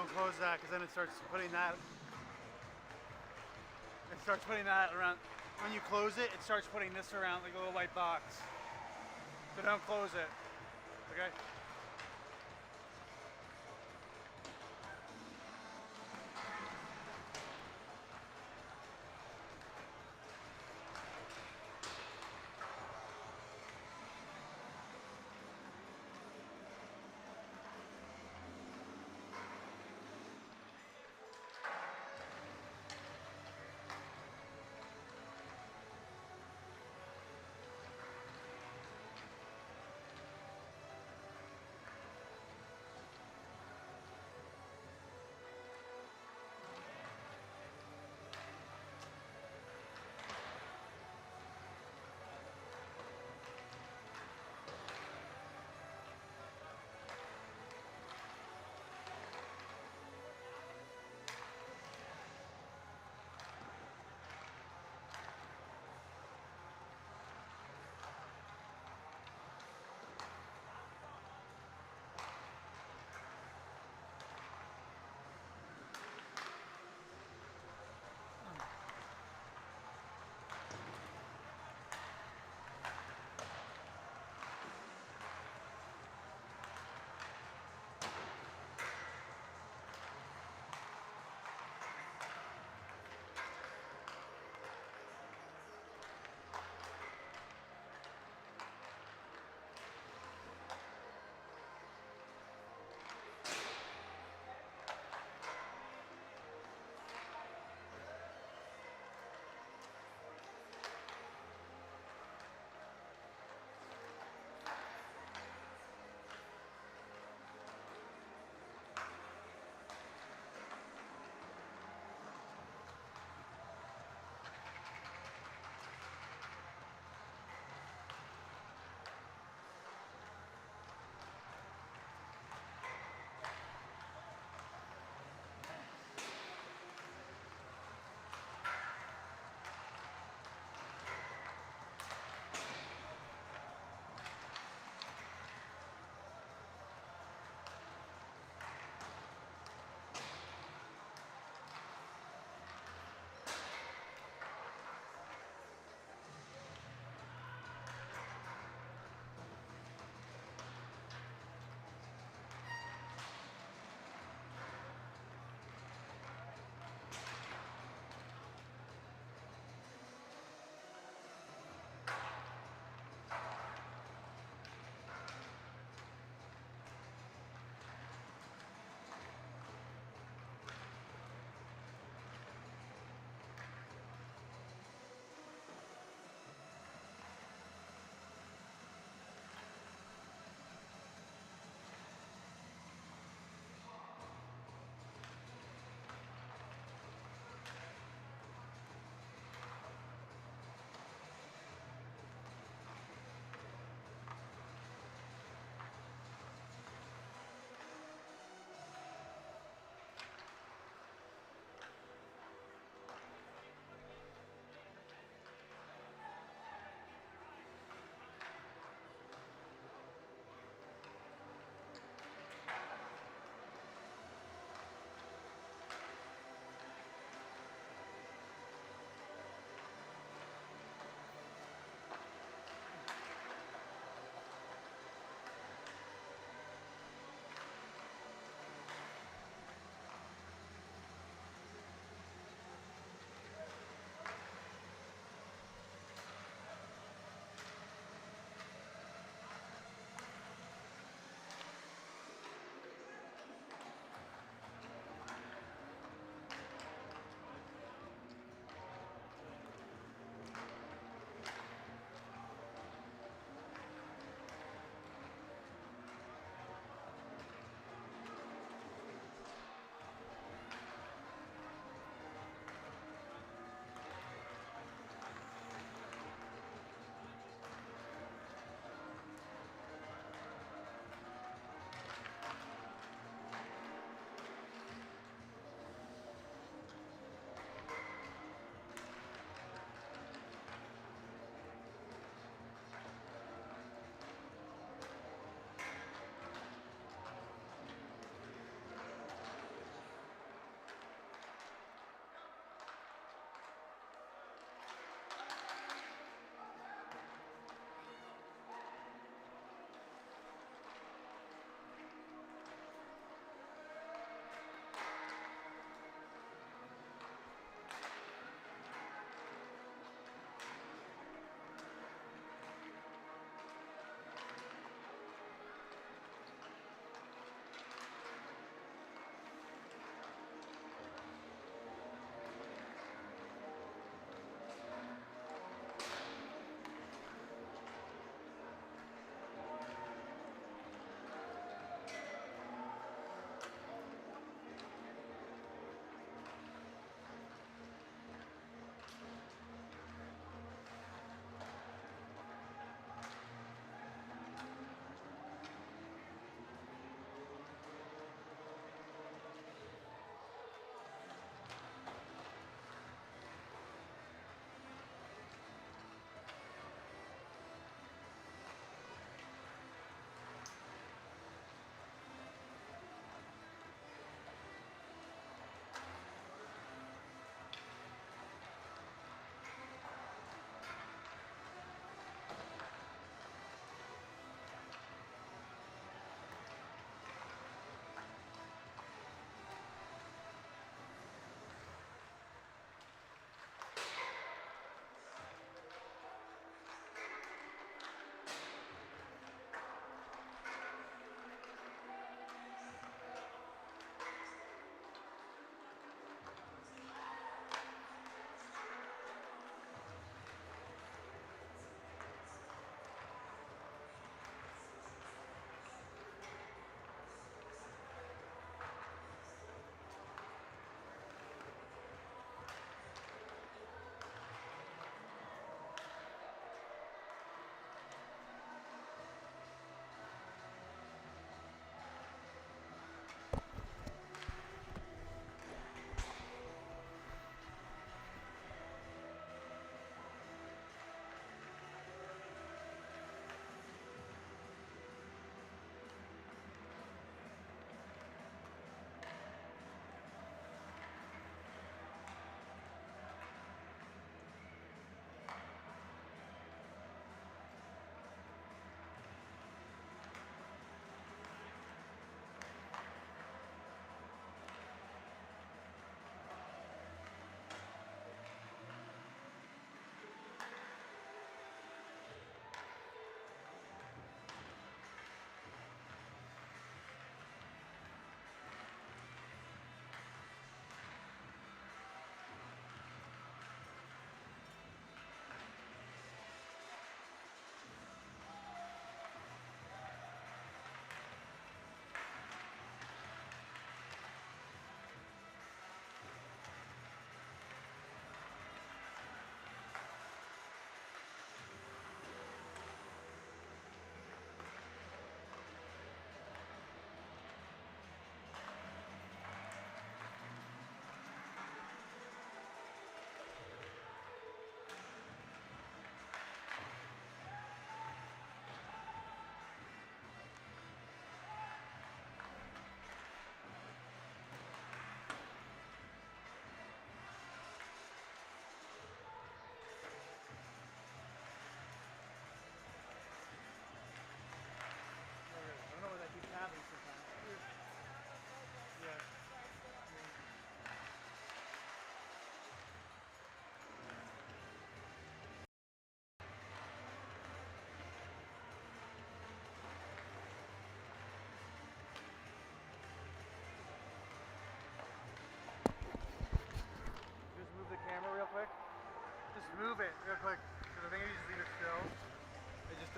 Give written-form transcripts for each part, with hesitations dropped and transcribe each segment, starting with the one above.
Don't close that, because then it starts putting that. It starts putting that around. When you close it, it starts putting this around like a little white box. So don't close it. Okay?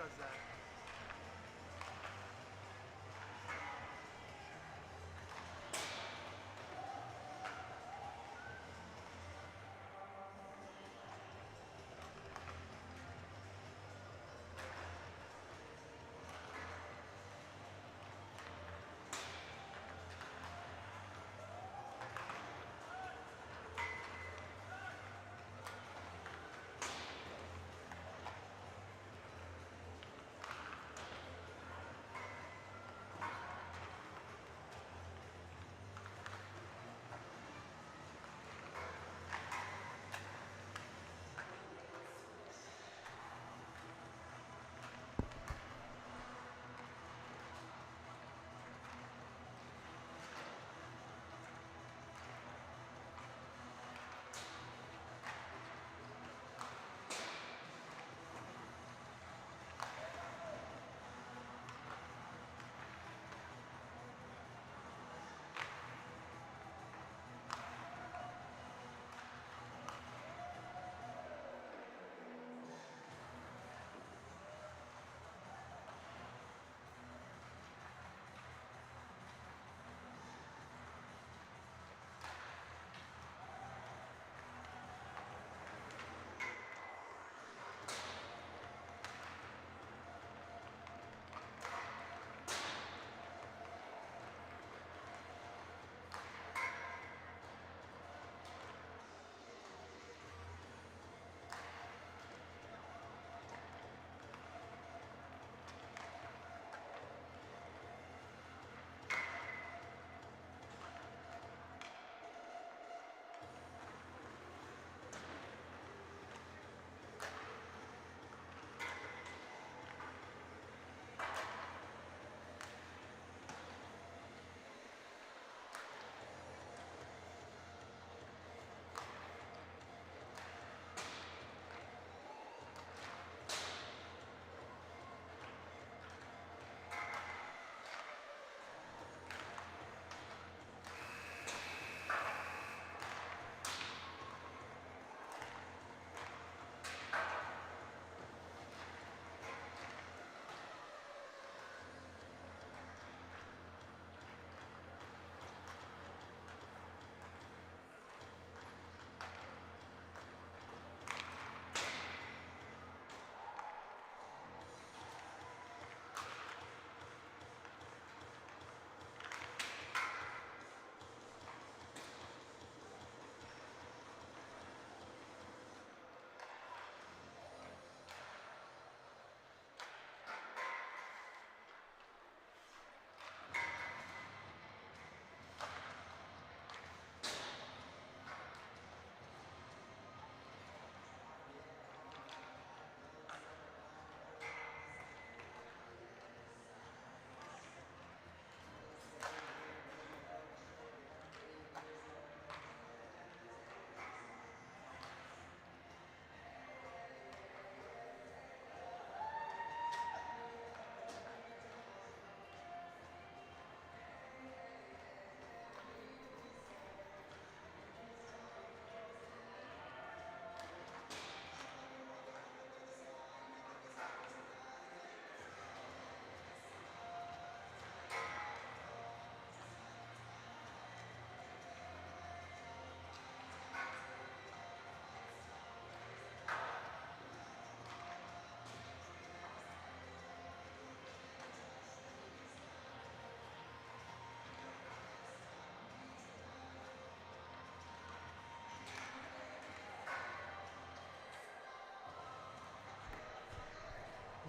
does that.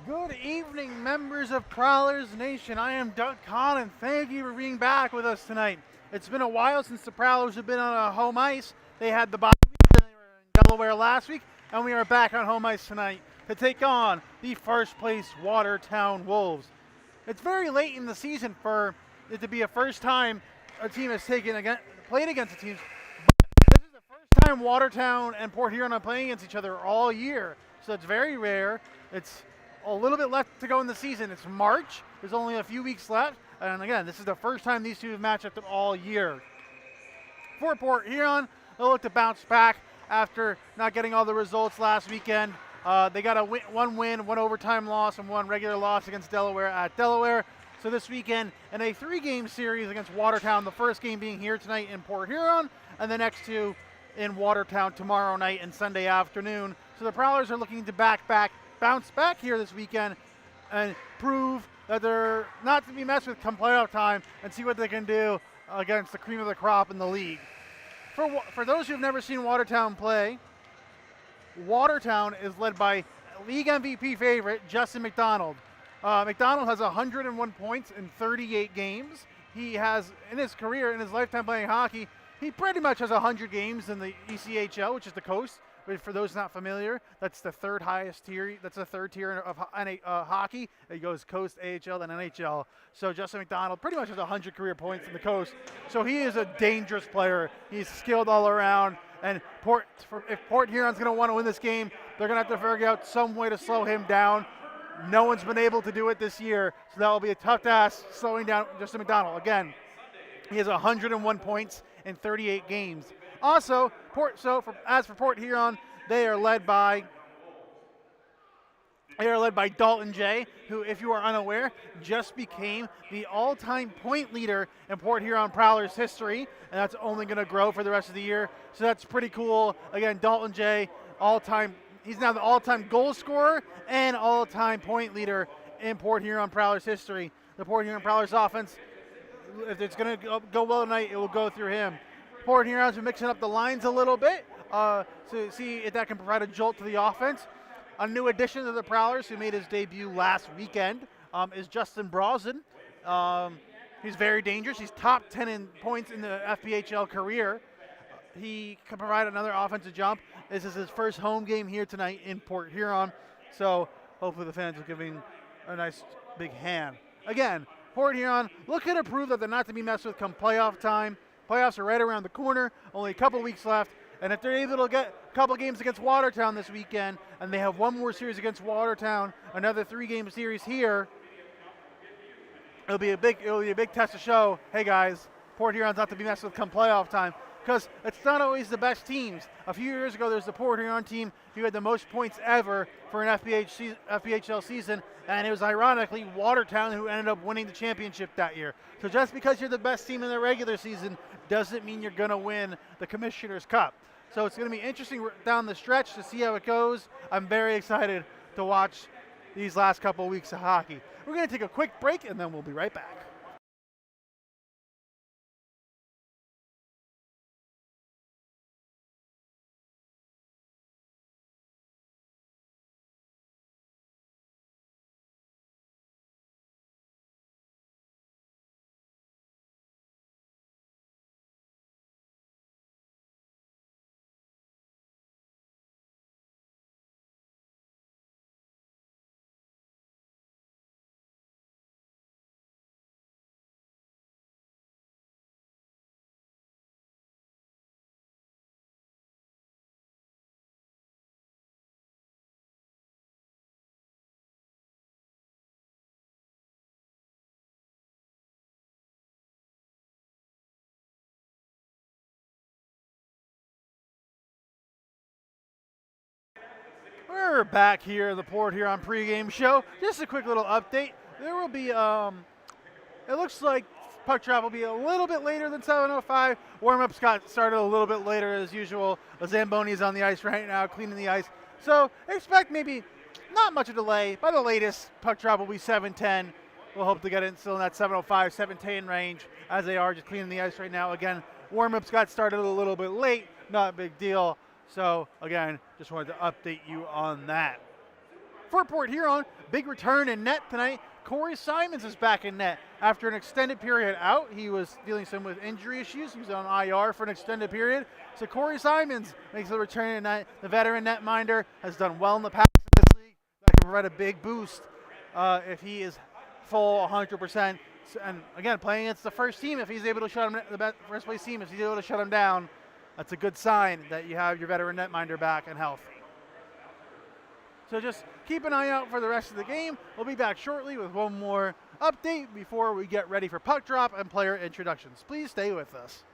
Good evening, members of Prowlers Nation. I am Doug Kahn, and thank you for being back with us tonight. It's been a while since the Prowlers have been on a home ice. They had the bye week, they were in Delaware last week, and we are back on home ice tonight to take on the first place Watertown Wolves. It's very late in the season for it to be a first time a team has played against a team. But this is the first time Watertown and Port Huron are playing against each other all year, so it's very rare. It's a little bit left to go in the season. It's March. There's only a few weeks left. And again, this is the first time these two have matched up all year. For Port Huron, they'll look to bounce back after not getting all the results last weekend. They got one win, one overtime loss, and one regular loss against Delaware at Delaware. So this weekend in a 3-game series against Watertown, the first game being here tonight in Port Huron, and the next 2 in Watertown tomorrow night and Sunday afternoon. So the Prowlers are looking to bounce back here this weekend and prove that they're not to be messed with come playoff time and see what they can do against the cream of the crop in the league. For those who've never seen Watertown play, Watertown is led by league MVP favorite Justin McDonald. McDonald has 101 points in 38 games. He has, in his career, in his lifetime playing hockey, he pretty much has 100 games in the ECHL, which is the coast. But for those not familiar, that's the third highest tier. That's the third tier of hockey. It goes coast, AHL, then NHL. So Justin McDonald pretty much has 100 career points in the coast. So he is a dangerous player. He's skilled all around. And if Port Huron's going to want to win this game, they're going to have to figure out some way to slow him down. No one's been able to do it this year, so that will be a tough task slowing down Justin McDonald. Again, he has 101 points in 38 games. Also, as for Port Huron, they are led by Dalton Jay, who, if you are unaware, just became the all-time point leader in Port Huron Prowlers history, and that's only going to grow for the rest of the year. So that's pretty cool. Again, Dalton Jay, he's now the all-time goal scorer and all-time point leader in Port Huron Prowlers history. The Port Huron Prowlers offense, if it's going to go well tonight, it will go through him. Port Huron's been mixing up the lines a little bit to see if that can provide a jolt to the offense. A new addition to the Prowlers, who made his debut last weekend, is Justin Brosnan. He's very dangerous. He's top 10 in points in the FPHL career. He can provide another offensive jump. This is his first home game here tonight in Port Huron, so hopefully the fans will give him a nice big hand. Again, Port Huron looking to prove that they're not to be messed with come playoff time. Playoffs are right around the corner, only a couple weeks left, and if they're able to get a couple games against Watertown this weekend, and they have one more series against Watertown, another 3-game series here, it'll be a big test to show, hey guys, Port Huron's not to be messed with come playoff time. Because it's not always the best teams. A few years ago, there was the Port Huron team who had the most points ever for an FPHL season, and it was ironically Watertown who ended up winning the championship that year. So just because you're the best team in the regular season doesn't mean you're going to win the Commissioner's Cup. So it's going to be interesting down the stretch to see how it goes. I'm very excited to watch these last couple of weeks of hockey. We're going to take a quick break, and then we'll be right back. We're back here at the Port Huron pregame show. Just a quick little update. There will be, it looks like puck drop will be a little bit later than 7:05. Warm-ups got started a little bit later as usual. Zamboni's on the ice right now, cleaning the ice. So expect maybe not much of a delay. By the latest, puck drop will be 7:10. We'll hope to get it still in that 7:05, 7:10 range as they are just cleaning the ice right now. Again, warm-ups got started a little bit late. Not a big deal. So, again, just wanted to update you on that. For Port Huron, big return in net tonight. Corey Simons is back in net. After an extended period out, he was dealing some with injury issues. He was on IR for an extended period. So Corey Simons makes a return in net. The veteran netminder has done well in the past in this league. That can provide a big boost if he is full 100%. And, again, playing against the first team, if he's able to shut him, the first place team, if he's able to shut him down, that's a good sign that you have your veteran netminder back and healthy. So just keep an eye out for the rest of the game. We'll be back shortly with one more update before we get ready for puck drop and player introductions. Please stay with us.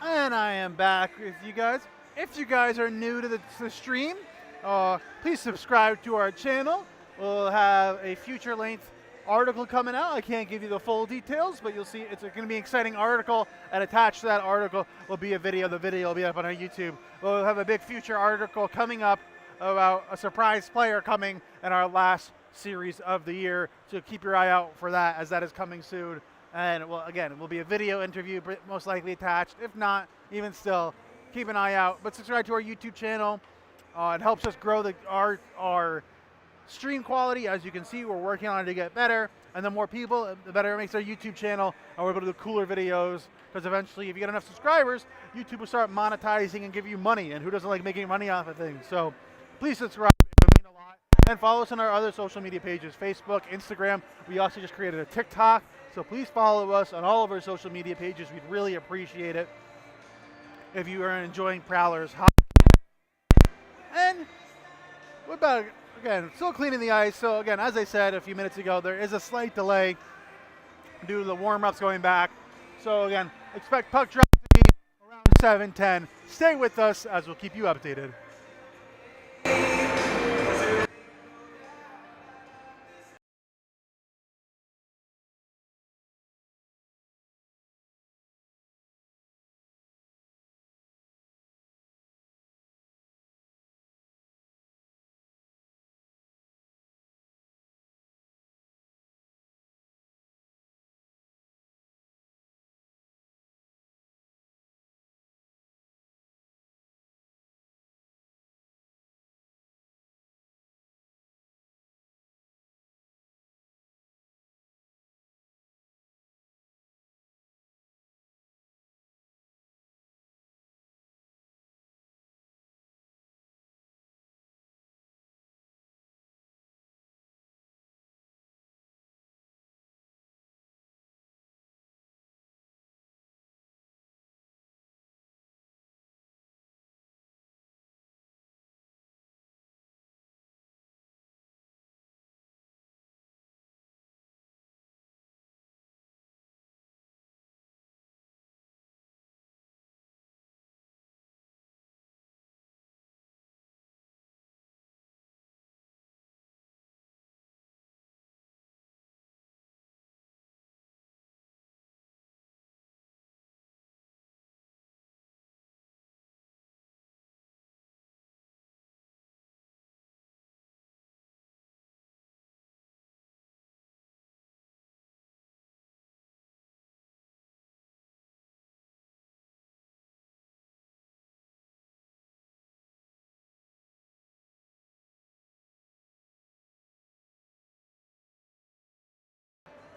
And I am back with you guys. If you guys are new to the stream, please subscribe to our channel. We'll have a future length article coming out. I can't give you the full details, but you'll see it's going to be an exciting article, and attached to that article will be a video. The video will be up on our YouTube. We'll have a big future article coming up about a surprise player coming in our last series of the year, so keep your eye out for that, as that is coming soon. And well, again, it will be a video interview, most likely attached. If not, even still, keep an eye out. But subscribe to our YouTube channel. It helps us grow our stream quality. As you can see, we're working on it to get better. And the more people, the better it makes our YouTube channel, and we're able to do cooler videos. Because eventually, if you get enough subscribers, YouTube will start monetizing and give you money. And who doesn't like making money off of things? So please subscribe. It would mean a lot. And follow us on our other social media pages, Facebook, Instagram. We also just created a TikTok. So please follow us on all of our social media pages. We'd really appreciate it if you are enjoying Prowlers. And we're about, again, still cleaning the ice. So again, as I said a few minutes ago, there is a slight delay due to the warm-ups going back. So again, expect puck drop to be around 7:10. Stay with us as we'll keep you updated.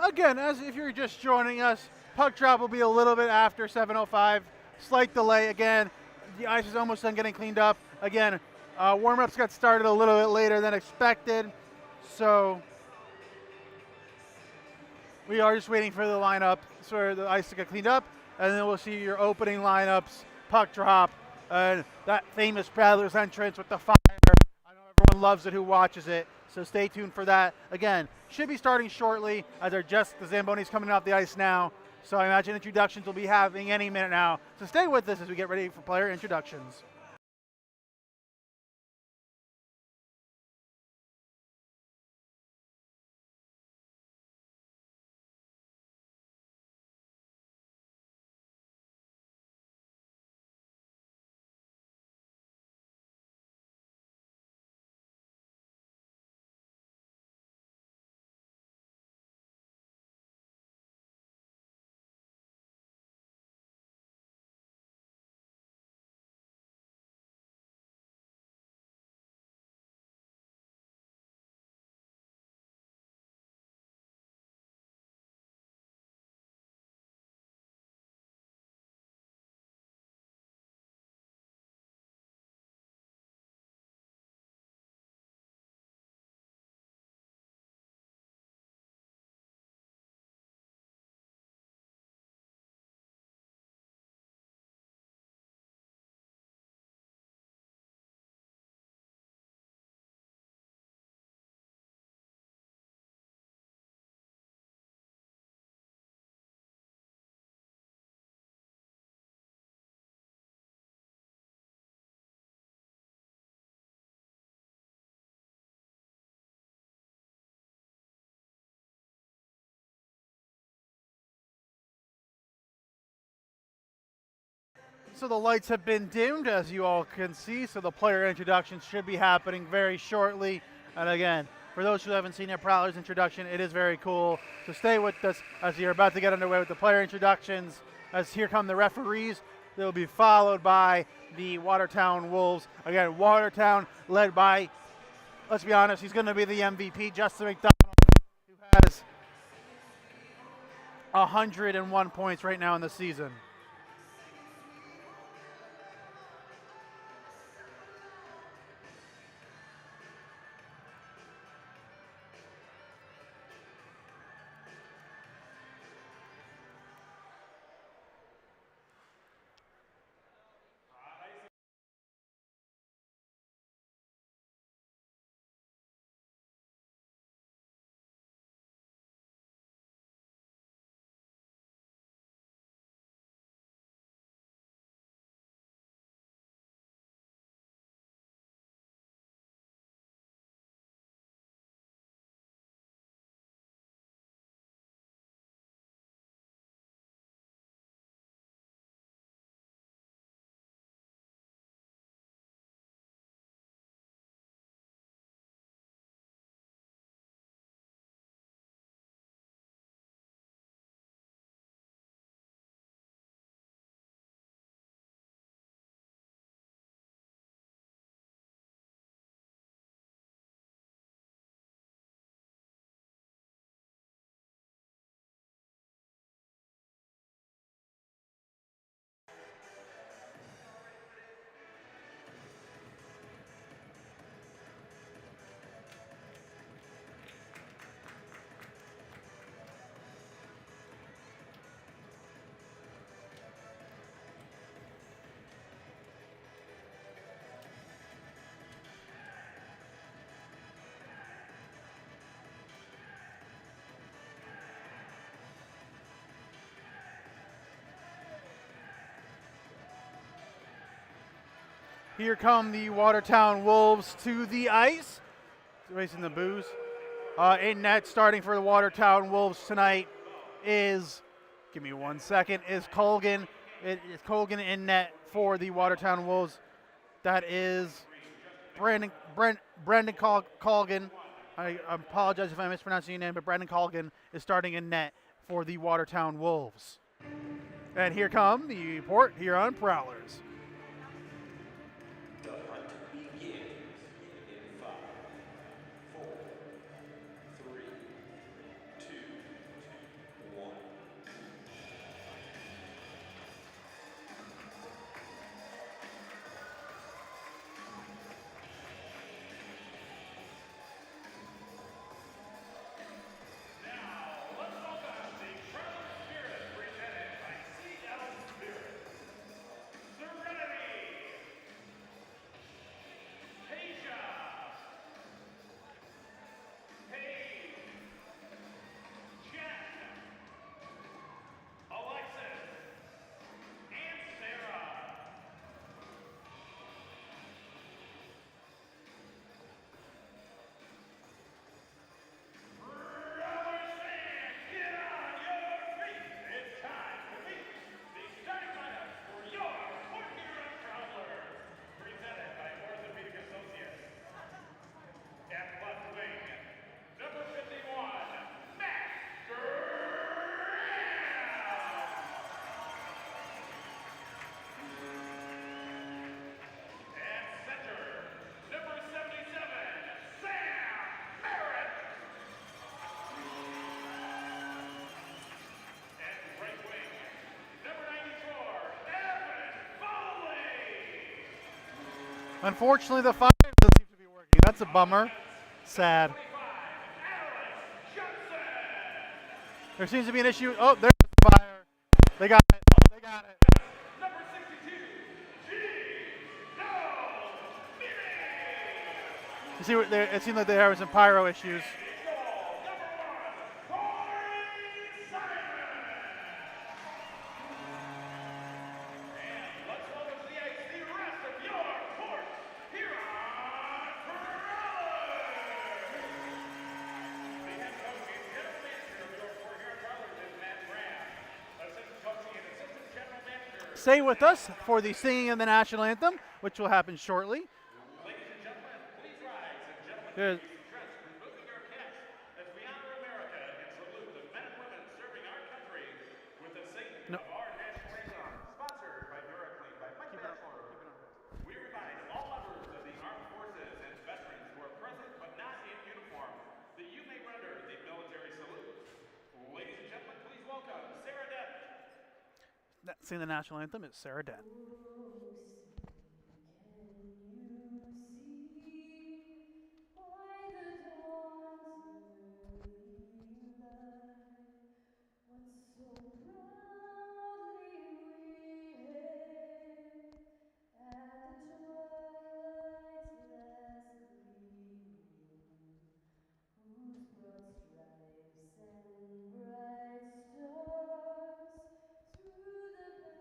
Again, as if you're just joining us, puck drop will be a little bit after 7:05. Slight delay again. The ice is almost done getting cleaned up. Again, warm-ups got started a little bit later than expected, so we are just waiting for the lineup for the ice to get cleaned up, and then we'll see your opening lineups, puck drop, and that famous Prowlers entrance with the fire. I know everyone loves it who watches it, so stay tuned for that. Again, should be starting shortly, as the Zamboni's coming off the ice now, so I imagine introductions will be happening any minute now. So stay with us as we get ready for player introductions. So the lights have been dimmed, as you all can see, so the player introductions should be happening very shortly. And again, for those who haven't seen their Prowlers introduction, it is very cool. So stay with us as you're about to get underway with the player introductions. As here come the referees, they'll be followed by the Watertown Wolves. Again, Watertown led by, let's be honest, he's going to be the MVP, Justin McDonald, who has 101 points right now in the season. Here come the Watertown Wolves to the ice, racing the booze. In net, starting for the Watertown Wolves tonight is, give me 1 second, is Colgan. It is Colgan in net for the Watertown Wolves. That is Brendan Colgan. I apologize if I'm mispronouncing your name, but Brendan Colgan is starting in net for the Watertown Wolves. And here come the report here on Prowlers. Unfortunately, the fire doesn't seem to be working. That's a bummer. Sad. There seems to be an issue. Oh, there's the fire. They got it. They got it. Number 62, you see, it seemed like they were some pyro issues. stay with us for the singing of the national anthem, which will happen shortly. Ladies and gentlemen, please rise, and gentlemen, Good. please dress removing your caps as we honor America and salute the men and women serving our country with the singing of our national anthem. Sponsored by Duraclean by Mike Bachelor. We remind all members of the armed forces and veterans who are present but not in uniform that you may render the military salute. Ladies and gentlemen, please welcome Sarah Dett. Singing the national anthem is Sarah Dett. Whose broad stripes and bright stars through the perilous fight o'er the ramparts we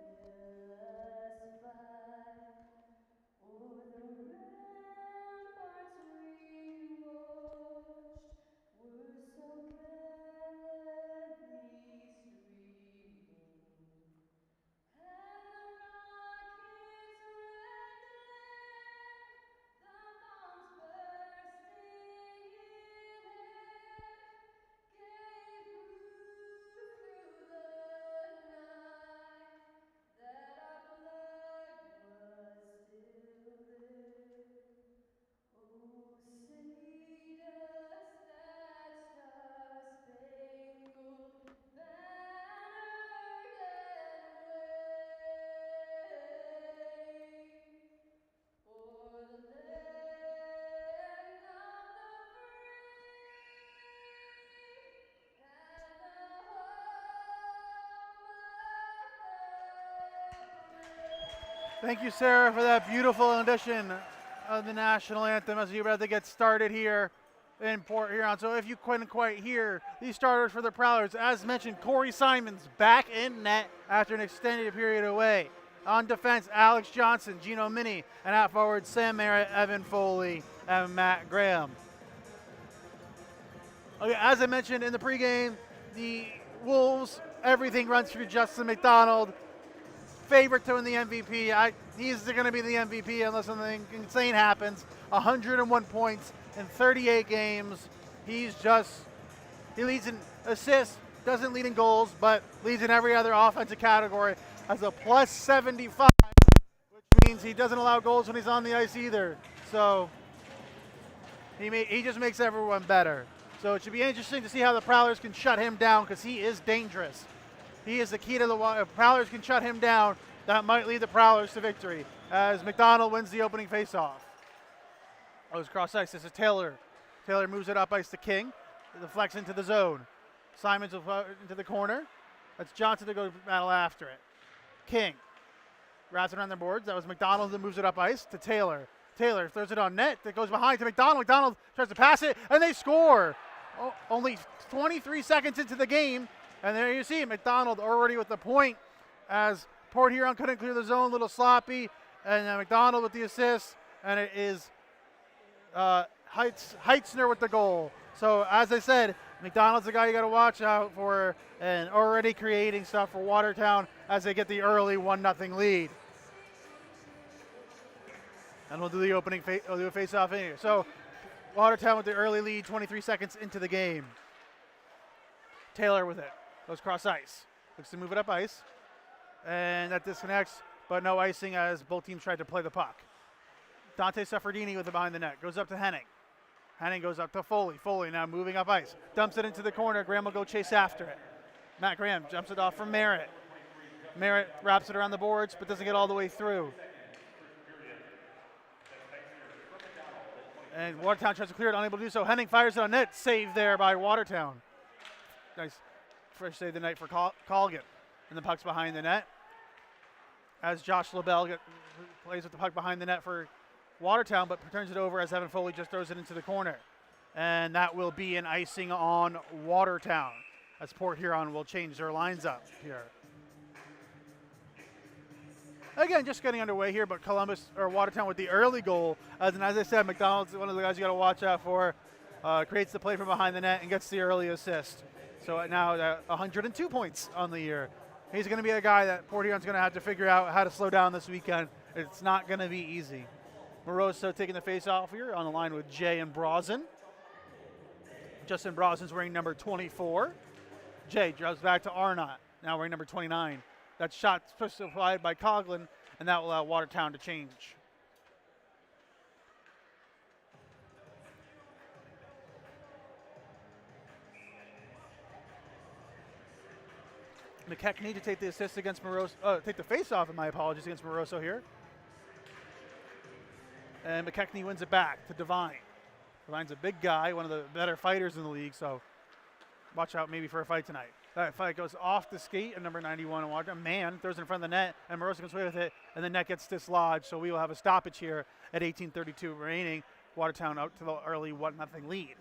watched were so gladly streaming, and the rocket's red glare, the bombs bursting in air, gave proof through the night that our flag was still there. Oh, say does that star-spangled banner yet wave o'er the land of the free and the home of the brave? Thank you, Sarah, for that beautiful rendition of the national anthem as we about to get started here in Port Huron. So if you couldn't quite hear these starters for the Prowlers, as mentioned, Corey Simons back in net after an extended period away. On defense, Alex Johnson, Gino Mini, and at forward, Sam Merritt, Evan Foley, and Matt Graham. Okay, as I mentioned in the pregame, the Wolves, everything runs through Justin McDonald. Favorite to win the MVP. He's going to be the MVP unless something insane happens. 101 points in 38 games. He leads in assists, doesn't lead in goals, but leads in every other offensive category. Has a plus 75, which means he doesn't allow goals when he's on the ice either. So he just makes everyone better. So it should be interesting to see how the Prowlers can shut him down because he is dangerous. He is the key to the water. If Prowlers can shut him down, that might lead the Prowlers to victory as McDonald wins the opening faceoff. Goes cross ice. This is Taylor. Taylor moves it up ice to King. Deflects into the zone. Simons into the corner. That's Johnson to go battle after it. King wraps it around the boards. That was McDonald that moves it up ice to Taylor. Taylor throws it on net. That goes behind to McDonald. McDonald tries to pass it, and they score. Only 23 seconds into the game. And there you see McDonald already with the point as Port Huron couldn't clear the zone, a little sloppy. And then McDonald with the assist, and it is Heitzner with the goal. So as I said, McDonald's the guy you got to watch out for and already creating stuff for Watertown as they get the early 1-0 lead. And we'll do the opening we'll do a face-off in here. So Watertown with the early lead, 23 seconds into the game. Taylor with it. Goes cross ice. Looks to move it up ice. And that disconnects, but no icing as both teams tried to play the puck. Dante Suffredini with it behind the net. Goes up to Henning. Henning goes up to Foley. Foley now moving up ice. Dumps it into the corner. Graham will go chase after it. Matt Graham jumps it off from Merritt. Merritt wraps it around the boards, but doesn't get all the way through. And Watertown tries to clear it, unable to do so. Henning fires it on net. Saved there by Watertown. Nice fresh save the night for Colgan. And the puck's behind the net. As Josh LaBelle plays with the puck behind the net for Watertown, but turns it over as Evan Foley just throws it into the corner. And that will be an icing on Watertown as Port Huron will change their lines up here. Again, just getting underway here, but Watertown with the early goal. And as I said, McDonald's one of the guys you got to watch out for. Creates the play from behind the net and gets the early assist. So now 102 points on the year He's going to be a guy that Port Huron's going to have to figure out how to slow down this weekend. It's not going to be easy. Moroso taking the face off here on the line with Jay and Brosnan. Justin Brosnan's wearing number 24. Jay drops back to Arnott, now wearing number 29. That shot's pushed applied by Coughlin, and that will allow Watertown to change. McKechnie to take the assist against Moroso, take the face-off, and my apologies, against Moroso here. And McKechnie wins it back to Devine. Devine's a big guy, one of the better fighters in the league, so watch out maybe for a fight tonight. That fight goes off the skate, and number 91, and Watertown, man, throws it in front of the net, and Moroso comes away with it, and the net gets dislodged, so we will have a stoppage here at 18:32 remaining. Watertown out to the early 1-0 lead.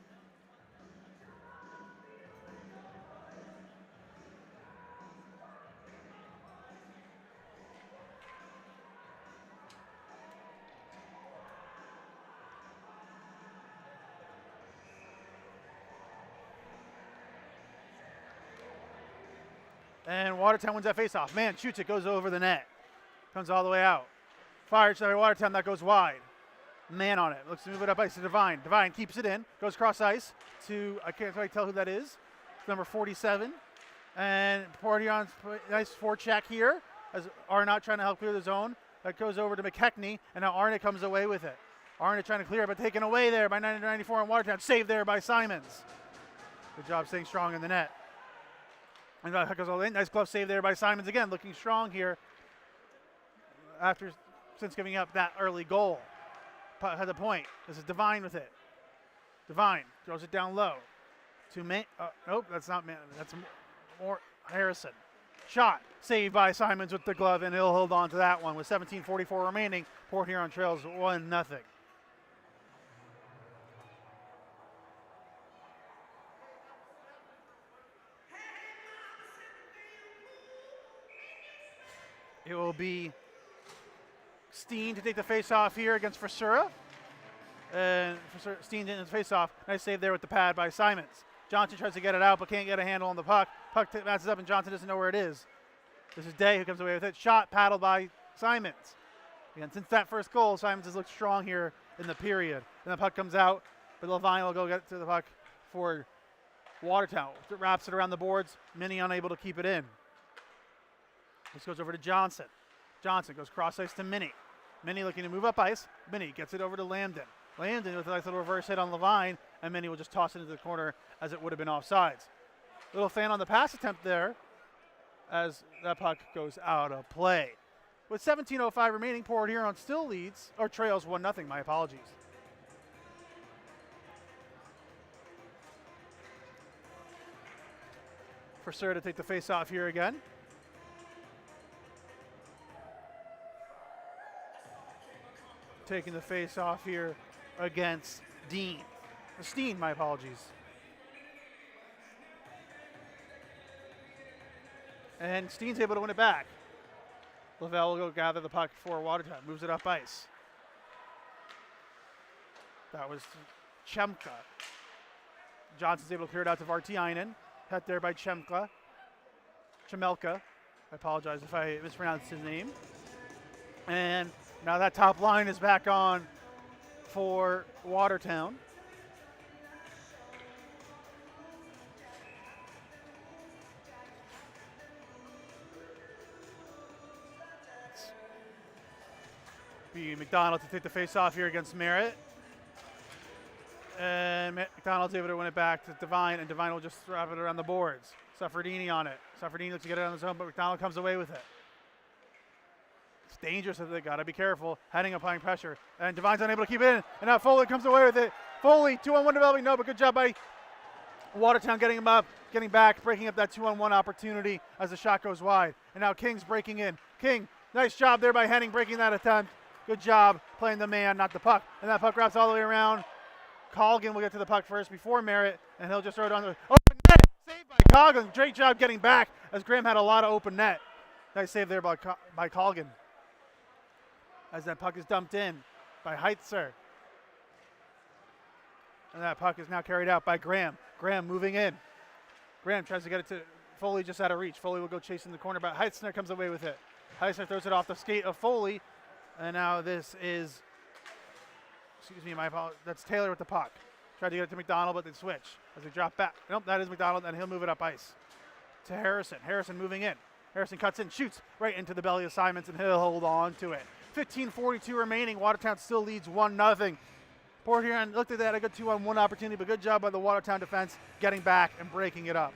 And Watertown wins that faceoff. Man, shoots it, goes over the net. Comes all the way out. Fires to Watertown, that goes wide. Man on it, looks to move it up ice to Devine. Devine keeps it in, goes cross ice to, I can't quite tell who that is, number 47. And Port Huron's nice forecheck here as Arnott trying to help clear the zone. That goes over to McKechnie, and now Arnott comes away with it. Arnott trying to clear it, but taken away there by 94 and Watertown. Saved there by Simons. Good job staying strong in the net. And that goes all in. Nice glove save there by Simons again, looking strong here since giving up that early goal. Had the point. This is Devine with it. Devine throws it down low to nope, that's not Man. That's more Harrison. Shot saved by Simons with the glove, and he'll hold on to that one with 17:44 remaining. Port Huron trails 1-0. It will be Steen to take the face-off here against Frisura. And Steen in the face-off. Nice save there with the pad by Simons. Johnson tries to get it out, but can't get a handle on the puck. Puck matches up, and Johnson doesn't know where it is. This is Day who comes away with it. Shot paddled by Simons. Again, since that first goal, Simons has looked strong here in the period. And the puck comes out, but Levine will go get to the puck for Watertown. Wraps it around the boards. Minnie unable to keep it in. This goes over to Johnson. Johnson goes cross ice to Minnie. Minnie looking to move up ice. Minnie gets it over to Lambden. Lambden with a nice little reverse hit on Levine, and Minnie will just toss it into the corner as it would have been offsides. Little fan on the pass attempt there as that puck goes out of play. With 17:05 remaining, Port Huron still leads, or trails 1-0, my apologies. For Sir to take the face off here again. Taking the face off here against Steen, my apologies. And Steen's able to win it back. Lavelle will go gather the puck for Watertown, moves it up ice. That was Chemka. Johnson's able to clear it out to Vartiainen. Hit there by Chemelka. I apologize if I mispronounced his name. And now that top line is back on for Watertown. Be McDonald to take the face off here against Merritt. And McDonald's able to win it back to Devine, and Devine will just wrap it around the boards. Suffredini on it. Suffredini looks to get it on his own, but McDonald comes away with it. It's dangerous, so they got to be careful. Heading, applying pressure. And Devine's unable to keep it in. And now Foley comes away with it. Foley, 2-on-1 developing. No, but good job by Watertown getting him up, getting back, breaking up that 2-on-1 opportunity as the shot goes wide. And now King's breaking in. King, nice job there by Henning breaking that attempt. Good job playing the man, not the puck. And that puck wraps all the way around. Colgan will get to the puck first before Merritt, and he'll just throw it on the open net. Saved by Colgan. Great job getting back as Graham had a lot of open net. Nice save there by Colgan. As that puck is dumped in by Heitzer. And that puck is now carried out by Graham. Graham moving in. Graham tries to get it to Foley just out of reach. Foley will go chasing the corner, but Heitzner comes away with it. Heitzner throws it off the skate of Foley, and now this is, excuse me, my apologies. That's Taylor with the puck. Tried to get it to McDonald, but they switch as they drop back. Nope, that is McDonald, and he'll move it up ice to Harrison. Harrison moving in. Harrison cuts in, shoots right into the belly of Simons, and he'll hold on to it. 15:42 remaining. Watertown still leads 1-0. Port Huron looked at that, a good 2-on-1 opportunity, but good job by the Watertown defense getting back and breaking it up.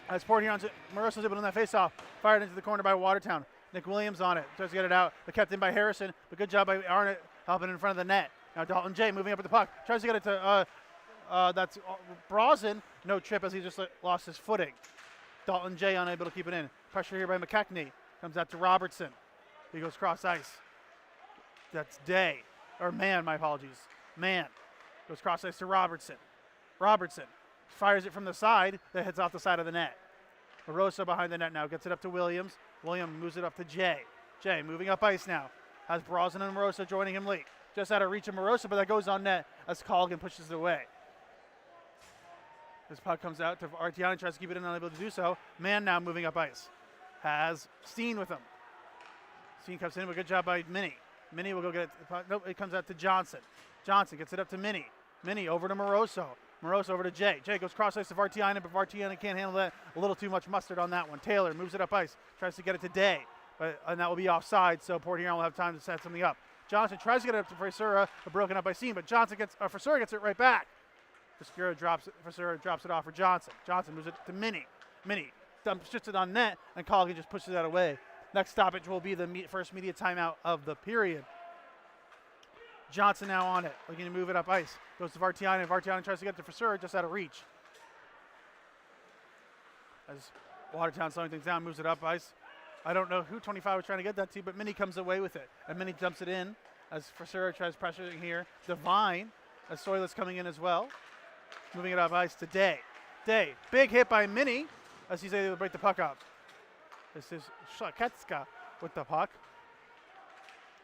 As Port Huron's Moroso's able to win that faceoff, fired into the corner by Watertown. Nick Williams on it, tries to get it out, but kept in by Harrison, but good job by Arnott helping in front of the net. Now Dalton J moving up with the puck, tries to get it to, that's Brosnan, no trip as he just lost his footing. Dalton J unable to keep it in. Pressure here by McKechnie, comes out to Robertson. He goes cross ice. That's Day, or Mann, my apologies. Mann goes cross ice to Robertson. Robertson fires it from the side, that hits off the side of the net. Moroso behind the net now, gets it up to Williams. Williams moves it up to Jay. Jay moving up ice now. Has Brosnan and Moroso joining him late. Just out of reach of Moroso, but that goes on net as Colgan pushes it away. This puck comes out to Artiani, tries to keep it in, unable to do so. Mann now moving up ice. Has Steen with him. Steen comes in, but good job by Minnie. Minnie will go get it. Nope, it comes out to Johnson. Johnson gets it up to Minnie. Minnie over to Moroso. Moroso over to Jay. Jay goes cross ice to Vartiainen, but Vartiainen can't handle that. A little too much mustard on that one. Taylor moves it up ice, tries to get it to Day, and that will be offside, so Port Huron will have time to set something up. Johnson tries to get it up to Frisura, but broken up by Steen, but Frisura gets it right back. Frisura drops it off for Johnson. Johnson moves it to Minnie. Minnie shoots it on net, and Colgan just pushes that away. Next stoppage will be the first media timeout of the period. Johnson now on it, looking to move it up ice. Goes to Vartiainen. Vartiainen tries to get to Frisura, just out of reach. As Watertown slowing things down, moves it up ice. I don't know who 25 was trying to get that to, but Minnie comes away with it. And Minnie dumps it in as Frisura tries pressuring here. Devine, as Soyless coming in as well. Moving it up ice to Day. Day, big hit by Minnie as he's able to break the puck up. This is Shaketska with the puck.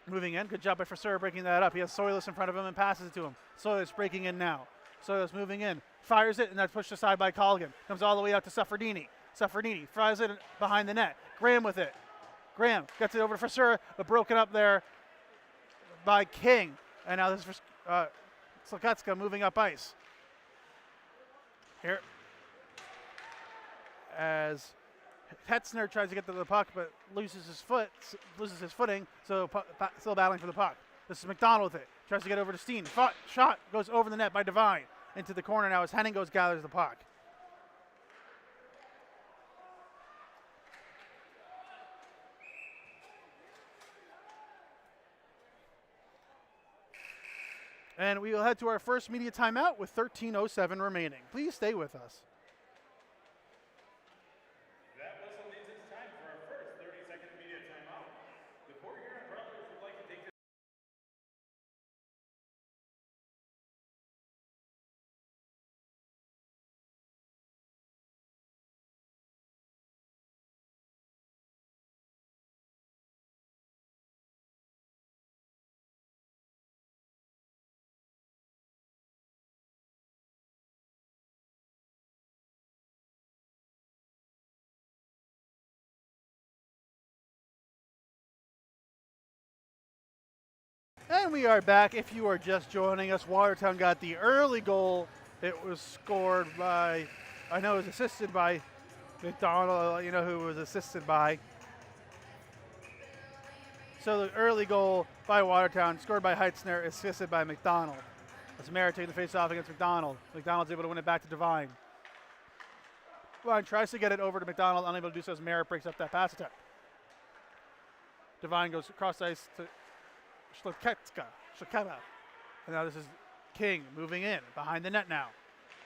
Moving in, good job by Frisura breaking that up. He has Soyless in front of him and passes it to him. Soyless breaking in now. Soyless moving in, fires it, and that's pushed aside by Colgan. Comes all the way out to Suffredini. Suffredini fires it behind the net. Graham with it. Graham gets it over to Frisura, but broken up there by King. And now this is Slakatska moving up ice. Here, as Hetzner tries to get to the puck, but loses his footing, so still battling for the puck. This is McDonald with it. Tries to get over to Steen. Shot goes over the net by Devine. Into the corner now as Henning gathers the puck. And we will head to our first media timeout with 13:07 remaining. Please stay with us. That whistle means it's time for our first 30-second media timeout. The Port Huron Prowlers would like to take this. And we are back. If you are just joining us, Watertown got the early goal. It was scored by, I know it was assisted by McDonald. I'll let you know who it was assisted by. So the early goal by Watertown, scored by Heitzner, assisted by McDonald. As Merritt taking the face off against McDonald. McDonald's able to win it back to Devine. Devine tries to get it over to McDonald, unable to do so as Merritt breaks up that pass attempt. Devine goes across ice to Shketa. And now this is King moving in behind the net now.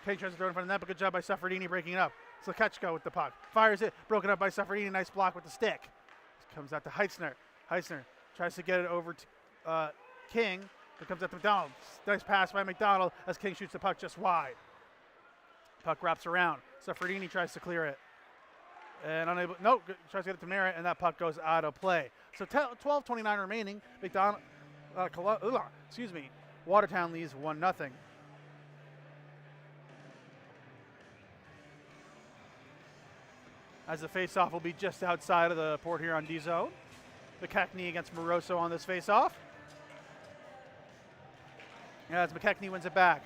King tries to throw it in front of the net, but good job by Suffredini breaking it up. Slaketska with the puck. Fires it, broken up by Suffredini. Nice block with the stick. This comes out to Heitzner. Heitzner tries to get it over to King. It comes out to McDonald. Nice pass by McDonald as King shoots the puck just wide. Puck wraps around. Suffredini tries to clear it. And unable, no, tries to get it to Merritt, and that puck goes out of play. So 12:29 remaining. Watertown leads 1-0. As the faceoff will be just outside of the Port Huron D zone. McKechnie against Moroso on this faceoff. As McKechnie wins it back.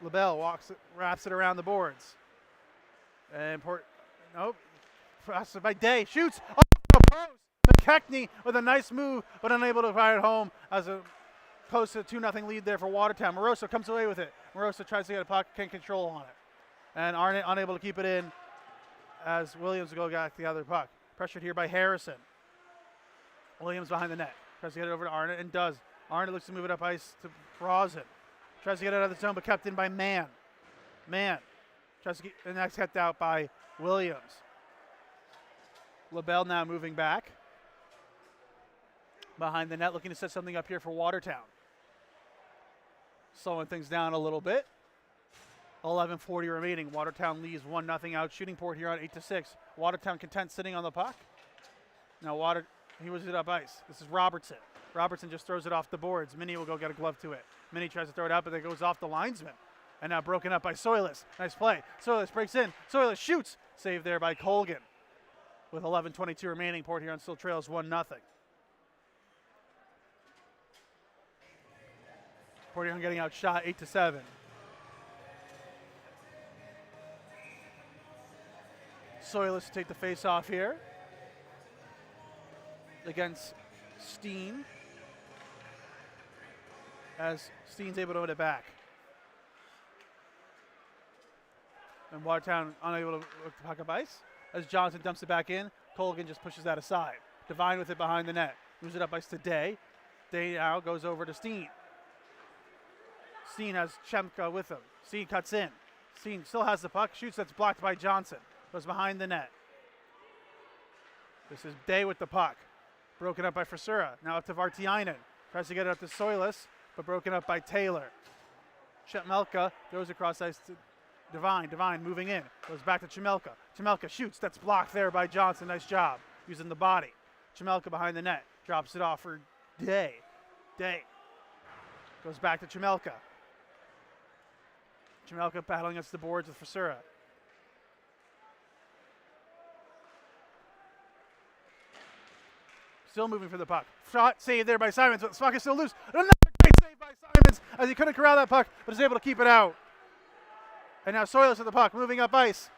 LaBelle wraps it around the boards. And passes it by Day, shoots off the post. McKechnie with a nice move, but unable to fire it home as a close to 2-0 lead there for Watertown. Moroso comes away with it. Moroso tries to get a puck, can't control on it. And Arnott unable to keep it in as Williams will go back the other puck. Pressured here by Harrison. Williams behind the net. Tries to get it over to Arnott and does. Arnott looks to move it up ice to Brosnan. Tries to get it out of the zone, but kept in by Mann. Tries to get, and that's kept out by Williams. LaBelle now moving back. Behind the net, looking to set something up here for Watertown. Slowing things down a little bit. 11:40 remaining. Watertown leads 1-0 out, shooting Port Huron 8-6. Watertown content sitting on the puck. Now he was it up ice. This is Robertson. Robertson just throws it off the boards. Minnie will go get a glove to it. Minnie tries to throw it out, but it goes off the linesman. And now broken up by Soilis. Nice play. Soilis breaks in. Soilis shoots. Saved there by Colgan. With 11:22 remaining, Port Huron still trails 1-0. Port Huron getting outshot 8-7. Soilis to take the face off here against Steen. As Steen's able to win it back. And Watertown unable to look the puck up ice. As Johnson dumps it back in, Colgan just pushes that aside. Devine with it behind the net. Moves it up ice to Day. Day now goes over to Steen. Steen has Chemka with him. Steen cuts in. Steen still has the puck. Shoots, that's blocked by Johnson. Goes behind the net. This is Day with the puck. Broken up by Frisura. Now up to Vartiainen. Tries to get it up to Soilis, but broken up by Taylor. Chemelka throws across ice to Devine. Devine moving in. Goes back to Chemelka. Chemelka shoots. That's blocked there by Johnson. Nice job using the body. Chemelka behind the net. Drops it off for Day. Day goes back to Chemelka. Chemelka battling against the boards with Frisura. Still moving for the puck. Shot saved there by Simons, but the puck is still loose. Another great save by Simons as he couldn't corral that puck, but is able to keep it out. And now Soilis with the puck, moving up ice.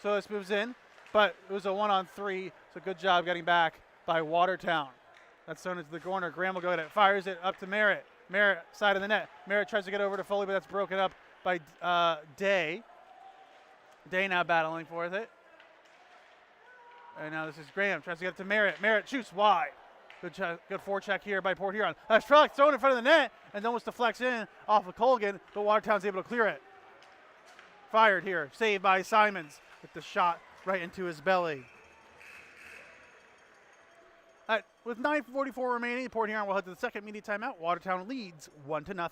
Soilis moves in, but it was a 1-on-3, so good job getting back by Watertown. That's thrown into the corner. Graham will go at it, fires it up to Merritt. Merritt, side of the net. Merritt tries to get over to Foley, but that's broken up by Day. Day now battling for it. And now this is Graham, tries to get it to Merritt. Merritt shoots wide. Good forecheck here by Port Huron. That's Frelick thrown in front of the net and almost deflects in off of Colgan, but Watertown's able to clear it. Fired here, saved by Simons with the shot right into his belly. With 9:44 remaining, Port Huron will head to the second media timeout. Watertown leads 1-0.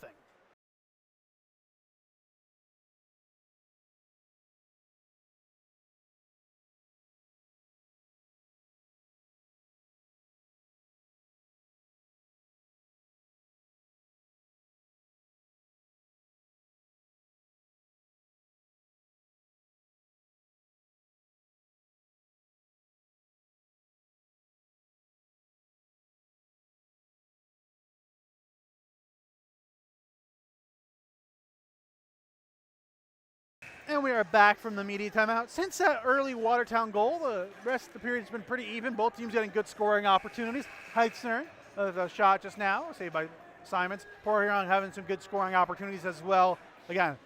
And we are back from the media timeout. Since that early Watertown goal, the rest of the period has been pretty even. Both teams getting good scoring opportunities. Heitzner, the shot just now, saved by Simons. Port Huron having some good scoring opportunities as well. Again,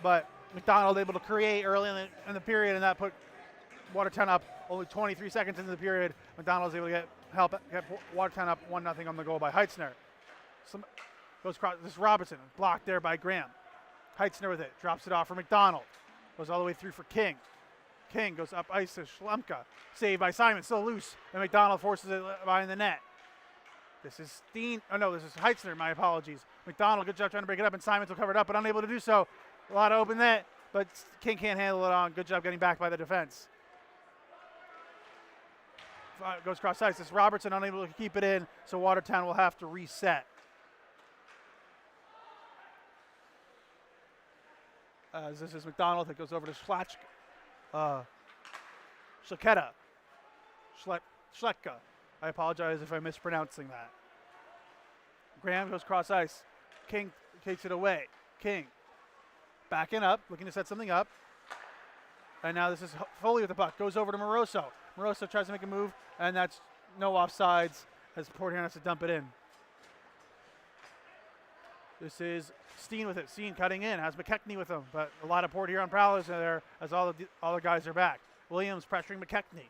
but McDonald able to create early in the period, and that put Watertown up only 23 seconds into the period. McDonald was able to get Watertown up 1-0 on the goal by Heitzner. Goes across, this is Robinson, blocked there by Graham. Heitzner with it, drops it off for McDonald. Goes all the way through for King. King goes up ice to Schlemka. Saved by Simon, still loose. And McDonald forces it behind the net. This is Steen. Oh no, this is Heitzner, my apologies. McDonald, good job trying to break it up, and Simons will cover it up, but unable to do so. A lot of open net, but King can't handle it on. Good job getting back by the defense. Goes cross ice. It's Robertson unable to keep it in, so Watertown will have to reset. As this is McDonald that goes over to Schletka. I apologize if I'm mispronouncing that. Graham goes cross ice. King takes it away. King backing up, looking to set something up. And now this is Foley with the puck. Goes over to Moroso. Moroso tries to make a move, and that's no offsides as Port Huron has to dump it in. This is Steen with it. Steen cutting in, has McKechnie with him, but a lot of Port Huron Prowlers are there as all the guys are back. Williams pressuring McKechnie.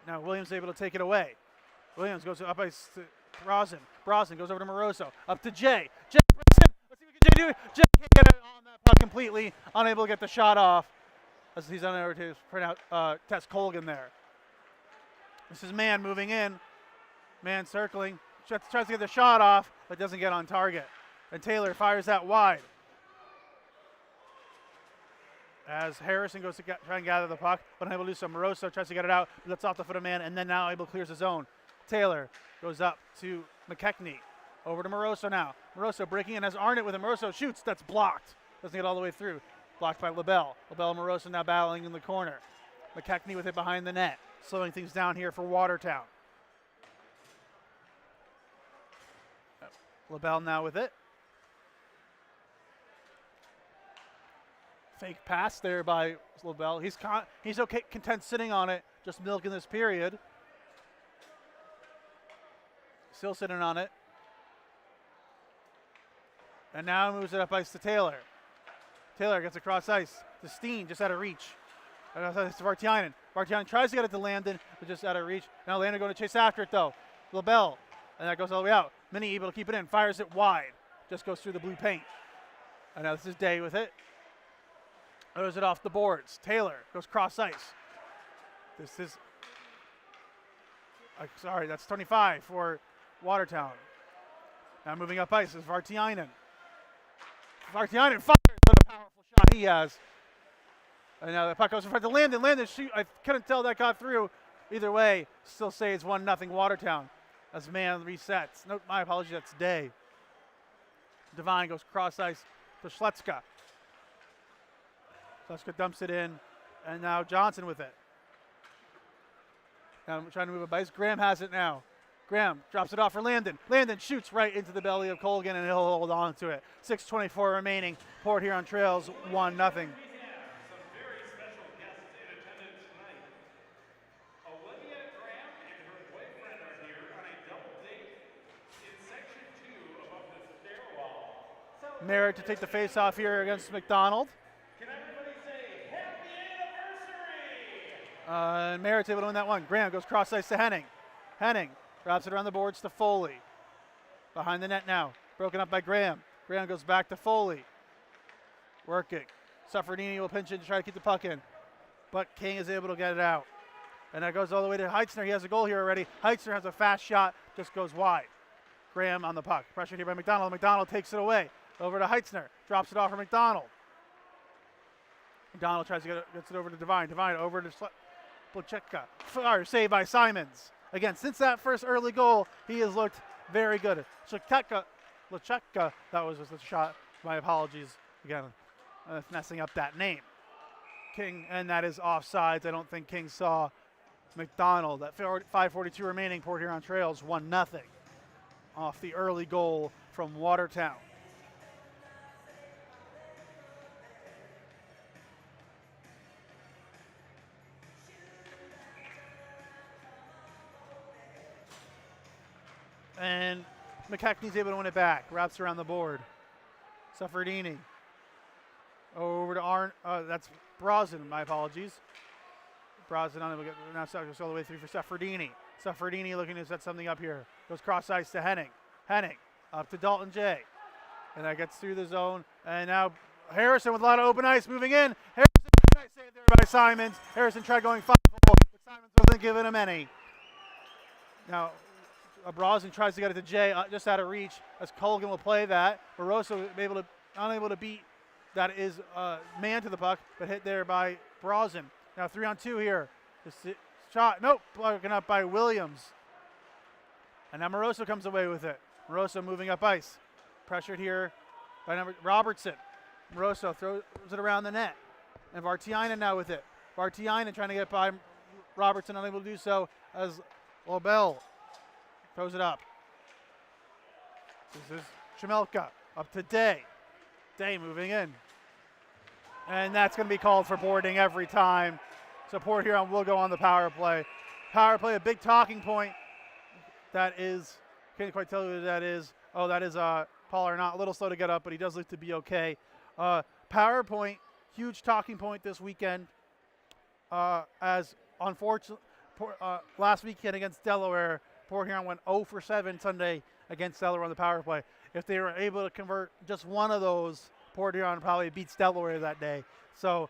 Now Williams able to take it away. Williams goes up ice to Brosnan. Brosnan goes over to Moroso. Up to Jay. Jay, let's see what Jay do. Jay can't get it on that puck completely. Unable to get the shot off as he's unable to test Colgan there. This is Mann moving in. Mann circling. Tries to get the shot off, but doesn't get on target. And Taylor fires that wide. As Harrison goes to try and gather the puck, but unable to do so. Moroso tries to get it out, but that's off the foot of Mann, and then now able to clears his zone. Taylor goes up to McKechnie. Over to Moroso now. Moroso breaking in, has Arnott with him. Moroso shoots, that's blocked. Doesn't get all the way through. Blocked by LaBelle. LaBelle and Moroso now battling in the corner. McKechnie with it behind the net. Slowing things down here for Watertown. LaBelle now with it. Fake pass there by LaBelle. He's okay, content sitting on it, just milking this period. Still sitting on it. And now moves it up ice to Taylor. Taylor gets across ice to Steen, just out of reach. It's Vartiainen. Vartiainen tries to get it to Landon, but just out of reach. Now Landon going to chase after it though. LaBelle, and that goes all the way out. Minnie able to keep it in, fires it wide. Just goes through the blue paint. And now this is Day with it. Throws it off the boards. Taylor goes cross ice. This is, sorry, that's 25 for Watertown. Now moving up ice is Vartiainen. Vartiainen fires. What a powerful shot he has. And now the puck goes in front to Landon. Landon shoot. I couldn't tell that got through. Either way, still say it's 1-0 Watertown as Mann resets. No, my apologies, that's Day. Devine goes cross ice to Schletka. Schletka dumps it in, and now Johnson with it. Now I'm trying to move a ice. Graham has it now. Graham drops it off for Landon. Landon shoots right into the belly of Colgan, and he'll hold on to it. 6:24 remaining. Port Huron trails 1-0. Merritt to take the face-off here against McDonald. Can everybody say happy anniversary? Merritt's able to win that one. Graham goes cross ice to Henning. Henning drops it around the boards to Foley. Behind the net now. Broken up by Graham. Graham goes back to Foley. Working. Suffredini will pinch in to try to keep the puck in. But King is able to get it out. And that goes all the way to Heitzner. He has a goal here already. Heitzner has a fast shot. Just goes wide. Graham on the puck. Pressured here by McDonald. McDonald takes it away. Over to Heitzner. Drops it off for McDonald. McDonald tries to gets it over to Devine. Devine over to Placheka. Fire saved by Simons. Again, since that first early goal, he has looked very good. Placheka, that was just a shot. My apologies. Again, messing up that name. King, and that is offsides. I don't think King saw McDonald. At 5:42 remaining, Port Huron trails 1-0 off the early goal from Watertown. And McKechnie's able to win it back. Wraps around the board. Suffredini. Over to that's Brosnan, my apologies. Brosnan unable to get now goes all the way through for Suffredini. Suffredini looking to set something up here. Goes cross ice to Henning. Henning up to Dalton J. And that gets through the zone. And now Harrison with a lot of open ice moving in. Harrison, nice save there by Simons. Harrison tried going 5-4, but Simons wasn't giving him any. Now Brosnan tries to get it to Jay, just out of reach, as Colgan will play that. Barroso unable to beat That is man to the puck, but hit there by Brosnan. Now 3-on-2 here. Shot, nope, broken up by Williams. And now Moroso comes away with it. Moroso moving up ice. Pressured here by Robertson. Moroso throws it around the net. And Vartiainen now with it. Vartiainen trying to get by Robertson, unable to do so as Lobel throws it up. This is Chemelka up to Day. Day moving in. And that's going to be called for boarding every time. So Port Huron will go on the power play. Power play, a big talking point. That is, can't quite tell you who that is. Oh, that is Paul Arnott. A little slow to get up, but he does look to be okay. Power point, huge talking point this weekend. As unfortunately, last weekend against Delaware, Port Huron went 0 for 7 Sunday against Delaware on the power play. If they were able to convert just one of those, Port Huron probably beats Delaware that day. So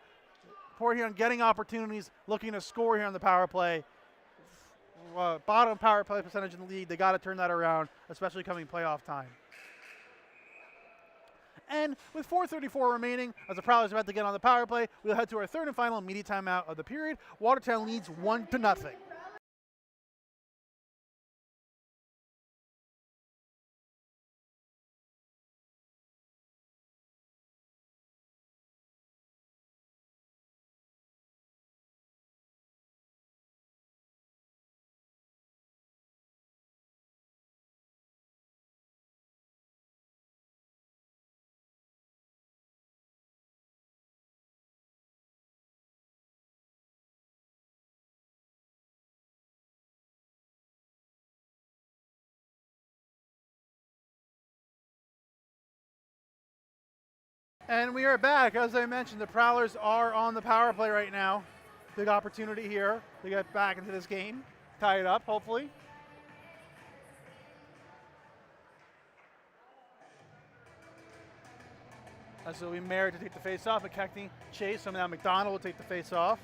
Port Huron getting opportunities, looking to score here on the power play. Bottom power play percentage in the league. They got to turn that around, especially coming playoff time. And with 4:34 remaining, as the Prowlers are about to get on the power play, we'll head to our third and final media timeout of the period. Watertown leads 1-0. And we are back. As I mentioned, the Prowlers are on the power play right now. Big opportunity here to get back into this game. Tie it up, hopefully. As it'll be Merritt to take the face off. McKechnie chase. So now McDonald will take the face off.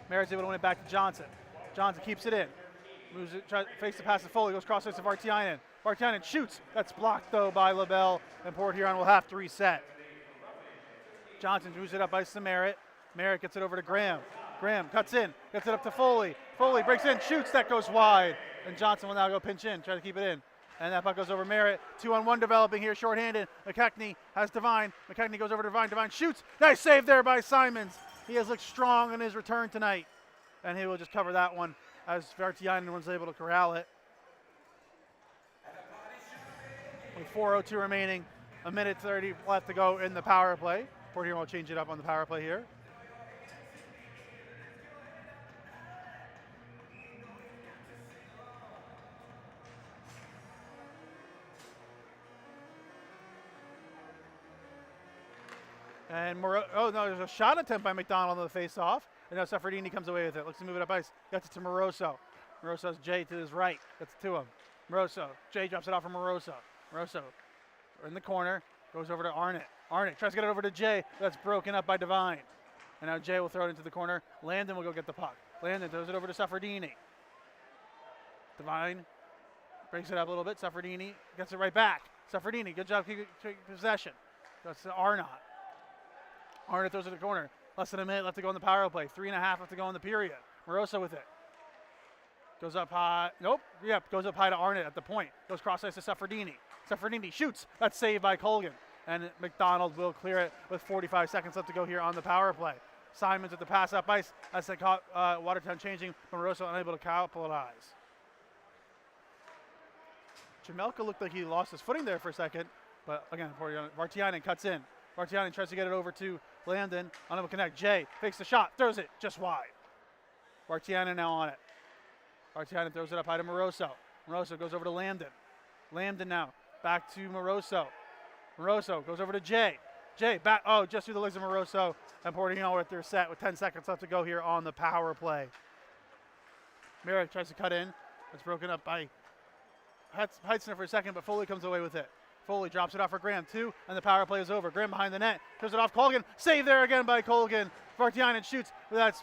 Merritt's able to win it back to Johnson. Johnson keeps it in. Moves it, tries face to pass to Foley. Goes cross face to Vartiainen. Vartiainen shoots. That's blocked though by LaBelle, and Port Huron will have to reset. Johnson moves it up ice to Merritt. Merritt gets it over to Graham. Graham cuts in, gets it up to Foley. Foley breaks in, shoots, that goes wide. And Johnson will now go pinch in, try to keep it in. And that puck goes over Merritt. 2-on-1 developing here, shorthanded. McKechnie has Devine. McKechnie goes over to Devine. Devine shoots. Nice save there by Simons. He has looked strong in his return tonight. And he will just cover that one as Vartiainen was able to corral it. With 4:02 remaining, a minute 30 left to go in the power play. Port Huron will change it up on the power play here. And oh no, there's a shot attempt by McDonald on the face-off. And now Sefferdini comes away with it. Looks to move it up ice. Gets it to Moroso. Moroso's Jay to his right. Gets it to him. Moroso. Jay drops it off from Moroso. Moroso in the corner. Goes over to Arnott. Arnott tries to get it over to Jay. That's broken up by Devine. And now Jay will throw it into the corner. Landon will go get the puck. Landon throws it over to Sefferdini. Devine breaks it up a little bit. Sefferdini gets it right back. Sefferdini, good job keeping possession. Goes to Arnott. Arnott throws it to the corner. Less than a minute left to go in the power play. 3.5 left to go in the period. Moroso with it. Goes up high. Nope. Yep. Goes up high to Arnott at the point. Goes cross ice to Sefferdini. Sefferdini shoots. That's saved by Colgan. And McDonald will clear it with 45 seconds left to go here on the power play. Simons with the pass up ice. As they caught Watertown changing. Moroso unable to capitalize. Jamelka looked like he lost his footing there for a second. But again, Vartiainen cuts in. Vartiainen tries to get it over to Landon. Unable to connect. Jay fakes the shot. Throws it just wide. Vartiainen now on it. Vartiainen throws it up high to Moroso. Moroso goes over to Landon. Landon now back to Moroso. Moroso goes over to Jay. Jay back. Oh, just through the legs of Moroso. And Port Huron with their set with 10 seconds left to go here on the power play. Merrick tries to cut in. It's broken up by Heitzner for a second, but Foley comes away with it. Foley drops it off for Graham, 2, and the power play is over. Graham behind the net, throws it off Colgan. Save there again by Colgan. Vartiainen shoots, but that's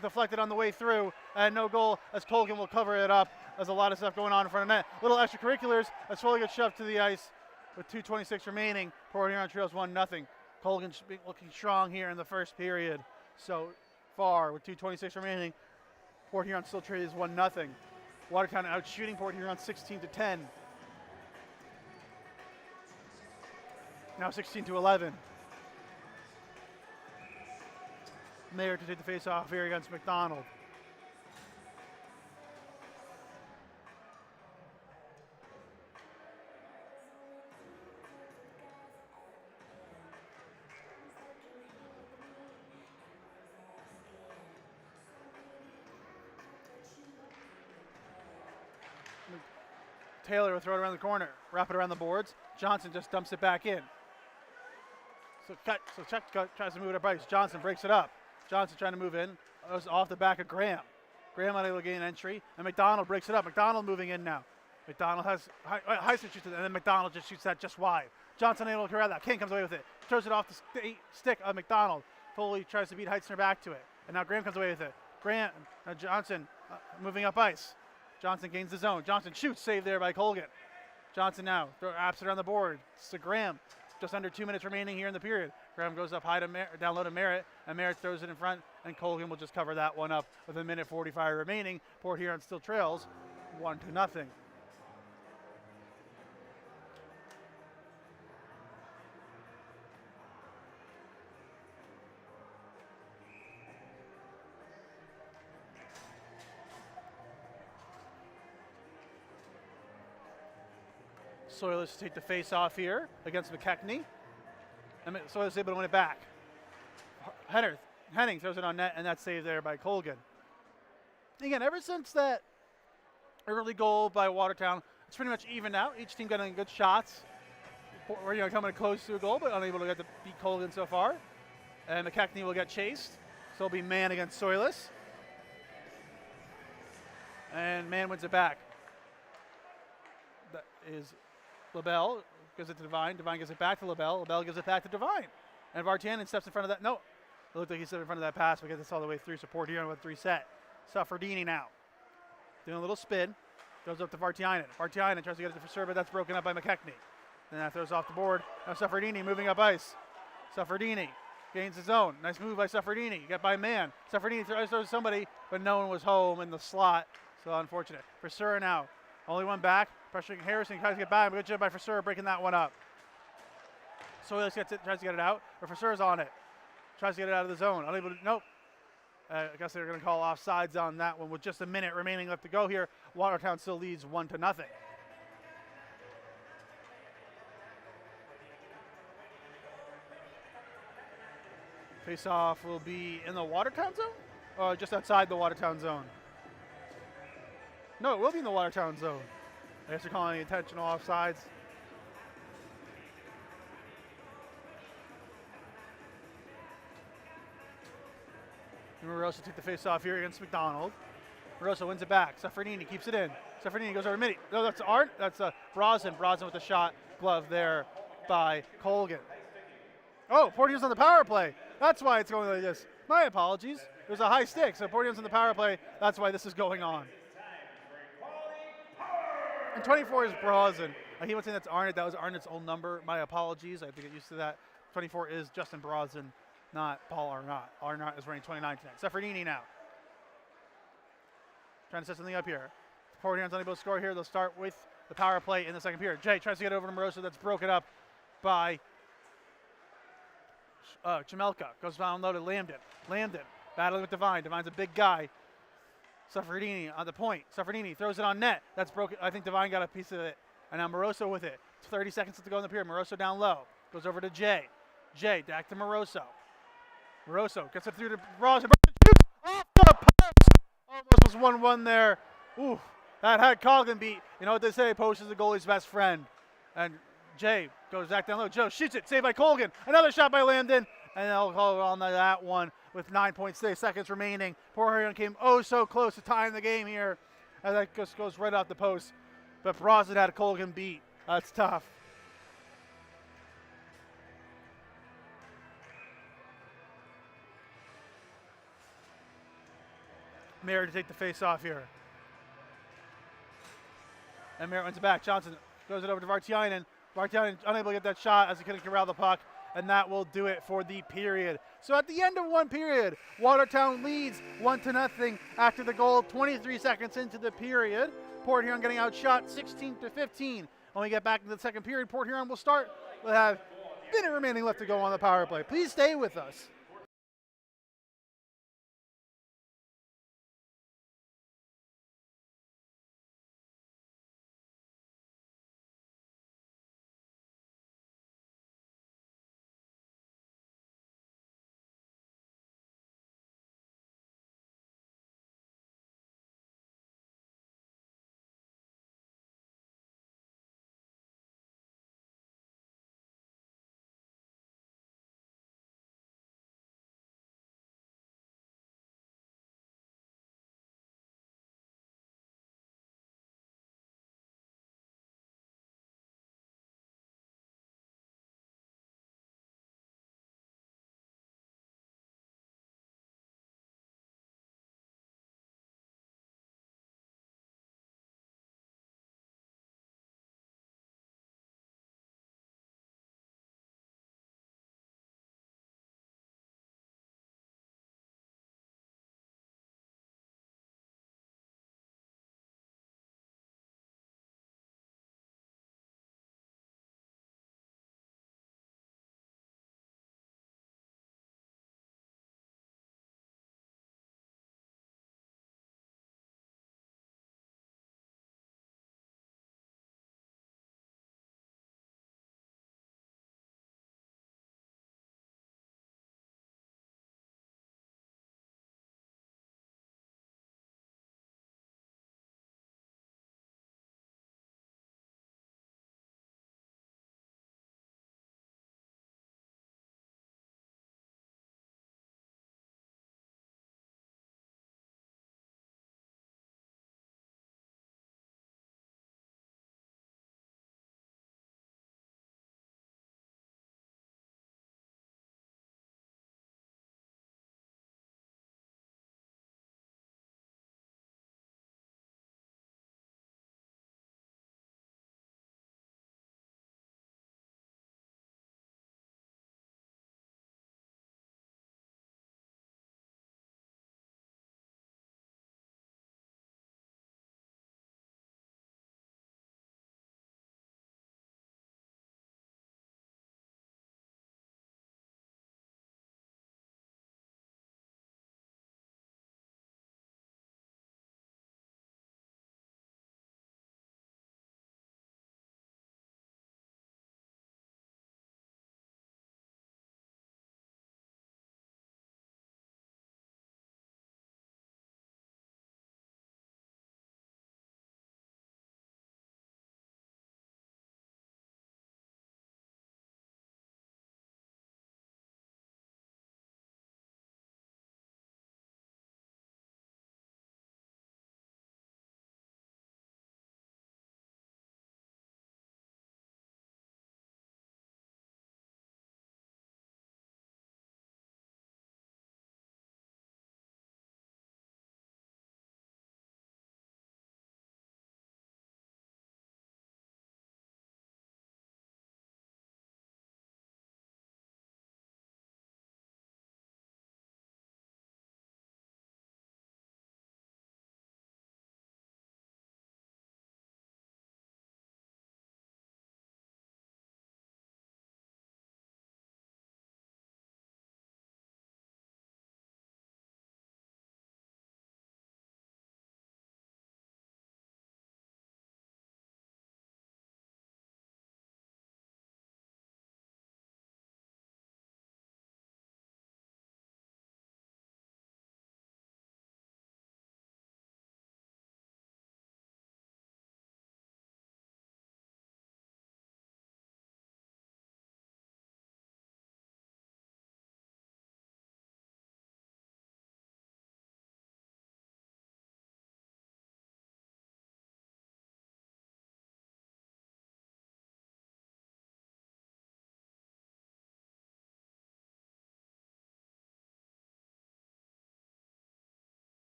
deflected on the way through, and no goal as Colgan will cover it up. There's a lot of stuff going on in front of net. Little extracurriculars as Foley gets shoved to the ice with 2:26 remaining. Port Huron trails 1-0. Colgan looking strong here in the first period. So far, with 2:26 remaining, Port Huron still trails 1-0. Watertown out shooting Port Huron 16-10. Now 16-11. Mayer to take the face off here against McDonald. Taylor will throw it around the corner, wrap it around the boards. Johnson just dumps it back in. So Check tries to move it up ice. Johnson breaks it up. Johnson trying to move in. It was off the back of Graham. Graham unable to gain entry, and McDonald breaks it up. McDonald moving in now. McDonald has Heisman shoots it, and then McDonald just shoots that just wide. Johnson able to grab that. King comes away with it. Throws it off the stick of McDonald. Foley tries to beat Heitzner back to it, and now Graham comes away with it. Johnson moving up ice. Johnson gains the zone. Johnson shoots, saved there by Colgan. Johnson now wraps it around the board. It's to Graham. Just under 2 minutes remaining here in the period. Graham goes up high to down low to Merritt, and Merritt throws it in front, and Colgan will just cover that one up with 1:45 remaining. Port Huron still trails 1-0. Soilers take the face off here against McKechnie. And Soilers able to win it back. Henning throws it on net, and that's saved there by Colgan. Again, ever since that early goal by Watertown, it's pretty much evened out. Each team getting good shots. We're coming close to a goal, but unable to get to beat Colgan so far. And McKechnie will get chased. So it'll be man against Soilers. And man wins it back. That is LaBelle gives it to Devine. Devine gives it back to LaBelle. LaBelle gives it back to Devine. And Vartianen steps in front of that. No, it looked like he stepped in front of that pass. We get this all the way through. So Port Huron with 3 set. Suffredini now. Doing a little spin. Goes up to Vartianen. Vartianen tries to get it to Frisur, but that's broken up by McKechnie. Then that throws off the board. Now Suffredini moving up ice. Suffredini gains his own. Nice move by Suffredini. Get by man. Suffredini throws somebody, but no one was home in the slot. So unfortunate. Frisur now. Only one back. Pressuring Harrison, tries to get by, but good job by Frisur breaking that one up. Soilers tries to get it out, but Frisur's on it. Tries to get it out of the zone. Unable to, nope. I guess they're going to call offsides on that one with just a minute remaining left to go here. Watertown still leads 1-0. Face-off will be in the Watertown zone? Or just outside the Watertown zone? No, it will be in the Watertown zone. I guess they're calling the intentional offsides. Moroso took the face off here against McDonald. Moroso wins it back. Suffredini keeps it in. Suffredini goes over to Mitty. No, that's Art. That's Brosnan. Brosnan with the shot glove there by Colgan. Oh, Port Huron's on the power play. That's why it's going like this. My apologies. There's a high stick, so Port Huron's on the power play. That's why this is going on. And 24 is Brosnan. He was saying that's Arnott. That was Arnott's old number. My apologies. I have to get used to that. 24 is Justin Brosnan, not Paul Arnott. Arnott is running 29 tonight. Suffredini now. Trying to set something up here. Port Huron's unable to score here. They'll start with the power play in the second period. Jay tries to get over to Moroso. That's broken up by Chamelka. Goes down low to Lambden. Lambden battling with Devine. Devine's a big guy. Suffredini on the point. Suffredini throws it on net. That's broken. I think Devine got a piece of it. And now Moroso with it. 30 seconds to go in the period. Moroso down low. Goes over to Jay. Jay back to Moroso. Moroso gets it through to Brosnan. Shoots off the post. Almost was 1-1 there. Ooh, that had Colgan beat. You know what they say? Post is the goalie's best friend. And Jay goes back down low. Joe shoots it. Saved by Colgan. Another shot by Lambden. And they'll call on that one with 9.6 seconds remaining. Port Huron came oh so close to tying the game here. And that just goes right off the post. But Brosnan had Colgan beat. That's tough. Merritt to take the face off here. And Merritt wins it back. Johnson goes it over to Vartiainen. Martin unable to get that shot as he couldn't corral the puck, and that will do it for the period. So at the end of one period, Watertown leads 1-0 after the goal 23 seconds into the period. Port Huron getting outshot 16-15. When we get back into the second period, Port Huron will start. We'll have a minute remaining left to go on the power play. Please stay with us.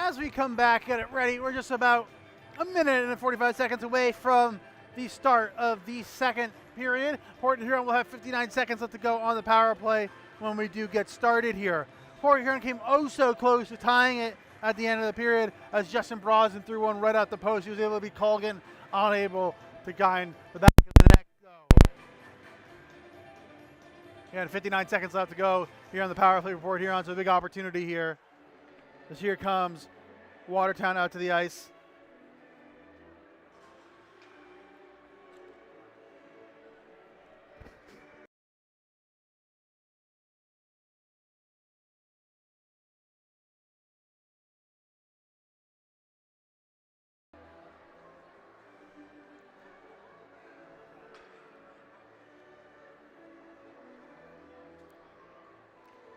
as we come back, get it ready, we're just about a minute and 45 seconds away from the start of the second period. Port Huron will have 59 seconds left to go on the power play when we do get started here. Port Huron came oh so close to tying it at the end of the period as Justin Brosnan threw one right out the post. He was able to beat Colgan, unable to guide the back of the net though. Again, 59 seconds left to go here on the power play for Port Huron, so a big opportunity here. As here comes Watertown out to the ice.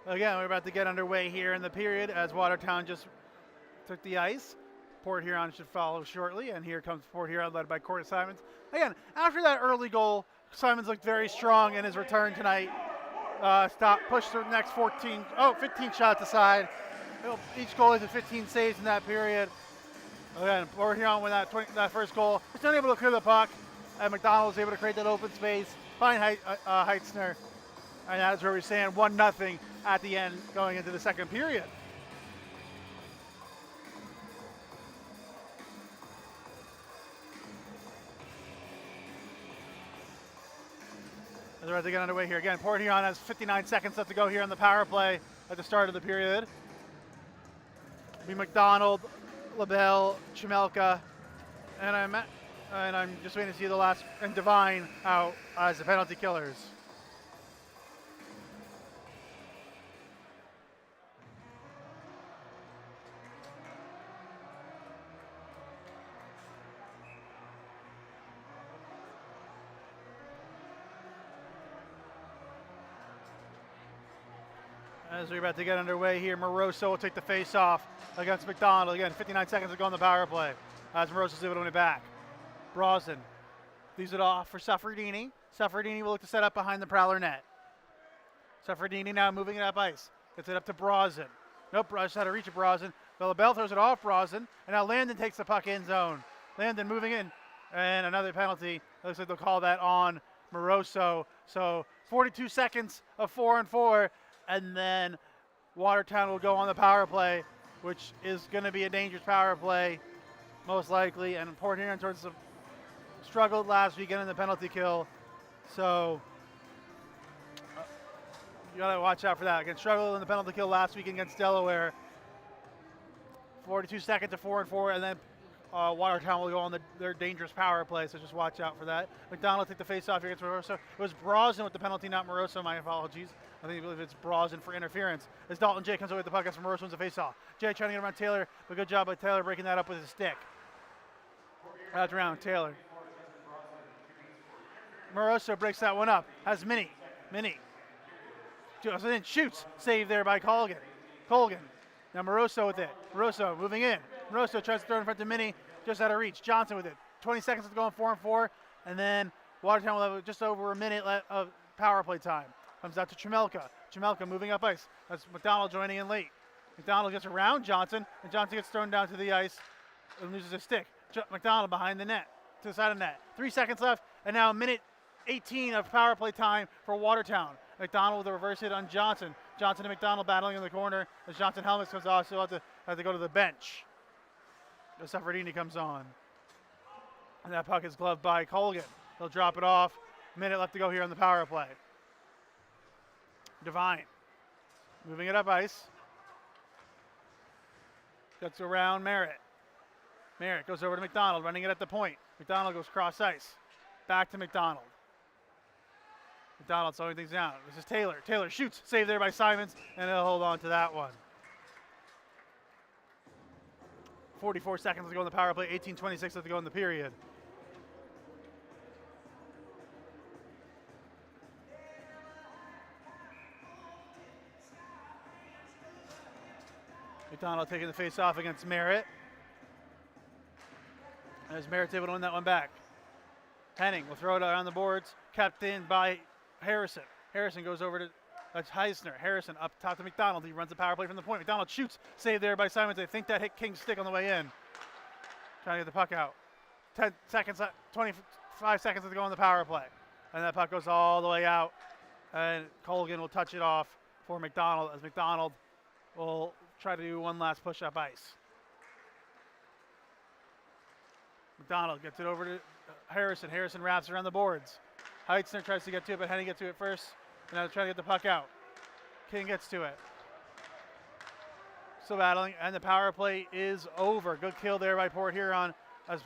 Again, we're about to get underway here in the period as Watertown just took the ice. Port Huron should follow shortly, and here comes Port Huron led by Corey Simons. Again, after that early goal, Simons looked very strong in his return tonight. Pushed the next 15 shots aside. Each goal is 15 saves in that period. Again, Port Huron with that first goal. Just unable to clear the puck, and McDonald was able to create that open space, find Heitzner. And that's where we're saying 1-0 at the end going into the second period. As we're about to get underway here. Again, Port Huron has 59 seconds left to go here on the power play at the start of the period. It'll be McDonald, LaBelle, Chimelka, and I'm just waiting to see the last, and Devine out as the penalty killers. As we're about to get underway here, Moroso will take the face-off against McDonald. Again, 59 seconds to go on the power play as Moroso's able to win it back. Brosnan leaves it off for Suffredini. Suffredini will look to set up behind the Prowler net. Suffredini now moving it up ice. Gets it up to Brosnan. Nope, just had to reach it, Brosnan. LaBelle throws it off Brosnan, and now Landon takes the puck in zone. Landon moving in, and another penalty. It looks like they'll call that on Moroso. So 42 seconds of 4-4. And then Watertown will go on the power play, which is going to be a dangerous power play, most likely. And Port Huron struggled last weekend in the penalty kill. So you got to watch out for that. Again, struggled in the penalty kill last week against Delaware. 42 seconds to 4-4, and then Watertown will go on their dangerous power play, so just watch out for that. McDonald took the face-off here against Moroso. It was Brosnan with the penalty, not Moroso. My apologies. I believe it's Brosnan for interference. As Dalton Jay comes away with the puck, as Moroso wins the face-off. Jay trying to get around Taylor, but good job by Taylor breaking that up with his stick. That's around Taylor. Moroso breaks that one up. Has Minnie. Then shoots. Save there by Colgan. Now Moroso with it. Moroso moving in. Moroso tries to throw in front of Minnie. Just out of reach. Johnson with it. 20 seconds to go on 4-4. And then Watertown will have just over a minute of power play time. Comes out to Chimelka moving up ice. That's McDonald joining in late. McDonald gets around Johnson, and Johnson gets thrown down to the ice and loses a stick. McDonald behind the net, to the side of the net. 3 seconds left, and now a minute 18 of power play time for Watertown. McDonald with a reverse hit on Johnson. Johnson and McDonald battling in the corner as Johnson helmets comes off, so he'll have to go to the bench. Suffredini comes on. And that puck is gloved by Colgan. He'll drop it off. Minute left to go here on the power play. Devine moving it up ice. Gets around Merritt. Merritt goes over to McDonald, running it at the point. McDonald goes cross ice. Back to McDonald. McDonald slowing things down. This is Taylor. Taylor shoots. Saved there by Simons, and he'll hold on to that one. 44 seconds to go in the power play. 18:26 left to go in the period. McDonald taking the face off against Merritt. As Merritt's able to win that one back. Henning will throw it around the boards. Kept in by Harrison. Harrison goes over to That's Heisner. Harrison up top to McDonald. He runs the power play from the point. McDonald shoots. Saved there by Simons. I think that hit King's stick on the way in. Trying to get the puck out. 10 seconds, 25 seconds to go on the power play. And that puck goes all the way out. And Colgan will touch it off for McDonald as McDonald will try to do one last push up ice. McDonald gets it over to Harrison. Harrison wraps around the boards. Heitzner tries to get to it, but Henny gets to it first. And now trying to get the puck out. King gets to it. Still battling, and the power play is over. Good kill there by Port Huron as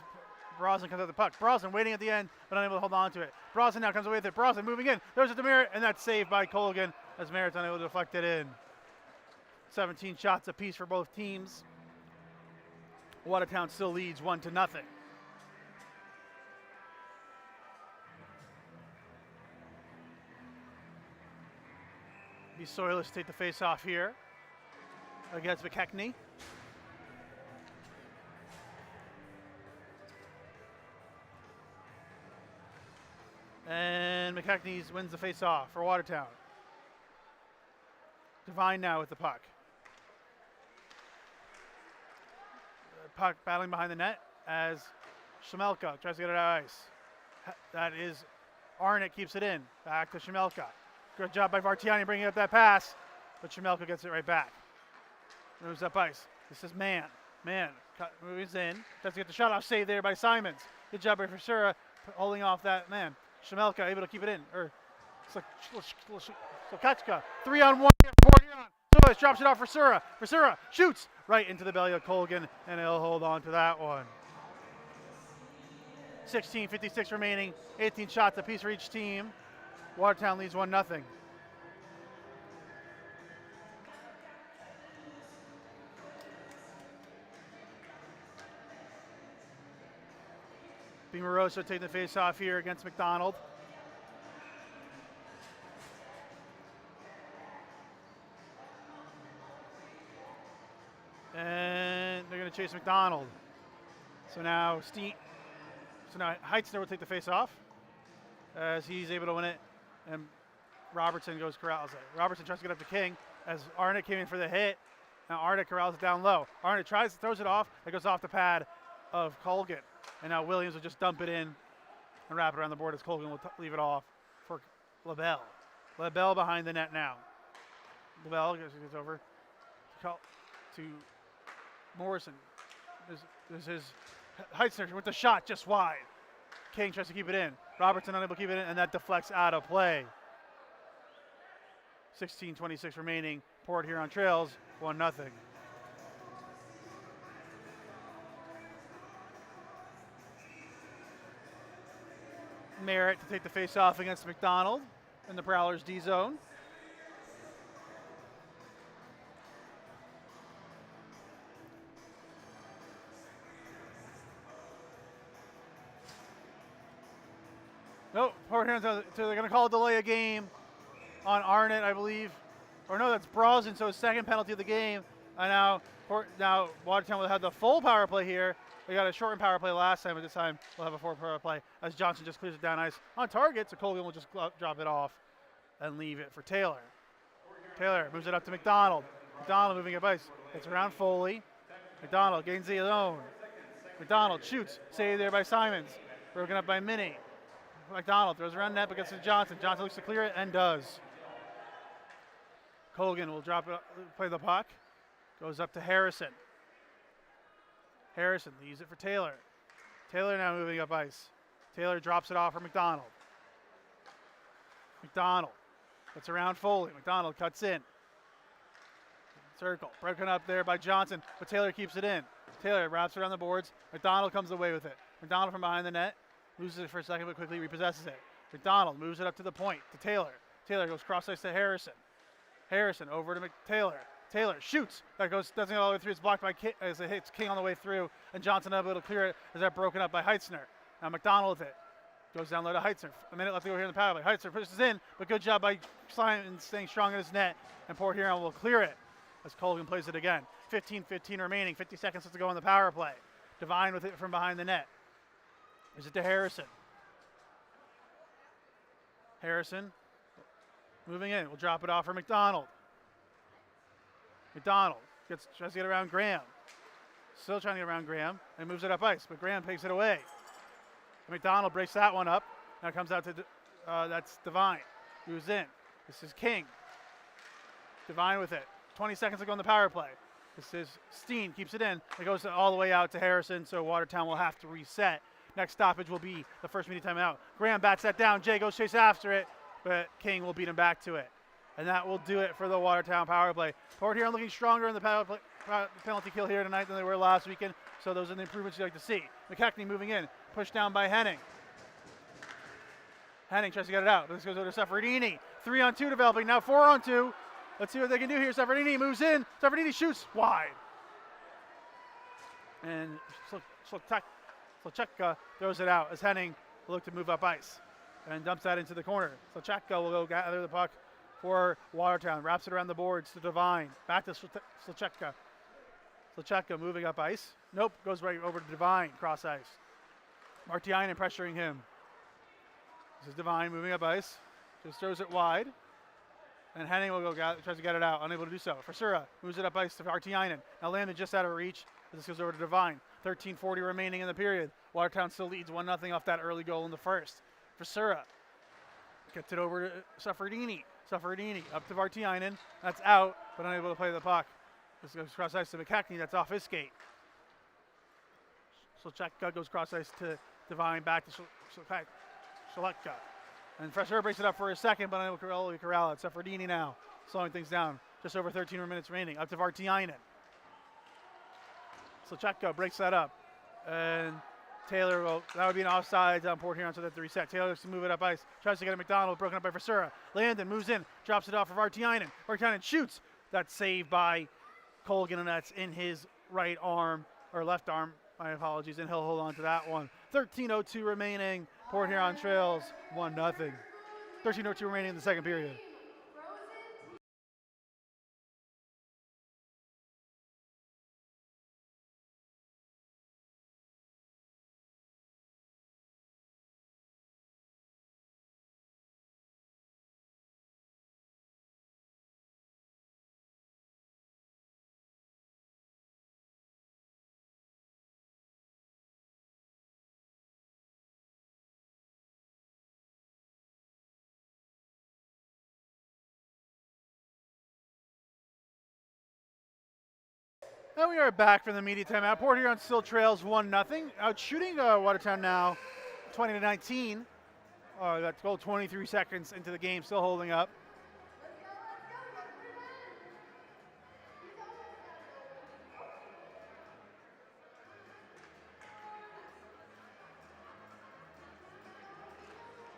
Brosnan comes out the puck. Brosnan waiting at the end, but unable to hold on to it. Brosnan now comes away with it. Brosnan moving in. There's it to Merritt, and that's saved by Colgan as Merritt's unable to deflect it in. 17 shots apiece for both teams. Watertown still leads 1-0. Be Soilers take the face off here against McKechnie. And McKechnie wins the face off for Watertown. Devine now with the puck. Puck battling behind the net as Shemelka tries to get it out of ice. That is Arnott keeps it in. Back to Shemelka. Good job by Vartiani bringing up that pass, but Shemelka gets it right back. Moves up ice. This is Man. Man moves in. Doesn't get the shot off. Save there by Simons. Good job by Frisura holding off that man. Shemelka able to keep it in. Slokachka. 3-on-1. Solis drops it off for Frisura. Frisura shoots right into the belly of Colgan, and he'll hold on to that one. 16:56 remaining. 18 shots apiece for each team. Watertown leads 1-0. Moroso taking the face off here against McDonald. And they're going to chase McDonald. So now Heitzner will take the face off as he's able to win it. And Robertson goes corrals it. Robertson tries to get up to King as Arnott came in for the hit. Now Arnott corrals it down low. Arnott throws it off. It goes off the pad of Colgan. And now Williams will just dump it in and wrap it around the board as Colgan will leave it off for LaBelle. LaBelle behind the net now. LaBelle gets over to Morrison. This is Heitzner with the shot just wide. King tries to keep it in. Robertson unable to keep it in, and that deflects out of play. 16:26 remaining. Port Huron trails 1-0. Merritt to take the face off against McDonald in the Prowlers D zone. No, Port Huron's so they're going to call a delay of game on Arnott, I believe. Or no, that's Brosnan, so his second penalty of the game. And now Watertown will have the full power play here. We got a shortened power play last time, but this time we'll have a full power play as Johnson just clears it down ice on target, so Colgan will just drop it off and leave it for Taylor. Taylor moves it up to McDonald. McDonald moving up ice. It's around Foley. McDonald gains the zone. McDonald shoots. Saved there by Simons. Broken up by Minnie. McDonald throws around net but gets to Johnson. Johnson looks to clear it and does. Colgan will drop it, play the puck. Goes up to Harrison. Harrison leaves it for Taylor. Taylor now moving up ice. Taylor drops it off for McDonald. McDonald gets around Foley. McDonald cuts in. Circle. Broken up there by Johnson, but Taylor keeps it in. Taylor wraps it on the boards. McDonald comes away with it. McDonald from behind the net. Loses it for a second, but quickly repossesses it. McDonald moves it up to the point to Taylor. Taylor goes cross ice to Harrison. Harrison over to Taylor. Taylor shoots. That doesn't go all the way through. It's blocked by King, as it hits King on the way through, and Johnson able to clear it as that broken up by Heitzner. Now McDonald with it. Goes down low to Heitzner. A minute left to go here in the power play. Heitzner pushes in, but good job by Simon staying strong in his net, and Port Huron will clear it as Colgan plays it again. 15:15 remaining. 50 seconds left to go in the power play. Devine with it from behind the net. Is it to Harrison? Harrison Moving in. We'll drop it off for McDonald. McDonald tries to get around Graham. Still trying to get around Graham and moves it up ice, but Graham takes it away. McDonald breaks that one up. Now it comes out to, that's Devine. Moves in. This is King. Devine with it. 20 seconds to go on the power play. This is Steen, keeps it in. It goes all the way out to Harrison, so Watertown will have to reset. Next stoppage will be the first media timeout. Graham bats that down. Jay goes chase after it, but King will beat him back to it. And that will do it for the Watertown power play. Port Huron looking stronger in the penalty kill here tonight than they were last weekend, so those are the improvements you'd like to see. McKechnie moving in, pushed down by Henning. Henning tries to get it out. This goes over to Seferdini. 3-on-2 developing, now 4-on-2. Let's see what they can do here. Seferdini moves in. Seferdini shoots wide. And Slacheka throws it out as Henning will look to move up ice and dumps that into the corner. Slacheka will go gather the puck for Watertown. Wraps it around the boards to Devine. Back to Slacheka. Slacheka moving up ice. Nope, goes right over to Devine, cross ice. Martiainen pressuring him. This is Devine moving up ice. Just throws it wide. And Henning will go tries to get it out, unable to do so. Forsura moves it up ice to Artiainen. Now landed just out of reach. This goes over to Devine. 13:40 remaining in the period. Watertown still leads 1-0 off that early goal in the first. Forsura gets it over to Seferdini. Seferdini up to Artiainen. That's out, but unable to play the puck. This goes cross ice to McKechnie. That's off his skate. Slacheka goes cross ice to Devine, back to Slacheka. And Fresher breaks it up for a second, but unable to corral it. Seferdini now, slowing things down. Just over 13 minutes remaining. Up to Vartiainen. Slacheka breaks that up. And Taylor will, that would be an offside on Port Huron, so they have to reset. Taylor has to move it up ice. Tries to get a McDonald, broken up by Fresura. Landon moves in, drops it off for Vartiainen. Vartiainen shoots. That's saved by Colgan, and that's in his right arm, or left arm, my apologies, and he'll hold on to that one. 13:02 remaining. Port Huron trails 1-0. 13:02 remaining in the second period. And we are back from the media timeout. Port Huron still trails 1-0. Out shooting Watertown now, 20-19. That's goal 23 seconds into the game, still holding up.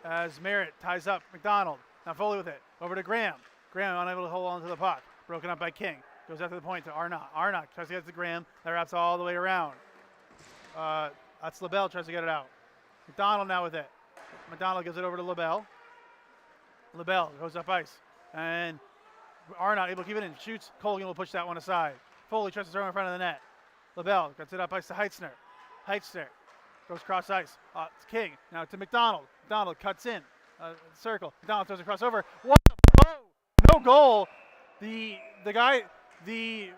As Merritt ties up McDonald. Now Foley with it. Over to Graham. Graham unable to hold on to the puck. Broken up by King. Goes after the point to Arnott. Arnott tries to get it to Graham. That wraps all the way around. That's LaBelle tries to get it out. McDonald now with it. McDonald gives it over to LaBelle. LaBelle goes up ice. And Arnott able to keep it in. Shoots. Colgan will push that one aside. Foley tries to throw in front of the net. LaBelle gets it up ice to Heitzner. Heitzner goes cross ice. It's King. Now to McDonald. McDonald cuts in. Circle. McDonald throws across over. What? Oh! No goal. The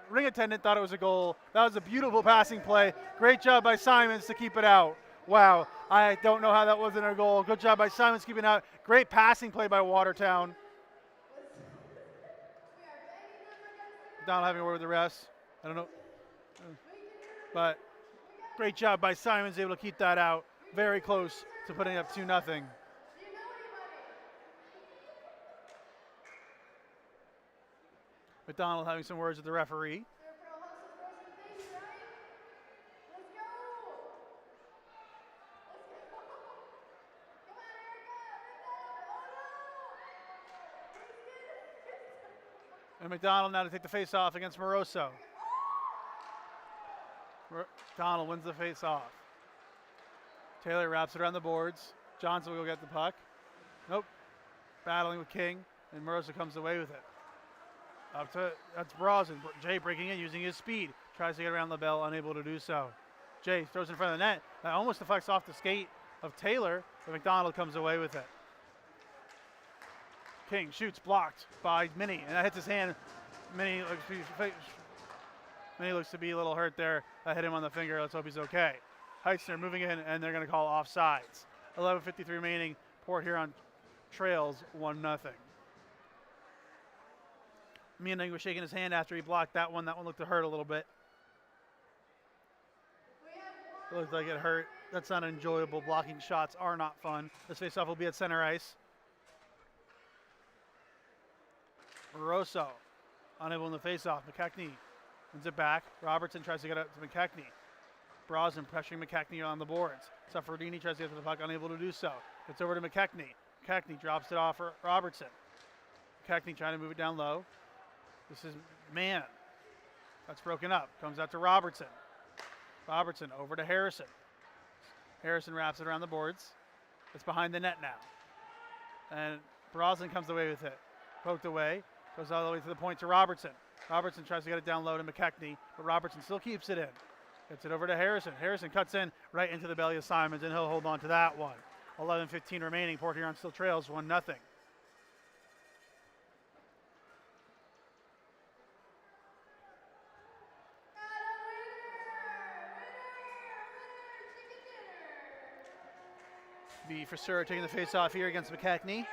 ring attendant thought it was a goal. That was a beautiful passing play. Great job by Simons to keep it out. Wow, I don't know how that wasn't a goal. Good job by Simons keeping it out. Great passing play by Watertown. Donald having a word with the refs. I don't know. But great job by Simons, able to keep that out. Very close to putting up 2-0. McDonald having some words with the referee. And McDonald now to take the face-off against Moroso. McDonald wins the face-off. Taylor wraps it around the boards. Johnson will go get the puck. Nope. Battling with King, and Moroso comes away with it. That's Brosnan. Jay breaking in, using his speed. Tries to get around LaBelle, unable to do so. Jay throws in front of the net. That almost deflects off the skate of Taylor, but McDonald comes away with it. King shoots, blocked by Minnie, and that hits his hand. Minnie looks to be a little hurt there. That hit him on the finger. Let's hope he's okay. Heitzner moving in, and they're going to call offsides. 11:53 remaining. Port Huron trails 1-0. Meaning was shaking his hand after he blocked that one. That one looked to hurt a little bit. It looked like it hurt. That's not enjoyable. Blocking shots are not fun. This faceoff will be at center ice. Rosso unable in the faceoff. McKechnie wins it back. Robertson tries to get it to McKechnie. Brosnan pressuring McKechnie on the boards. Suffredini tries to get to the puck, unable to do so. Gets over to McKechnie. McKechnie drops it off for Robertson. McKechnie trying to move it down low. This is man. That's broken up. Comes out to Robertson. Robertson over to Harrison. Harrison wraps it around the boards. It's behind the net now. And Brosnan comes away with it. Poked away. Goes all the way to the point to Robertson. Robertson tries to get it down low to McKechnie, but Robertson still keeps it in. Gets it over to Harrison. Harrison cuts in right into the belly of Simons, and he'll hold on to that one. 11:15 remaining. Port Huron still trails 1-0. The Frisura taking the face off here against McKechnie.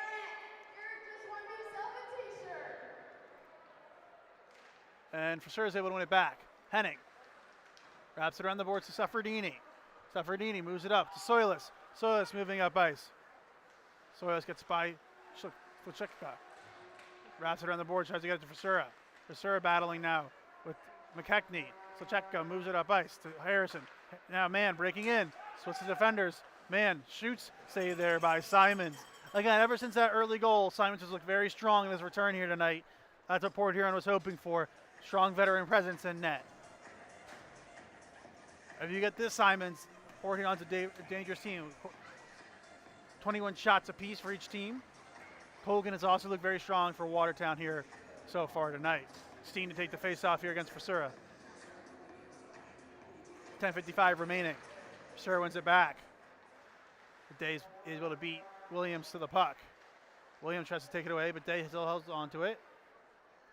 And Frisura is able to win it back. Henning wraps it around the boards to Suffredini. Suffredini moves it up to Soilis. Soilis moving up ice. Soilis gets by Flichekka. Wraps it around the board, tries to get it to Frisura. Frisura battling now with McKechnie. Flichekka moves it up ice to Harrison. Now man breaking in. Switch the defenders. Man shoots, saved there by Simons. Again, ever since that early goal, Simons has looked very strong in his return here tonight. That's what Port Huron was hoping for. Strong veteran presence in net. If you get this Simons, Port Huron's a dangerous team. 21 shots apiece for each team. Colgan has also looked very strong for Watertown here so far tonight. Steen to take the face-off here against Frisura. 10:55 remaining. Frisura wins it back. Day is able to beat Williams to the puck. Williams tries to take it away, but Day still holds on to it.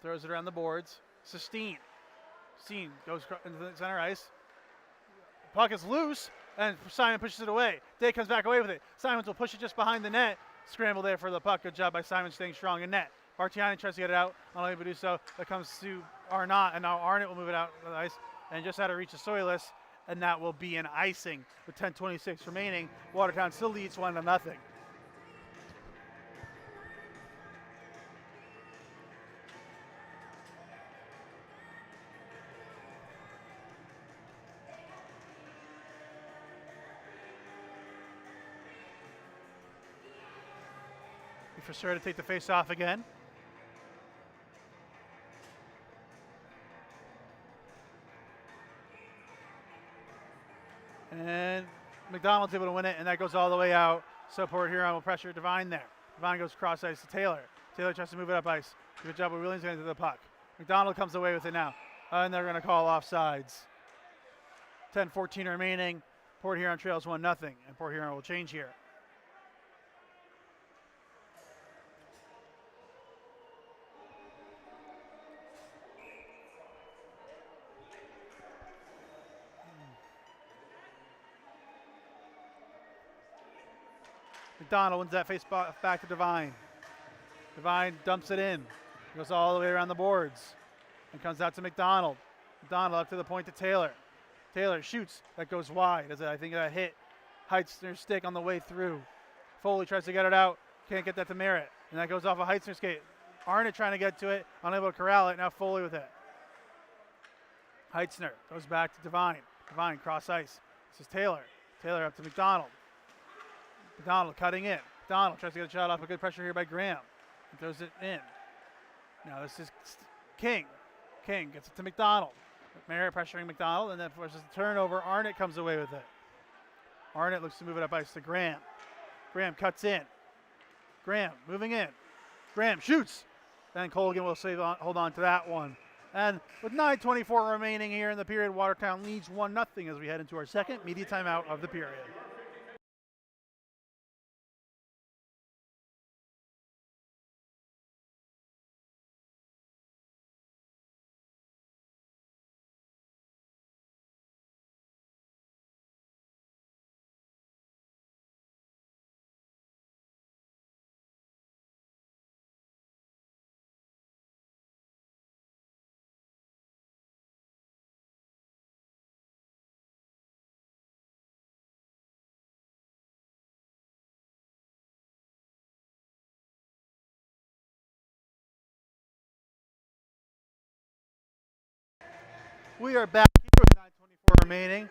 Throws it around the boards. Steen goes into the center ice. Puck is loose, and Simon pushes it away. Day comes back away with it. Simons will push it just behind the net. Scramble there for the puck. Good job by Simon staying strong in net. Bartiani tries to get it out, unable to do so. That comes to Arnott, and now Arnott will move it out of the ice, and just out of reach of Soilis, and that will be an icing with 10:26 remaining. Watertown still leads 1-0. For sure to take the face off again. And McDonald's able to win it, and that goes all the way out. So Port Huron will pressure Devine there. Devine goes cross ice to Taylor. Taylor tries to move it up ice. Good job with Williams getting to the puck. McDonald comes away with it now. And they're going to call offsides. 10:14 remaining. Port Huron trails 1-0, and Port Huron will change here. McDonald wins that face back to Devine. Devine dumps it in. Goes all the way around the boards. And comes out to McDonald. McDonald up to the point to Taylor. Taylor shoots. That goes wide. I think that hit Heitzner's stick on the way through. Foley tries to get it out. Can't get that to Merritt. And that goes off a Heitzner skate. Arnott trying to get to it. Unable to corral it. Now Foley with it. Heitzner goes back to Devine. Devine cross ice. This is Taylor. Taylor up to McDonald. McDonald cutting in. McDonald tries to get a shot off. A good pressure here by Graham. He throws it in. Now this is King. King gets it to McDonald. Merritt pressuring McDonald, and then forces the turnover. Arnott comes away with it. Arnott looks to move it up ice to Graham. Graham cuts in. Graham moving in. Graham shoots. And Colgan will hold on to that one. And with 9:24 remaining here in the period, Watertown leads 1-0 as we head into our second media timeout of the period. We are back here with 9:24 remaining.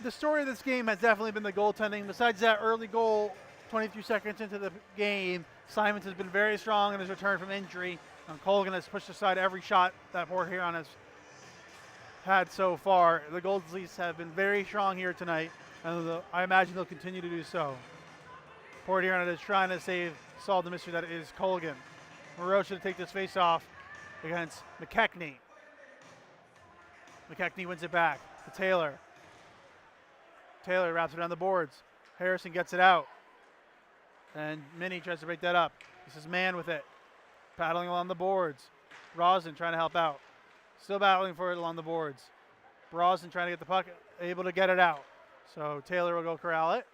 The story of this game has definitely been the goaltending. Besides that early goal, 23 seconds into the game, Simons has been very strong in his return from injury. And Colgan has pushed aside every shot that Port Huron has had so far. The Goldsleys have been very strong here tonight, and I imagine they'll continue to do so. Port Huron is trying to solve the mystery that is Colgan. Moreau should take this face-off against McKechnie. McKechnie wins it back to Taylor. Taylor wraps it around the boards. Harrison gets it out. And Minnie tries to break that up. This is Mann with it. Paddling along the boards. Rosen trying to help out. Still battling for it along the boards. Rosen trying to get the puck, able to get it out. So Taylor will go corral it.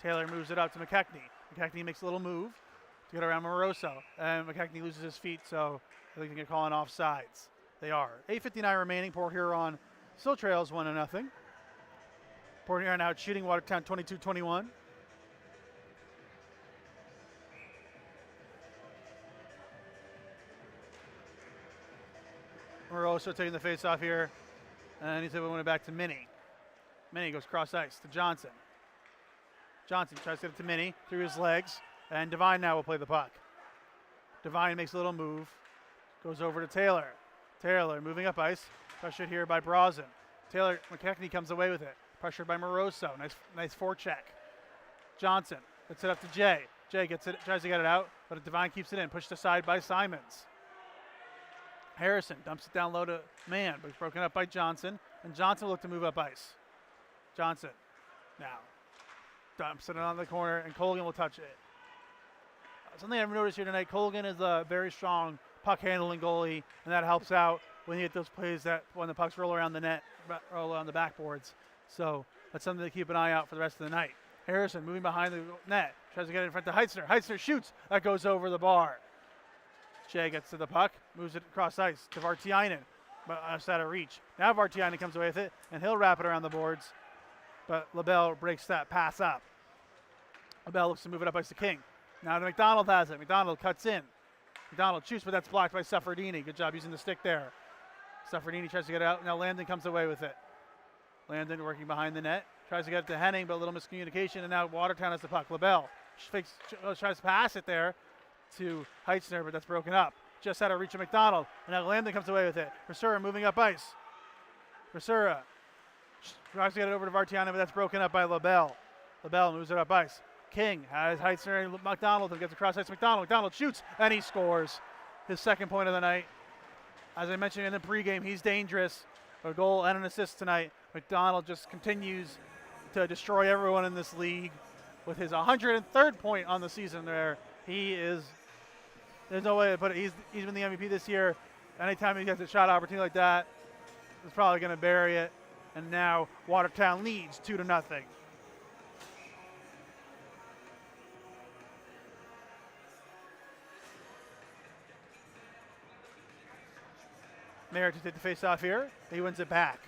Taylor moves it up to McKechnie. McKechnie makes a little move to get around Moroso. And McKechnie loses his feet, so I think they can call an offsides. They are. 8:59 remaining. Port Huron still trails 1-0. Port Huron out shooting Watertown 22-21. Moroso taking the face off here. And he's able to win it back to Minnie. Minnie goes cross ice to Johnson. Johnson tries to get it to Minnie through his legs. And Devine now will play the puck. Devine makes a little move. Goes over to Taylor. Taylor moving up ice. Pressured here by Brazen. Taylor, McKechnie comes away with it. Pressured by Moroso. Nice forecheck. Johnson gets it up to Jay. Jay gets it, tries to get it out, but Devine keeps it in. Pushed aside by Simons. Harrison dumps it down low to Mann, but it's broken up by Johnson. And Johnson will look to move up ice. Johnson now dumps it on the corner, and Colgan will touch it. Something I've noticed here tonight, Colgan is a very strong puck handling goalie, and that helps out when you get those plays that when the pucks roll around the net, roll around the backboards. So that's something to keep an eye out for the rest of the night. Harrison moving behind the net, tries to get it in front of Heitzner. Heitzner shoots, that goes over the bar. Jay gets to the puck, moves it across ice to Vartiainen, but it's out of reach. Now Vartiainen comes away with it, and he'll wrap it around the boards, but LaBelle breaks that pass up. LaBelle looks to move it up ice to King. Now to McDonald has it. McDonald cuts in. McDonald shoots, but that's blocked by Suffredini. Good job using the stick there. Suffredini tries to get it out. Now Landon comes away with it. Landon working behind the net. Tries to get it to Henning, but a little miscommunication, and now Watertown has the puck. LaBelle tries to pass it there to Heitzner, but that's broken up. Just out of reach of McDonald, and now Landon comes away with it. Rasura moving up ice. Rasura tries to get it over to Vartiana, but that's broken up by LaBelle. LaBelle moves it up ice. King has Heitzner and McDonald and gets across ice. McDonald shoots, and he scores his second point of the night. As I mentioned in the pregame, he's dangerous. A goal and an assist tonight. McDonald just continues to destroy everyone in this league with his 103rd point on the season there. There's no way to put it. He's been the MVP this year. Anytime he gets a shot opportunity like that, he's probably going to bury it. And now Watertown leads 2-0. Merritt to take the face off here. He wins it back.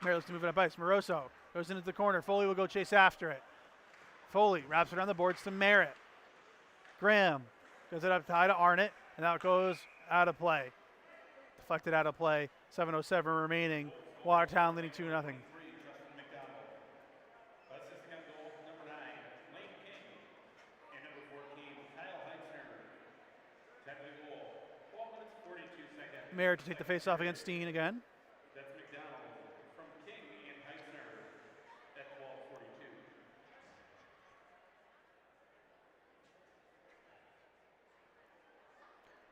Merritt looks to move it up ice. Moroso goes into the corner. Foley will go chase after it. Foley wraps it around the boards to Merritt. Graham goes it up high to Arnott, and now it goes out of play. Deflected out of play. 7:07 remaining. Watertown leading 2-0. Merritt to take the face off against Steen again. That's McDonald from King and Heitzner at 12:42.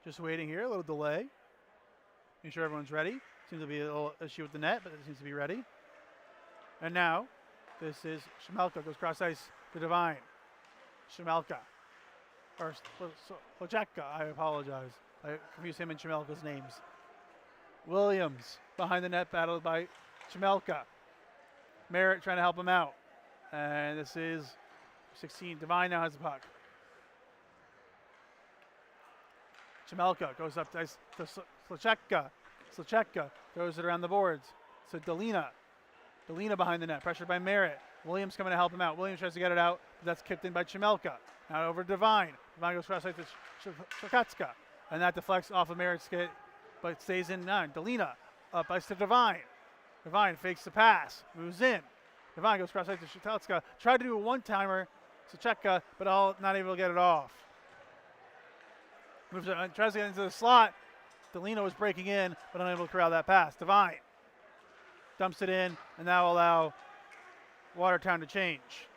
Just waiting here, a little delay. Make sure everyone's ready. Seems to be a little issue with the net, but it seems to be ready. And now, this is Shemelka goes cross ice to Devine. Shemelka. Or Slojeka, I apologize. I confuse him and Shemelka's names. Williams behind the net, battled by Shemelka. Merritt trying to help him out. And this is 16. Devine now has the puck. Shemelka goes up to Slojeka. Slojeka throws it around the boards. So Delina. Delina behind the net, pressured by Merritt. Williams coming to help him out. Williams tries to get it out, but that's kicked in by Shemelka. Now over to Devine. Devine goes cross ice to Shokatska. And that deflects off of Merritt's skate, but stays in 9. Delina up ice to Devine. Devine fakes the pass, moves in. Devine goes cross ice to Shatelska. Tried to do a one-timer, Sacheka, but not able to get it off. Moves it, tries to get into the slot. Delina was breaking in, but unable to corral that pass. Devine dumps it in, and that will allow Watertown to change.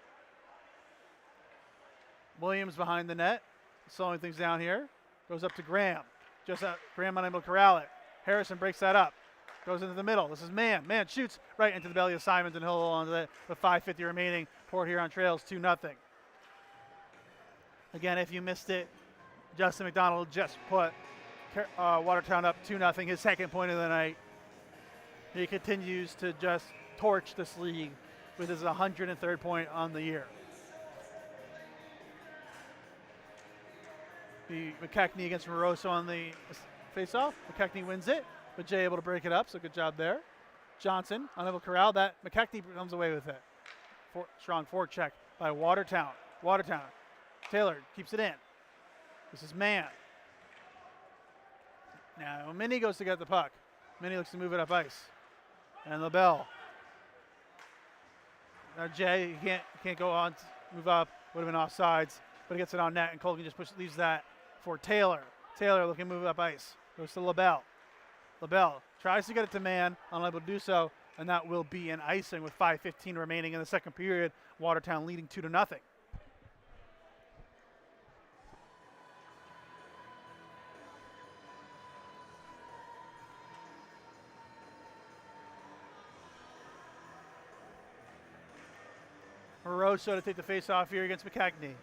Williams behind the net, slowing things down here. Goes up to Graham. Graham unable to corral it. Harrison breaks that up. Goes into the middle. This is Man. Man shoots right into the belly of Simons, and he'll hold on to it with 5:50 remaining. Port Huron trails 2-0. Again, if you missed it, Justin McDonald just put Watertown up 2-0, his second point of the night. He continues to just torch this league with his 103rd point on the year. The McKechnie against Moroso on the face-off. McKechnie wins it, but Jay able to break it up, so good job there. Johnson unable to corral that. McKechnie comes away with it. Strong forecheck by Watertown. Taylor keeps it in. This is Man. Now Minnie goes to get the puck. Minnie looks to move it up ice. And LaBelle. Now Jay, he can't go on, move up. Would have been offsides, but he gets it on net, and Colgan just leaves that for Taylor. Taylor looking to move up ice. Goes to LaBelle. LaBelle tries to get it to Man, unable to do so, and that will be an icing with 5:15 remaining in the second period. Watertown leading 2-0. Moroso to take the face-off here against McKechnie.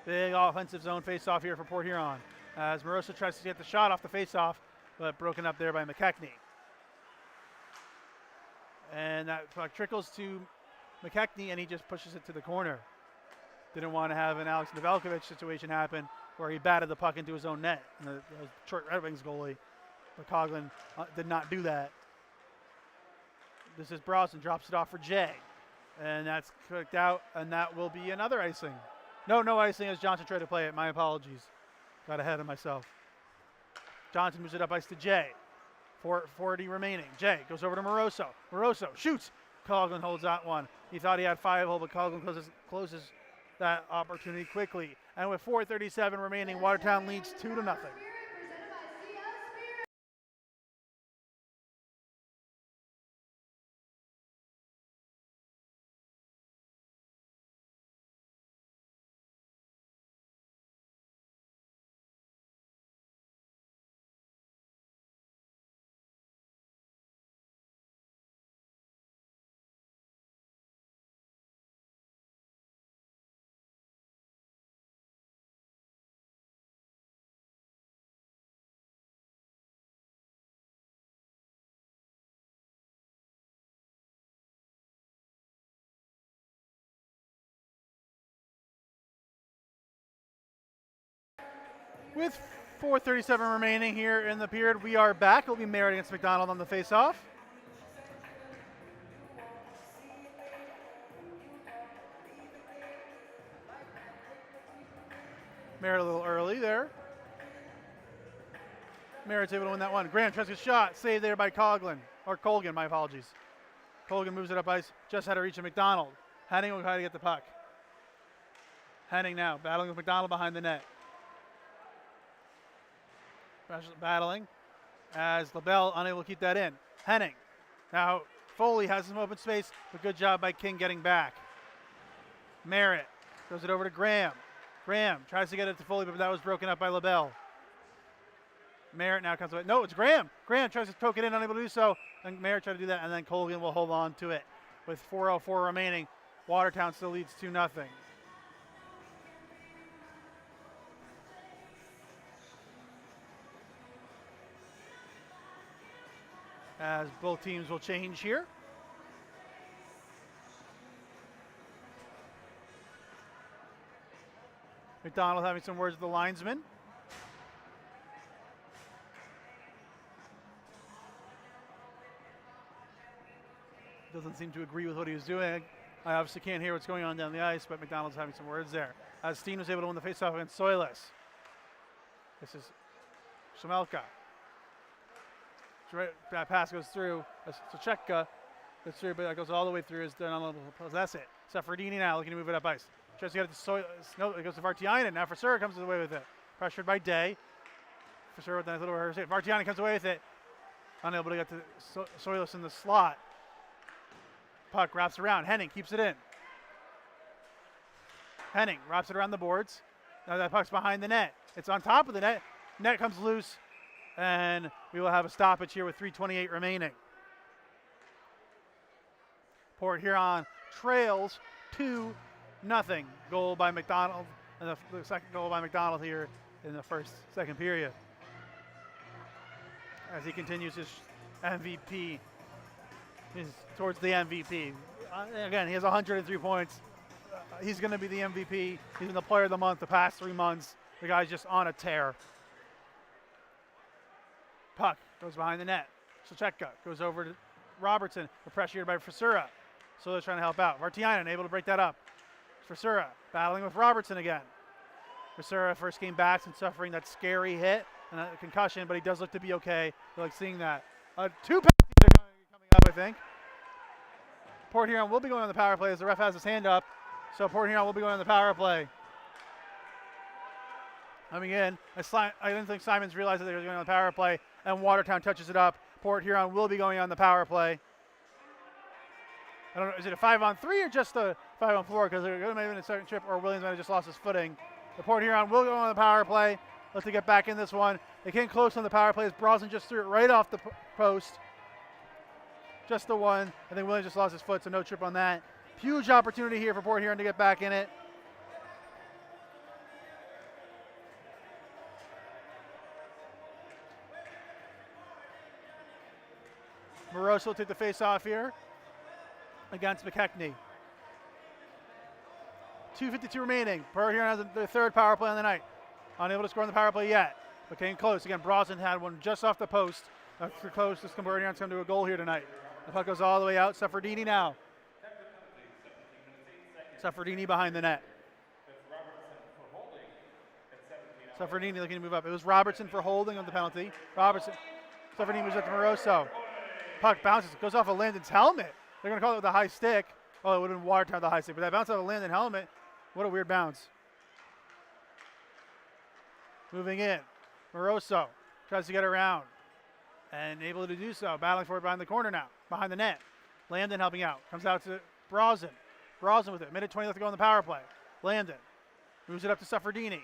Big offensive zone face-off here for Port Huron, as Moroso tries to get the shot off the face-off, but broken up there by McKechnie. And that puck trickles to McKechnie, and he just pushes it to the corner. Didn't want to have an Alex Nevelkovic situation happen where he batted the puck into his own net. And the Detroit Red Wings goalie, but Coughlin did not do that. This is Brosnan, drops it off for Jay. And that's cooked out, and that will be another icing. No icing as Johnson tried to play it. My apologies. Got ahead of myself. Johnson moves it up ice to Jay. 4:40 remaining. Jay goes over to Moroso. Moroso shoots. Coughlin holds that one. He thought he had 5-hole, but Coughlin closes that opportunity quickly. And with 4:37 remaining, Watertown leads 2-0. With 4:37 remaining here in the period, we are back. It'll be Merritt against McDonald on the face-off. Merritt a little early there. Merritt's able to win that one. Graham tries a shot, saved there by Colgan, my apologies. Colgan moves it up ice, just had to reach a McDonald. Henning will try to get the puck. Henning now, battling with McDonald behind the net. Battling as LaBelle unable to keep that in. Henning. Now Foley has some open space, but good job by King getting back. Merritt throws it over to Graham. Graham tries to get it to Foley, but that was broken up by LaBelle. Merritt now comes away. No, it's Graham. Graham tries to poke it in, unable to do so. And Merritt tried to do that, and then Colgan will hold on to it. With 4:04 remaining, Watertown still leads 2-0. As both teams will change here. McDonald having some words with the linesman. Doesn't seem to agree with what he was doing. I obviously can't hear what's going on down the ice, but McDonald's having some words there. As Steen was able to win the faceoff against Soilis. This is Shemelka. That pass goes through. Socheka goes through, but that goes all the way through. That's it. Safardini now looking to move it up ice. Tries to get it to it goes to Vartiainen. Now Frisura comes away with it. Pressured by Day. Frisura with a nice little reverse hit. Vartiainen comes away with it. Unable to get to Soilis in the slot. Puck wraps around. Henning keeps it in. Henning wraps it around the boards. Now that puck's behind the net. It's on top of the net. Net comes loose. And we will have a stoppage here with 3:28 remaining. Port Huron trails 2-0. Goal by McDonald. And the second goal by McDonald here in the second period. As he continues his MVP. He's towards the MVP. Again, he has 103 points. He's going to be the MVP. He's been the player of the month the past 3 months. The guy's just on a tear. Puck goes behind the net. Socheka goes over to Robertson. The pressure here by Frisura. So they're trying to help out. Vartiainen able to break that up. Frisura battling with Robertson again. Frisura first came back and suffering that scary hit and a concussion, but he does look to be okay. I like seeing that. 2 penalties are coming up, I think. Port Huron will be going on the power play as the ref has his hand up. So Port Huron will be going on the power play. Coming in, I didn't think Simons realized that they were going on the power play, and Watertown touches it up. Port Huron will be going on the power play. I don't know, is it a 5-on-3 or just a 5-on-4? Because there may have been a second trip, or Williams might have just lost his footing. The Port Huron will go on the power play. Let's get back in this one. They came close on the power play as Brosnan just threw it right off the post. Just the one. I think Williams just lost his foot, so no trip on that. Huge opportunity here for Port Huron to get back in it. Moroso will take the face-off here against McKechnie. 2:52 remaining. Port Huron has their third power play on the night. Unable to score on the power play yet, but came close. Again, Brosnan had one just off the post. That's the closest Port Huron's come to a goal here tonight. The puck goes all the way out. Safardini now. Safardini behind the net. Safardini looking to move up. It was Robertson for holding on the penalty. Safardini moves up to Moroso. Puck bounces, goes off of Landon's helmet. They're going to call it with a high stick. Oh, it would have been Watertown with the high stick, but that bounced off of Landon helmet. What a weird bounce. Moving in. Moroso tries to get around and able to do so. Battling for it behind the corner now, behind the net. Landon helping out. Comes out to Brosnan. Brosnan with it. Minute 20 left to go on the power play. Landon moves it up to Safardini.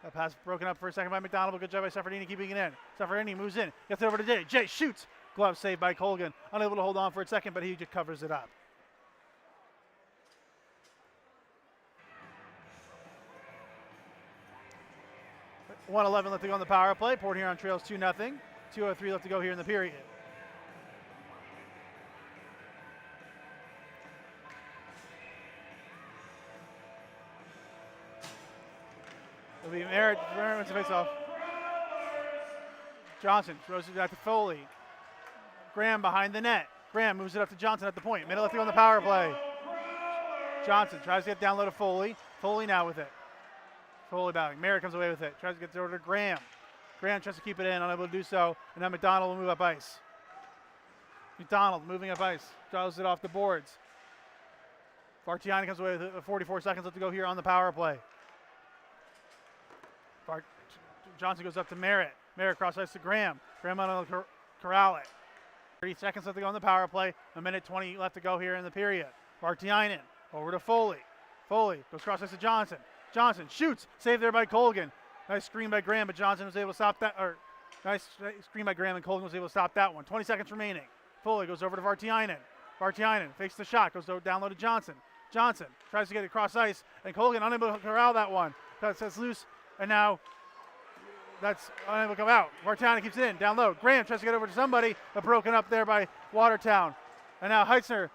That pass broken up for a second by McDonald, but good job by Safardini keeping it in. Safardini moves in, gets it over to Jay. Jay shoots. Glove saved by Colgan. Unable to hold on for a second, but he just covers it up. .111 left to go on the power play. Port Huron trails 2-0. 2:03 left to go here in the period. It'll be Merritt wins the face-off. Johnson throws it out to Foley. Graham behind the net. Graham moves it up to Johnson at the point. Minute left to go on the power play. Johnson tries to get down low to Foley. Foley now with it. Foley battling. Merritt comes away with it. Tries to get it over to Graham. Graham tries to keep it in, unable to do so. And then McDonald will move up ice. McDonald moving up ice. Draws it off the boards. Vartiainen comes away with it. 44 seconds left to go here on the power play. Johnson goes up to Merritt. Merritt cross ice to Graham. Graham on the corral it. 30 seconds left to go on the power play. A minute 20 left to go here in the period. Vartiainen over to Foley. Foley goes cross ice to Johnson. Johnson shoots. Saved there by Colgan. Nice screen by Graham, but Johnson was able to stop that. Or nice screen by Graham, and Colgan was able to stop that one. 20 seconds remaining. Foley goes over to Vartiainen. Vartiainen fakes the shot. Goes down low to Johnson. Johnson tries to get it across ice, and Colgan unable to corral that one. That's loose, and now that's unable to come out. Vartiainen keeps it in, down low. Graham tries to get over to somebody, but broken up there by Watertown. And now Heitzner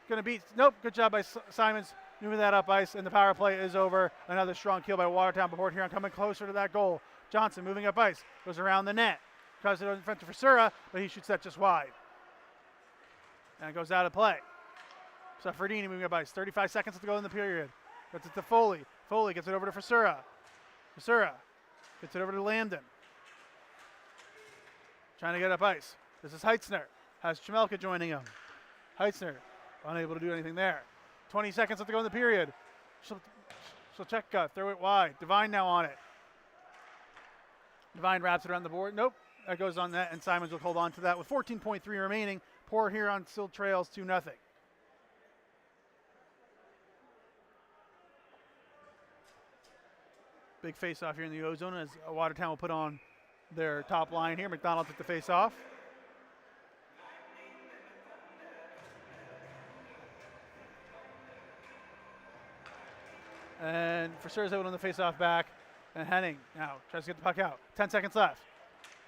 going to beat. Nope, good job by Simons moving that up ice, and the power play is over. Another strong kill by Watertown. Port Huron coming closer to that goal. Johnson moving up ice, goes around the net. Tries to go in front of Frisura, but he shoots that just wide. And it goes out of play. Safardini moving up ice. 35 seconds to go in the period. Gets it to Foley. Foley gets it over to Frisura. Frisura gets it over to Landon. trying to get up ice. This is Heitzner. Has Chamelka joining him. Heitzner unable to do anything there. 20 seconds left to go in the period. Shilcheka, throw it wide. Devine now on it. Devine wraps it around the board. Nope, that goes on net, and Simons will hold on to that with 14.3 remaining. Port Huron still trails 2-0. Big face-off here in the O-zone as Watertown will put on their top line here. McDonald took the face-off. And for sure is able to the face-off back. And Henning now tries to get the puck out. 10 seconds left.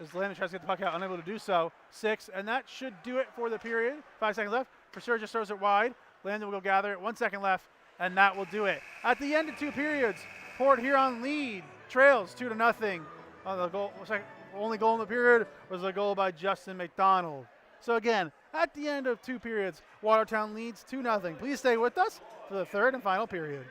As Landon tries to get the puck out, unable to do so. 6, and that should do it for the period. 5 seconds left. For sure just throws it wide. Landon will go gather it. 1 second left, and that will do it. At the end of 2 periods, Port Huron lead, trails 2-0. On the goal, only goal in the period was a goal by Justin McDonald. So again, at the end of 2 periods, Watertown leads 2-0. Please stay with us for the third and final period.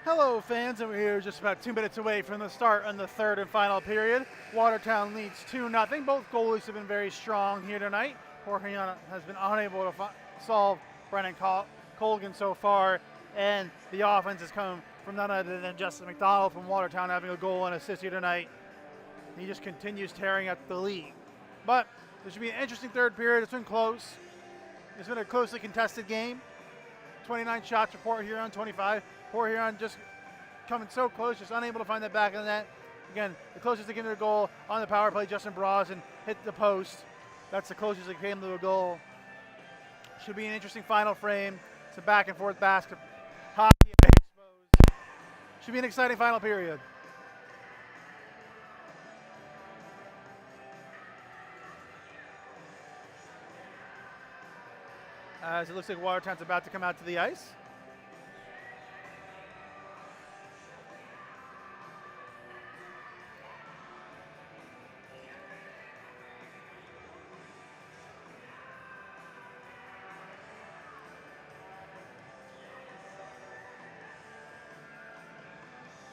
Hello, fans, and we're here just about 2 minutes away from the start on the third and final period. Watertown leads 2-0. Both goalies have been very strong here tonight. Porciano has been unable to solve Brennan Colgan so far, and the offense has come from none other than Justin McDonald from Watertown, having a goal and assist here tonight. He just continues tearing at the league. But this should be an interesting third period. It's been close. It's been a closely contested game. 29 shots for Port Huron, 25. Port Huron just coming so close, just unable to find that back of the net. Again, the closest they came to a goal on the power play, Justin Brosnan hit the post. That's the closest they came to a goal. Should be an interesting final frame. Some back and forth basket hockey exposed. Should be an exciting final period. As it looks like Watertown's about to come out to the ice.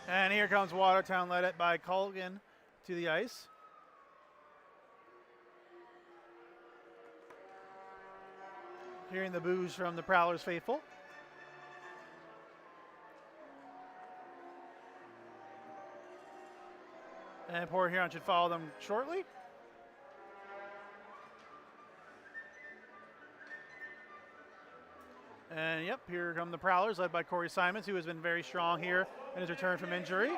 And here comes Watertown, led it by Colgan to the ice. Hearing the boos from the Prowlers faithful. And Port Huron should follow them shortly. And yep, here come the Prowlers, led by Corey Simons, who has been very strong here in his return from injury.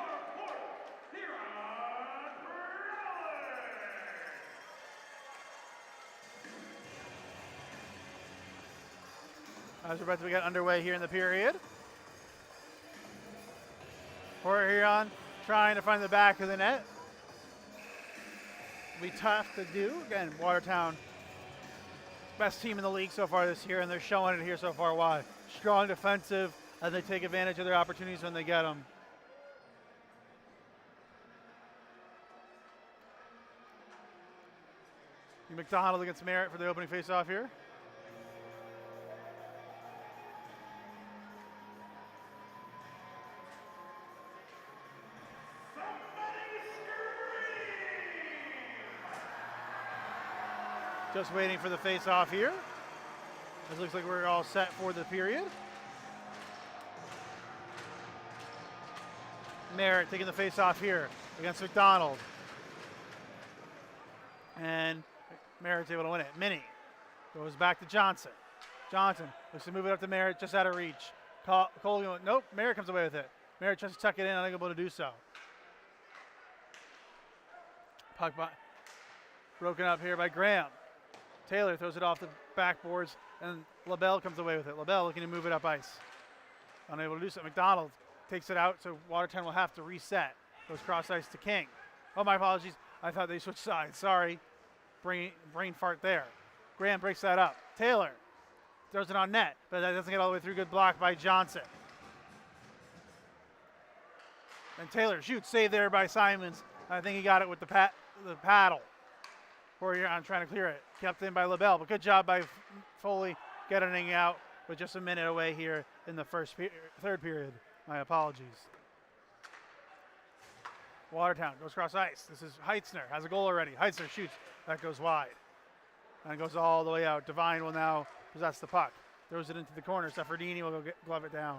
As we're about to get underway here in the period. Port Huron trying to find the back of the net. It'll be tough to do. Again, Watertown, best team in the league so far this year, and they're showing it here so far. Why? Strong defensive, as they take advantage of their opportunities when they get them. McDonald against Merritt for the opening face-off here. Just waiting for the face-off here. It looks like we're all set for the period. Merritt taking the face-off here against McDonald. And Merritt's able to win it. Minnie goes back to Johnson. Johnson looks to move it up to Merritt, just out of reach. Colgan, nope, Merritt comes away with it. Merritt tries to tuck it in, unable to do so. Puck broken up here by Graham. Taylor throws it off the backboards, and LaBelle comes away with it. LaBelle looking to move it up ice. Unable to do so. McDonald takes it out, so Watertown will have to reset. Goes cross ice to King. Oh, my apologies. I thought they switched sides. Sorry. Brain fart there. Graham breaks that up. Taylor throws it on net, but that doesn't get all the way through. Good block by Johnson. And Taylor shoots, saved there by Simons. I think he got it with the paddle. I'm trying to clear it. Kept in by LaBelle, but good job by Foley getting it out with just a minute away here in the third period. My apologies. Watertown goes cross ice. This is Heitzner, has a goal already. Heitzner shoots, that goes wide. And it goes all the way out. Devine will now possess the puck. Throws it into the corner. Sefferdini will go glove it down.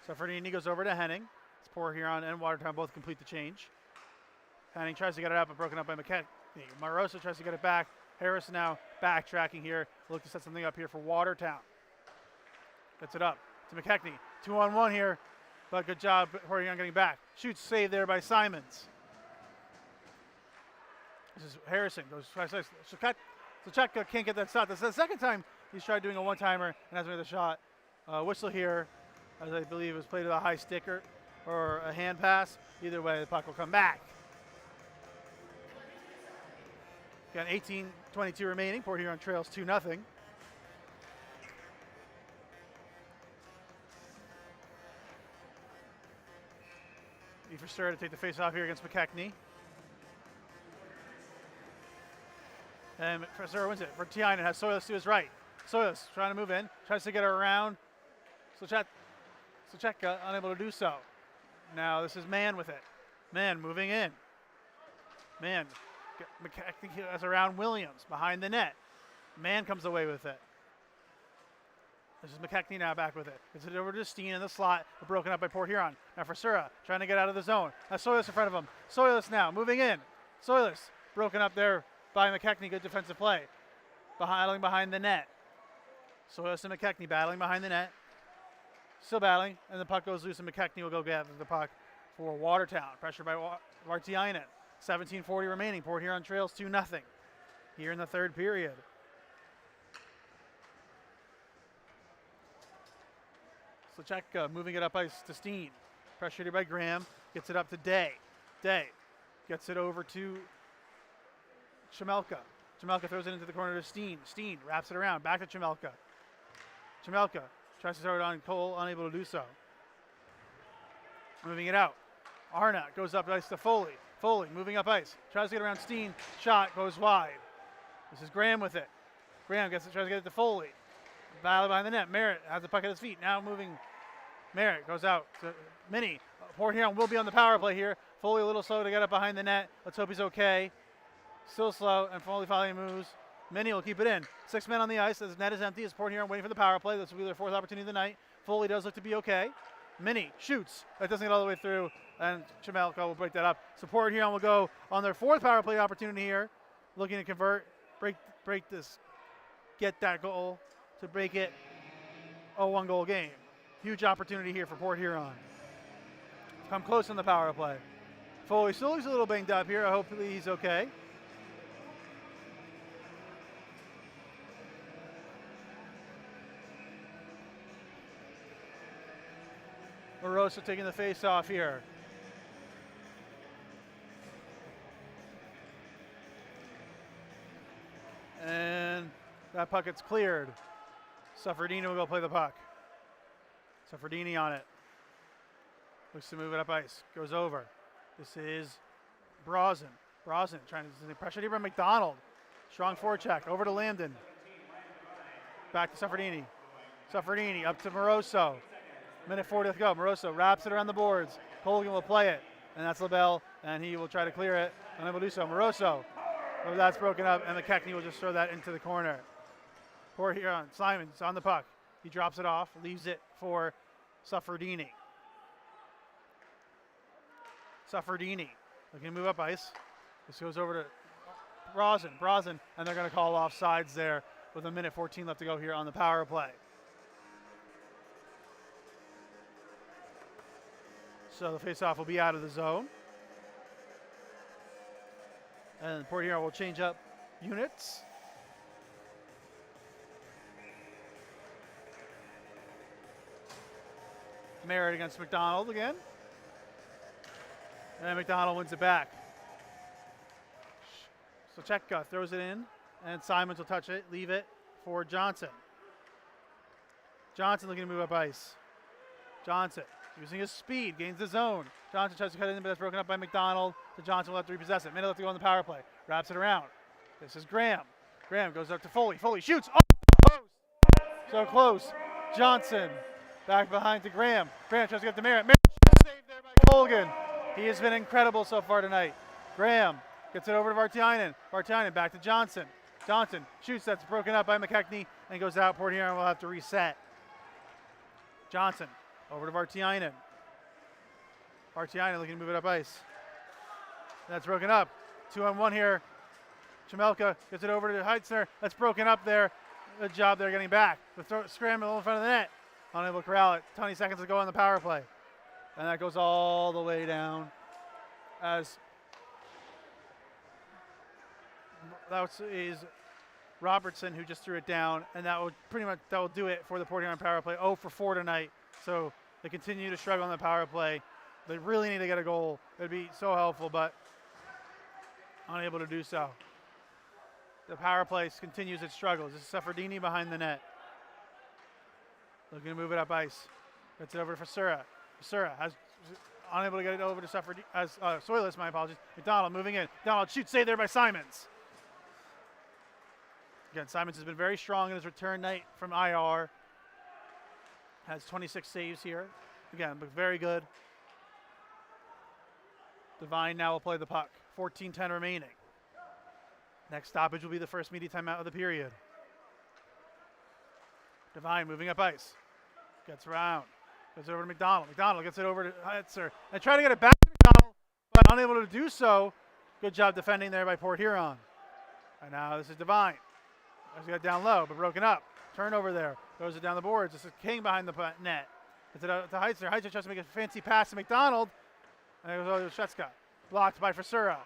Sefferdini goes over to Henning. It's Port Huron and Watertown both complete the change. Henning tries to get it out, but broken up by McKenna. Marosa tries to get it back. Harris now backtracking here. Look to set something up here for Watertown. Gets it up to McKechnie. 2-on-1 here, but good job Port Huron getting back. Shoots saved there by Simons. This is Harrison. Goes Sacheka can't get that shot. This is the second time he's tried doing a one-timer and has made the shot. Whistle here, as I believe it was played with a high sticker or a hand pass. Either way, the puck will come back. Got 18:22 remaining. Port Huron trails 2-0. For Sir to take the face off here against McKechnie. And Sir wins it. Vertiainen has Soilis to his right. Soilis trying to move in. Tries to get her around. Slachat Slachecka unable to do so. Now this is Man with it. Man moving in. Man. McKechnie has around Williams behind the net. Man comes away with it. This is McKechnie now back with it. Gets it over to Steen in the slot, but broken up by Port Huron. Now for Sura, trying to get out of the zone. Now Soilus in front of him. Soilus now moving in. Soilus broken up there by McKechnie. Good defensive play. Battling behind the net. Soilus and McKechnie battling behind the net. Still battling, and the puck goes loose, and McKechnie will go gather the puck for Watertown. Pressure by Vartiainen. 17:40 remaining. Port Huron trails 2-0 here in the third period. Slachecka moving it up ice to Steen. Pressured by Graham. Gets it up to Day. Day gets it over to Chamelka. Chamelka throws it into the corner to Steen. Steen wraps it around. Back to Chamelka. Chamelka tries to throw it on Cole, unable to do so. Moving it out. Arnott goes up ice to Foley. Foley moving up ice. Tries to get around Steen. Shot goes wide. This is Graham with it. Graham tries to get it to Foley. Battle behind the net. Merritt has the puck at his feet. Now moving. Merritt goes out to Mini. Port Huron will be on the power play here. Foley a little slow to get up behind the net. Let's hope he's okay. Still slow, and Foley finally moves. Mini will keep it in. 6 men on the ice. The net is empty. As Port Huron waiting for the power play. This will be their fourth opportunity of the night. Foley does look to be okay. Mini shoots. That doesn't get all the way through, and Chamelka will break that up. So Port Huron will go on their fourth power play opportunity here, looking to convert, break this, get that goal to break it a one-goal game. Huge opportunity here for Port Huron. Come close on the power play. Foley still looks a little banged up here. Hopefully he's okay. Moroso taking the face off here. And that puck gets cleared. Suffredini will go play the puck. Suffredini on it. Looks to move it up ice. Goes over. This is Brazen. Brazen trying to pressure here by McDonald. Strong forecheck. Over to Lambden. Back to Suffredini. Suffredini up to Moroso. Minute 40 to go. Moroso wraps it around the boards. Colgan will play it. And that's LaBelle. And he will try to clear it. Unable to do so. Moroso. Oh, that's broken up. And McKechnie will just throw that into the corner. Port Huron. Simon's on the puck. He drops it off. Leaves it for Suffredini. Suffredini looking to move up ice. This goes over to Brazen, and they're going to call off sides there with a minute 14 left to go here on the power play. So the faceoff will be out of the zone. And Port Huron will change up units. Merritt against McDonald again. And McDonald wins it back. Slachecka throws it in, and Simons will touch it, leave it for Johnson. Johnson looking to move up ice. Johnson using his speed, gains the zone. Johnson tries to cut it in, but that's broken up by McDonald. So Johnson will have to repossess it. Minute left to go on the power play. Wraps it around. This is Graham. Graham goes up to Foley. Foley shoots. Oh, close. So close. Johnson back behind to Graham. Graham tries to get to Merritt. Merritt saved there by Colgan. He has been incredible so far tonight. Graham gets it over to Vartiainen. Vartiainen back to Johnson. Johnson shoots. That's broken up by McKechnie and goes out. Port Huron will have to reset. Johnson over to Vartiainen. Vartiainen looking to move it up ice. That's broken up. 2-on-1 here. Chamelka gets it over to Heitzner. That's broken up there. Good job there getting back. The scramble in front of the net. Unable to corral it. 20 seconds to go on the power play. And that goes all the way down as that is Robertson who just threw it down, and that will do it for the Port Huron power play. 0 for 4 tonight. So they continue to struggle on the power play. They really need to get a goal. It would be so helpful, but unable to do so. The power play continues its struggles. This is Suffredini behind the net. Looking to move it up ice. Gets it over to Fasura. Fasura has unable to get it over to Suffredini. Soilus, my apologies. McDonald moving in. McDonald shoots, saved there by Simons. Again, Simons has been very strong in his return night from IR. Has 26 saves here Again, but very good. Divine now will play the puck. 14:10 remaining. Next stoppage will be the first media timeout of the period. Divine moving up ice. Gets around. Goes over to McDonald. McDonald gets it over to Hetzer. And trying to get it back to McDonald, but unable to do so. Good job defending there by Port Huron. And now this is Divine. He's got it down low, but broken up. Turnover there. Goes it down the boards. This is King behind the net. Gets it out to Heitzner. Heitzner tries to make a fancy pass to McDonald. And it goes over to Shetzka. Blocked by Frisura.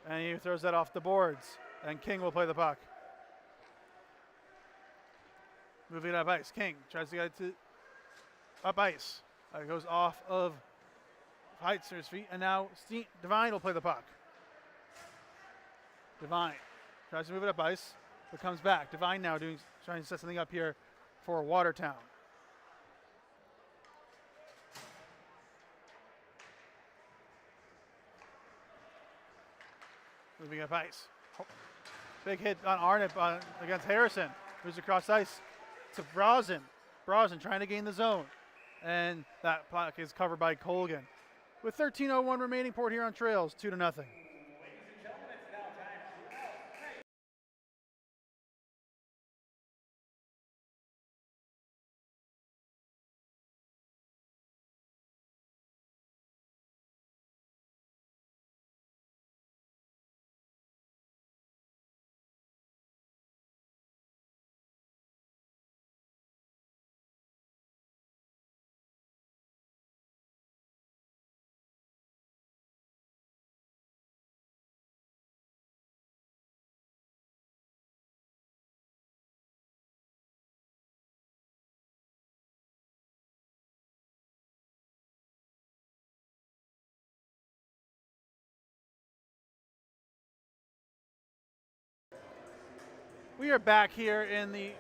And he throws that off the boards. And King will play the puck. Moving it up ice. King tries to get it to up ice. It goes off of Heitzner's feet. And now Divine will play the puck. Divine tries to move it up ice, but comes back. Divine now trying to set something up here for Watertown. Moving up ice. Big hit on Arnott against Harrison. Moves across ice to Brosnan. Brosnan trying to gain the zone. And that puck is covered by Colgan. With 13:01 remaining, Port Huron trails 2-0. Ladies and gentlemen, it's now time to out. We are back here in the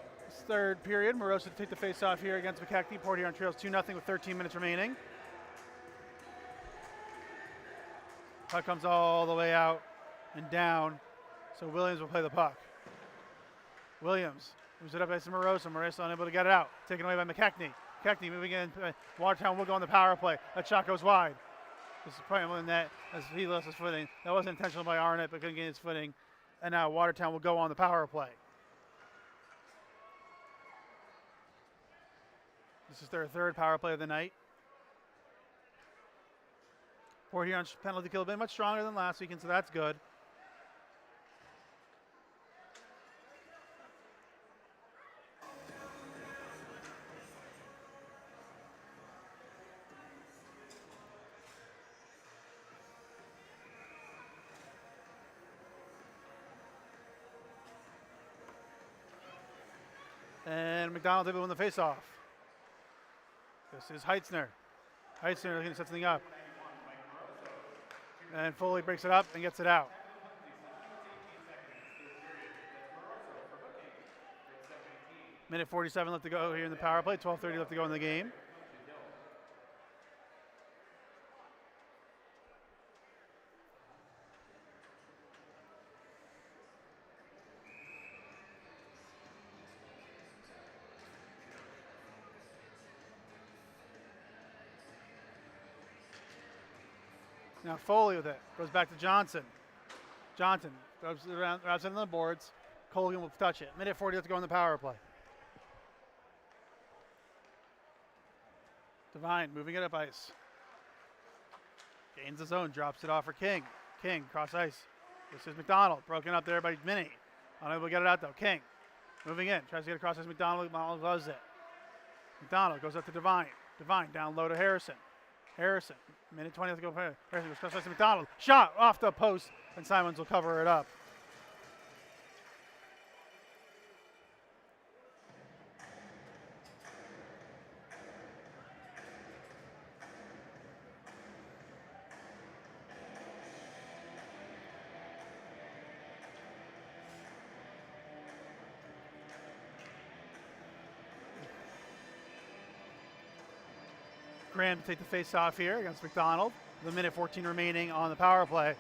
third period. Morosa to take the face-off here against McKechnie. Port Huron trails 2-0 with 13 minutes remaining. Puck comes all the way out and down, so Williams will play the puck. Williams moves it up ice to Morosa. Morosa unable to get it out. Taken away by McKechnie. McKechnie moving in. Watertown will go on the power play. That shot goes wide. This is probably in the net as he lost his footing. That wasn't intentional by Arnott, but couldn't get his footing. And now Watertown will go on the power play. This is their third power play of the night. Port Huron's penalty kill has been much stronger than last weekend, so that's good. And McDonald able to win the faceoff. This is Heitzner. Heitzner looking to set something up. And Foley breaks it up and gets it out. Minute 47 left to go here in the power play. 12:30 left to go in the game. Now Foley with it. Goes back to Johnson. Johnson goes around outside on the boards. Colgan will touch it. Minute 40 left to go in the power play. Divine moving it up ice. Gains the zone. Drops it off for King. King cross ice. This is McDonald. Broken up there by Minnie. Unable to get it out though. King moving in. Tries to get across as McDonald. McDonald loves it. McDonald goes up to Divine. Divine down low to Harrison. Harrison, minute 20 left to go. Harrison goes cross ice to McDonald. Shot off the post, and Simons will cover it up. Graham to take the face off here against McDonald. The minute 14 remaining on the power play.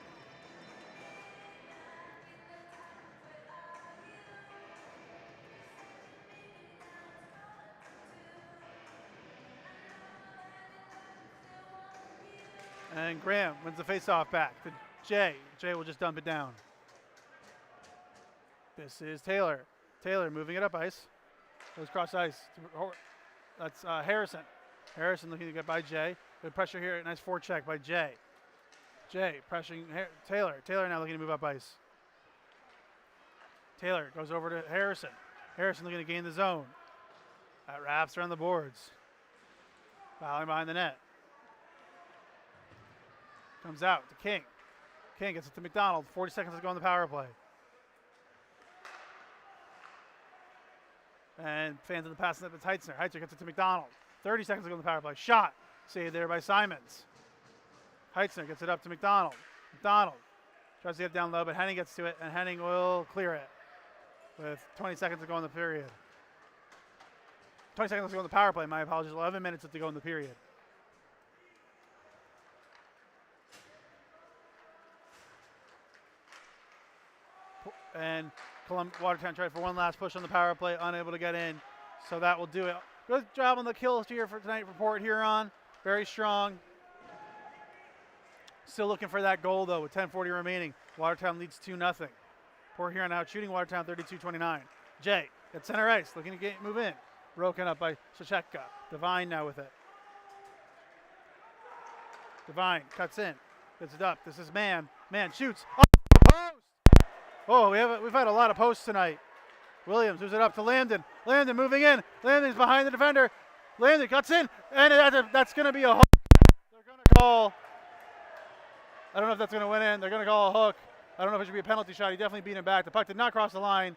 And Graham wins the faceoff back to Jay. Jay will just dump it down. This is Taylor. Taylor moving it up ice. Goes cross ice. That's Harrison. Harrison looking to get by Jay. Good pressure here. Nice forecheck by Jay. Jay pressuring Taylor. Taylor now looking to move up ice. Taylor goes over to Harrison. Harrison looking to gain the zone. That wraps around the boards. Fouling behind the net. Comes out to King. King gets it to McDonald. 40 seconds to go on the power play. And fans of the pass net to Heitzner. Heitzner gets it to McDonald. 30 seconds to go on the power play. Shot. Saved there by Simons. Heitzner gets it up to McDonald. McDonald tries to get it down low, but Henning gets to it, and Henning will clear it with 20 seconds to go in the period. 20 seconds to go in the power play. My apologies. 11 minutes to go in the period. And Watertown tried for one last push on the power play, unable to get in. So that will do it. Good job on the kills here for tonight for Port Huron. Very strong. Still looking for that goal, though, with 10:40 remaining. Watertown leads 2-0. Port Huron out shooting Watertown 32-29. Jay at center ice, looking to move in. Broken up by Shacheka. Devine now with it. Devine cuts in. Gets it up. This is Man. Man shoots. Off the post! Oh, we've had a lot of posts tonight. Williams moves it up to Landon. Landon moving in. Landon's behind the defender. Landon cuts in. And that's going to be a hook. They're going to call. I don't know if that's going to win in. They're going to call a hook. I don't know if it should be a penalty shot. He definitely beat him back. The puck did not cross the line.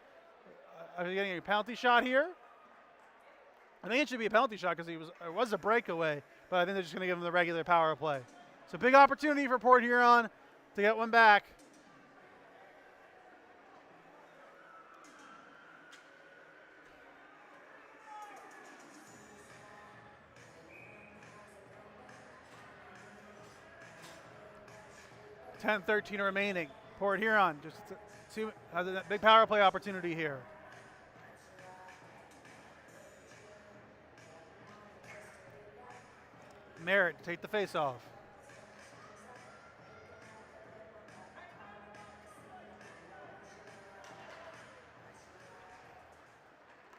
Are we getting a penalty shot here? I think it should be a penalty shot because it was a breakaway. But I think they're just going to give him the regular power play. So big opportunity for Port Huron to get one back. .13 remaining. Port Huron just has a big power play opportunity here. Merritt take the face off.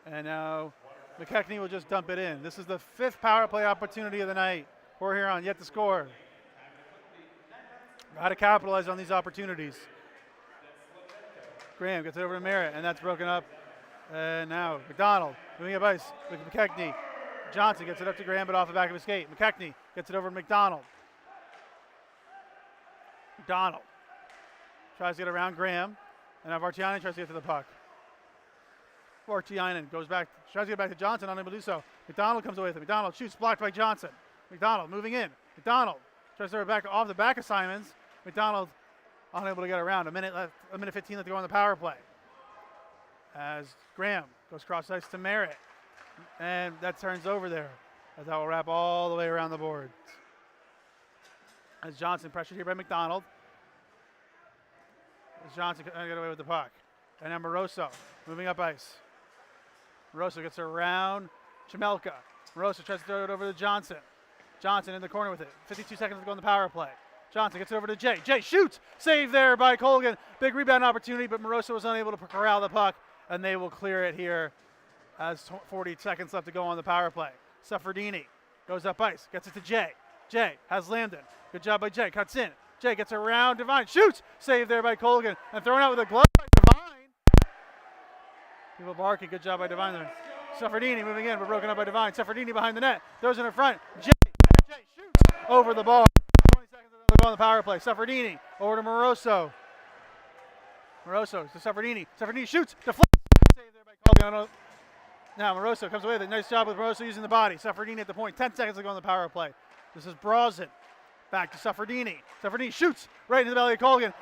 And now McKechnie will just dump it in. This is the 5th power play opportunity of the night. Port Huron yet to score. How to capitalize on these opportunities. Graham gets it over to Merritt, and that's broken up. And now McDonald moving up ice with McKechnie. Johnson gets it up to Graham, but off the back of his skate. McKechnie gets it over to McDonald. McDonald tries to get around Graham, and now Vartiainen tries to get to the puck. Vartiainen goes back, tries to get back to Johnson, unable to do so. McDonald comes away with it. McDonald shoots, blocked by Johnson. McDonald moving in. McDonald tries to throw it back off the back of Simons. McDonald unable to get around. A minute left, a minute 15 left to go on the power play. As Graham goes cross ice to Merritt. And that turns over there. As that will wrap all the way around the board. As Johnson pressured here by McDonald. As Johnson can get away with the puck. And now Moroso moving up ice. Moroso gets around Chamelka. Moroso tries to throw it over to Johnson. Johnson in the corner with it. 52 seconds to go on the power play. Johnson gets it over to Jay. Jay shoots. Save there by Colgan. Big rebound opportunity, but Moroso was unable to corral the puck, and they will clear it here as 40 seconds left to go on the power play. Suffredini goes up ice. Gets it to Jay. Jay has Landon. Good job by Jay. Cuts in. Jay gets around Devine. Shoots. Save there by Colgan. And thrown out with a glove by Devine. People barking. Good job by Devine there. Suffredini moving in, but broken up by Devine. Suffredini behind the net. Throws it in front. Jay shoots over the ball. 20 seconds to go on the power play. Suffredini over to Moroso. Moroso to Suffredini. Suffredini shoots. Deflects. Save there by Colgan. Now Moroso comes away with it. Nice job with Moroso using the body. Suffredini at the point. 10 seconds to go on the power play. This is Brausen. Back to Suffredini. Suffredini shoots right into the belly of Colgan.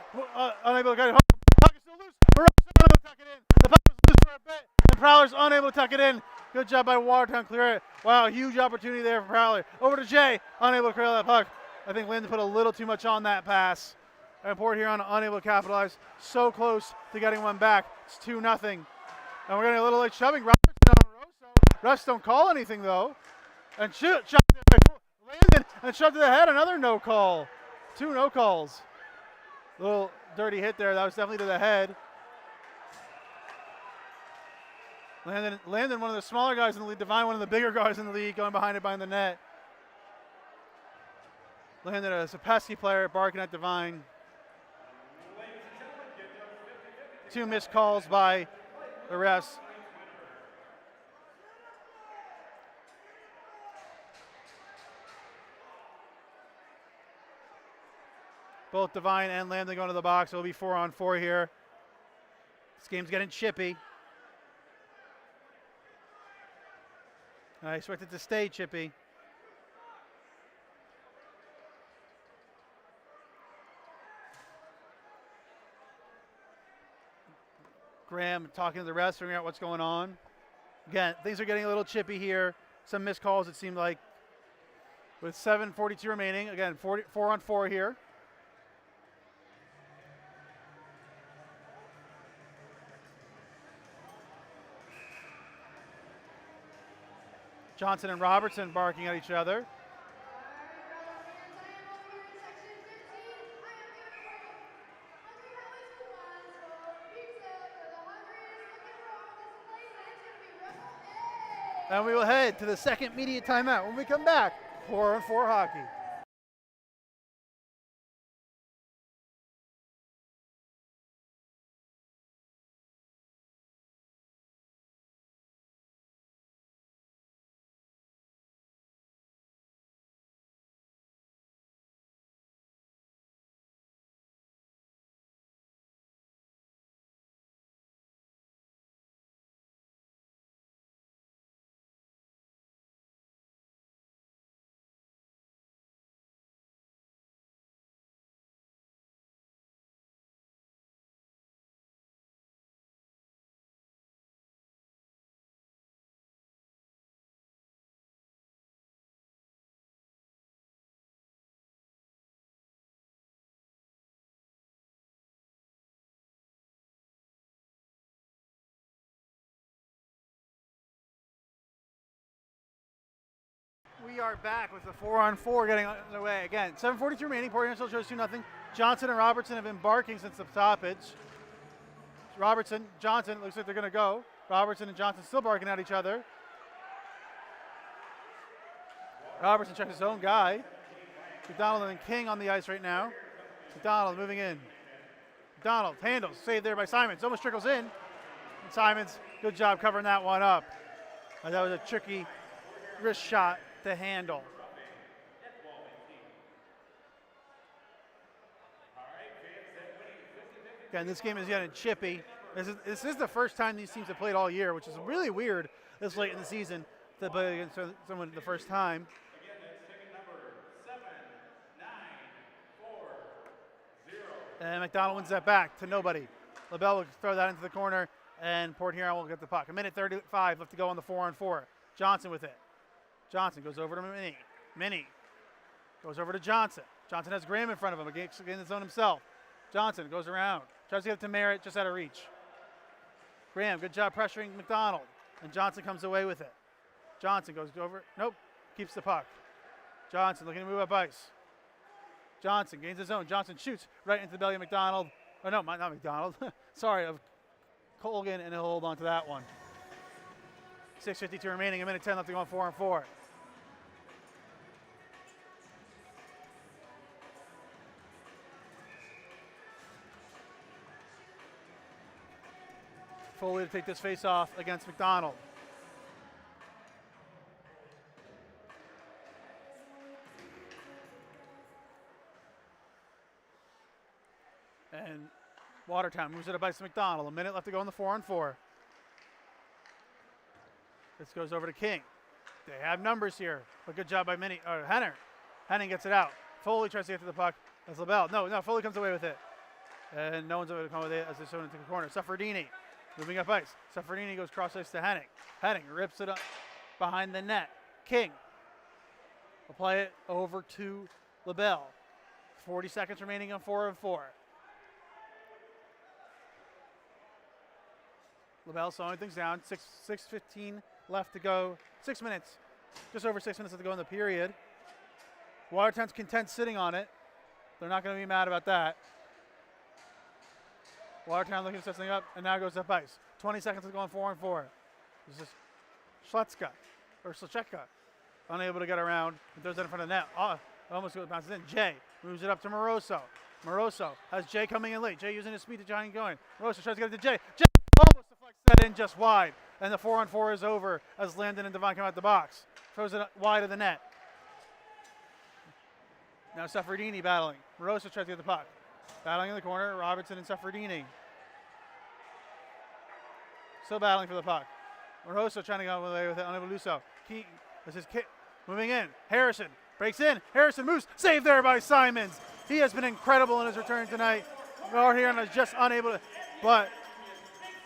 Unable to get it home. Puck is still loose. Moroso unable to tuck it in. The puck was loose for a bit. And Prowlers unable to tuck it in. Good job by Watertown. Clear it. Wow, huge opportunity there for Prowler. Over to Jay. Unable to clear that puck. I think Landon put a little too much on that pass. And Port Huron unable to capitalize. So close to getting one back. It's 2-0. And we're getting a little late shoving. Robertson on Moroso. Refs don't call anything though. And shot there by Landon and shoved to the head. Another no call. Two no calls. Little dirty hit there. That was definitely to the head. Landon, one of the smaller guys in the league. Divine, one of the bigger guys in the league, going behind the net. Landon, a pesky player, barking at Divine. Two missed calls by the refs. Both Divine and Landon going to the box. It'll be 4-on-4 here. This game's getting chippy. I expect it to stay chippy. Graham talking to the refs, figuring out what's going on. Again, things are getting a little chippy here. Some missed calls, it seemed like. With 7:42 remaining. Again, 4-on-4 here. Johnson and Robertson barking at each other. And we will head to the second media timeout. When we come back, 4-on-4 hockey. We are back with the 4-on-4 getting underway. Again, 7:42 remaining. Port Huron still shows 2-0. Johnson and Robertson have been barking since the stoppage. Robertson, Johnson, looks like they're going to go. Robertson and Johnson still barking at each other. Robertson checks his own guy. McDonald and King on the ice right now. McDonald moving in. McDonald handles, saved there by Simons. Almost trickles in. And Simons, good job covering that one up. That was a tricky wrist shot to handle. Again, this game is getting chippy. This is the first time these teams have played all year, which is really weird this late in the season to play against someone the first time. And McDonald wins that back to nobody. LaBelle will throw that into the corner, and Port Huron will get the puck. 1:35 left to go on the 4-on-4. Johnson with it. Johnson goes over to Minnie. Minnie goes over to Johnson. Johnson has Graham in front of him against the zone himself. Johnson goes around. Tries to get it to Merritt, just out of reach. Graham, good job pressuring McDonald. And Johnson comes away with it. Johnson goes over. Nope. Keeps the puck. Johnson looking to move up ice. Johnson gains his zone. Johnson shoots right into the belly of McDonald. Oh, no, not McDonald. Sorry, of Colgan, and he'll hold on to that one. 6:52 remaining, 1:10 left to go on 4-on-4. Foley to take this face off against McDonald. And Watertown moves it up by McDonald. 1 minute left to go on the 4-on-4. This goes over to King. They have numbers here, but good job by Henner. Henning gets it out. Foley tries to get to the puck. That's LaBelle. No, Foley comes away with it. And no one's able to come with it as they're thrown into the corner. Suffredini moving up ice. Suffredini goes cross ice to Henning. Henning rips it up behind the net. King will play it over to LaBelle. 40 seconds remaining on 4-on-4. LaBelle slowing things down. 6:15 left to go. 6 minutes. Just over 6 minutes left to go in the period. Watertown's content sitting on it. They're not going to be mad about that. Watertown looking to set something up, and now goes up ice. 20 seconds to go on 4-on-4. This is Slechka, unable to get around, and throws it in front of the net. Almost bounces in. Jay moves it up to Moroso. Moroso has Jay coming in late. Jay using his speed to try and going. Moroso tries to get it to Jay. Jay almost deflects that in just wide, and the 4-on-4 is over as Landon and Devine come out the box. Throws it wide of the net. Now Suffredini battling. Moroso tries to get the puck. Battling in the corner, Robertson and Suffredini. Still battling for the puck. Moroso trying to go away with it, unable to do so. This is kick. Moving in. Harrison breaks in. Harrison moves. Saved there by Simons. He has been incredible in his return tonight. Here is just unable to, but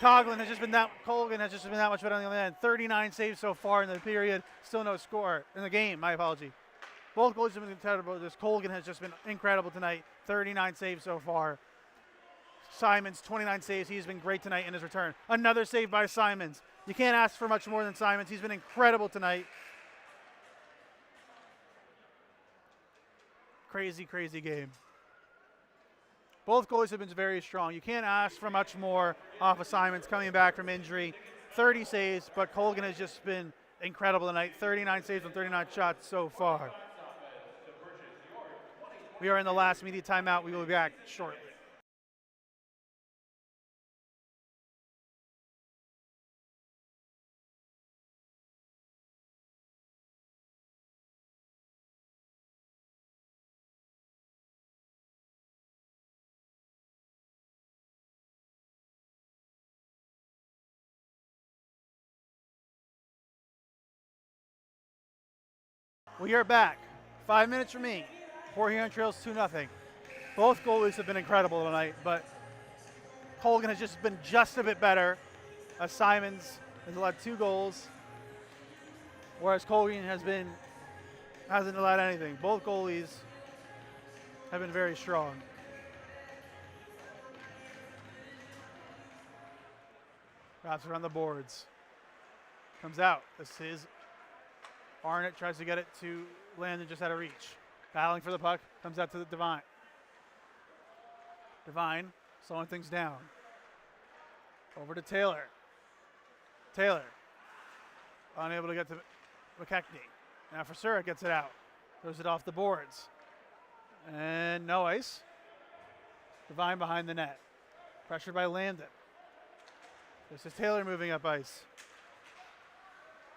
Colgan has just been that much better than the end. 39 saves so far in the period. Still no score in the game. My apology. Both goalies have been incredible. This Colgan has just been incredible tonight. 39 saves so far. Simons, 29 saves. He's been great tonight in his return. Another save by Simons. You can't ask for much more than Simons. He's been incredible tonight. Crazy, crazy game. Both goalies have been very strong. You can't ask for much more off of Simons coming back from injury. 30 saves, but Colgan has just been incredible tonight. 39 saves on 39 shots so far. We are in the last media timeout. We will be back shortly. We are back. 5 minutes remaining. Port Huron trails 2-0. Both goalies have been incredible tonight, but Colgan has just been just a bit better. As Simons has allowed 2 goals, whereas Colgan hasn't allowed anything. Both goalies have been very strong. Wraps around the boards. Comes out. This is Arnott, tries to get it to Landon just out of reach. Battling for the puck, comes out to the Devine. Devine slowing things down. Over to Taylor. Taylor, unable to get to McKechnie. Now Frisura gets it out. Throws it off the boards. And no ice. Devine behind the net. Pressured by Landon. This is Taylor moving up ice.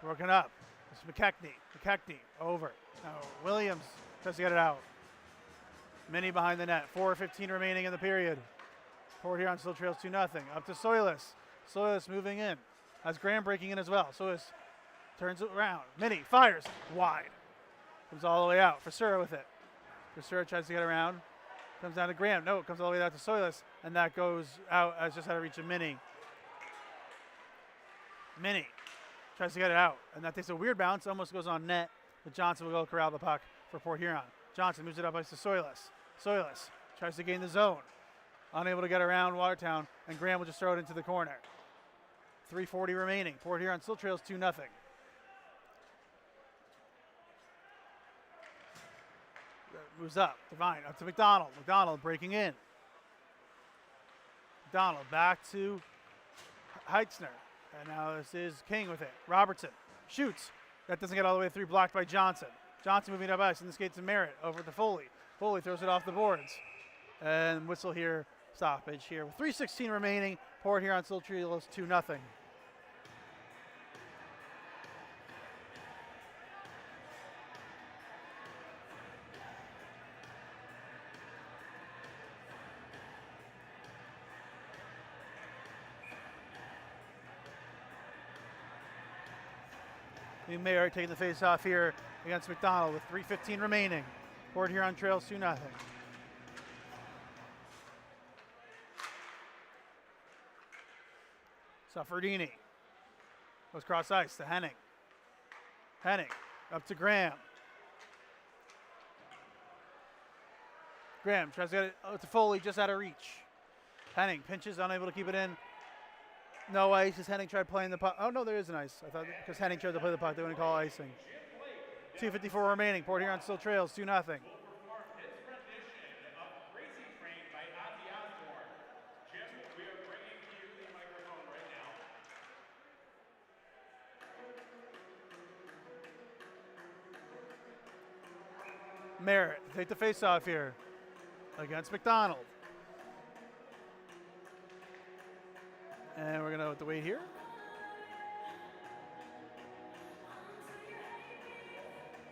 Broken up. This is McKechnie. McKechnie over. Now Williams tries to get it out. Minnie behind the net. 4:15 remaining in the period. Port Huron still trails 2-0. Up to Soilis. Soilis moving in. Has Graham breaking in as well. Soilis turns it around. Minnie fires wide. Comes all the way out. Frisura with it. Frisura tries to get around. Comes down to Graham. No, it comes all the way out to Soilis. And that goes out as just out of reach of Minnie. Minnie tries to get it out. And that takes a weird bounce. Almost goes on net. But Johnson will go corral the puck for Port Huron. Johnson moves it up ice to Soilis. Soilis tries to gain the zone. Unable to get around Watertown. And Graham will just throw it into the corner. 3:40 remaining. Port Huron still trails 2-0. Moves up. Devine up to McDonald. McDonald breaking in. McDonald back to Heitzner. And now this is King with it. Robertson shoots. That doesn't get all the way through. Blocked by Johnson. Johnson moving up ice in the skates to Merritt. Over to Foley. Foley throws it off the boards. And whistle here. Stoppage here. With 3:16 remaining. Port Huron still trails 2-0. Mayer taking the face off here against McDonald with 3:15 remaining. Port Huron trails 2-0. Suffredini goes cross ice to Henning. Henning up to Graham. Graham tries to get it to Foley just out of reach. Henning pinches, unable to keep it in. No ice as Henning tried playing the puck. Oh, no, there is an ice. I thought because Henning tried to play the puck, they wouldn't call icing. 2:54 remaining. Port Huron still trails 2-0. Merritt to take the face-off here against McDonald. And we're going to have to wait here.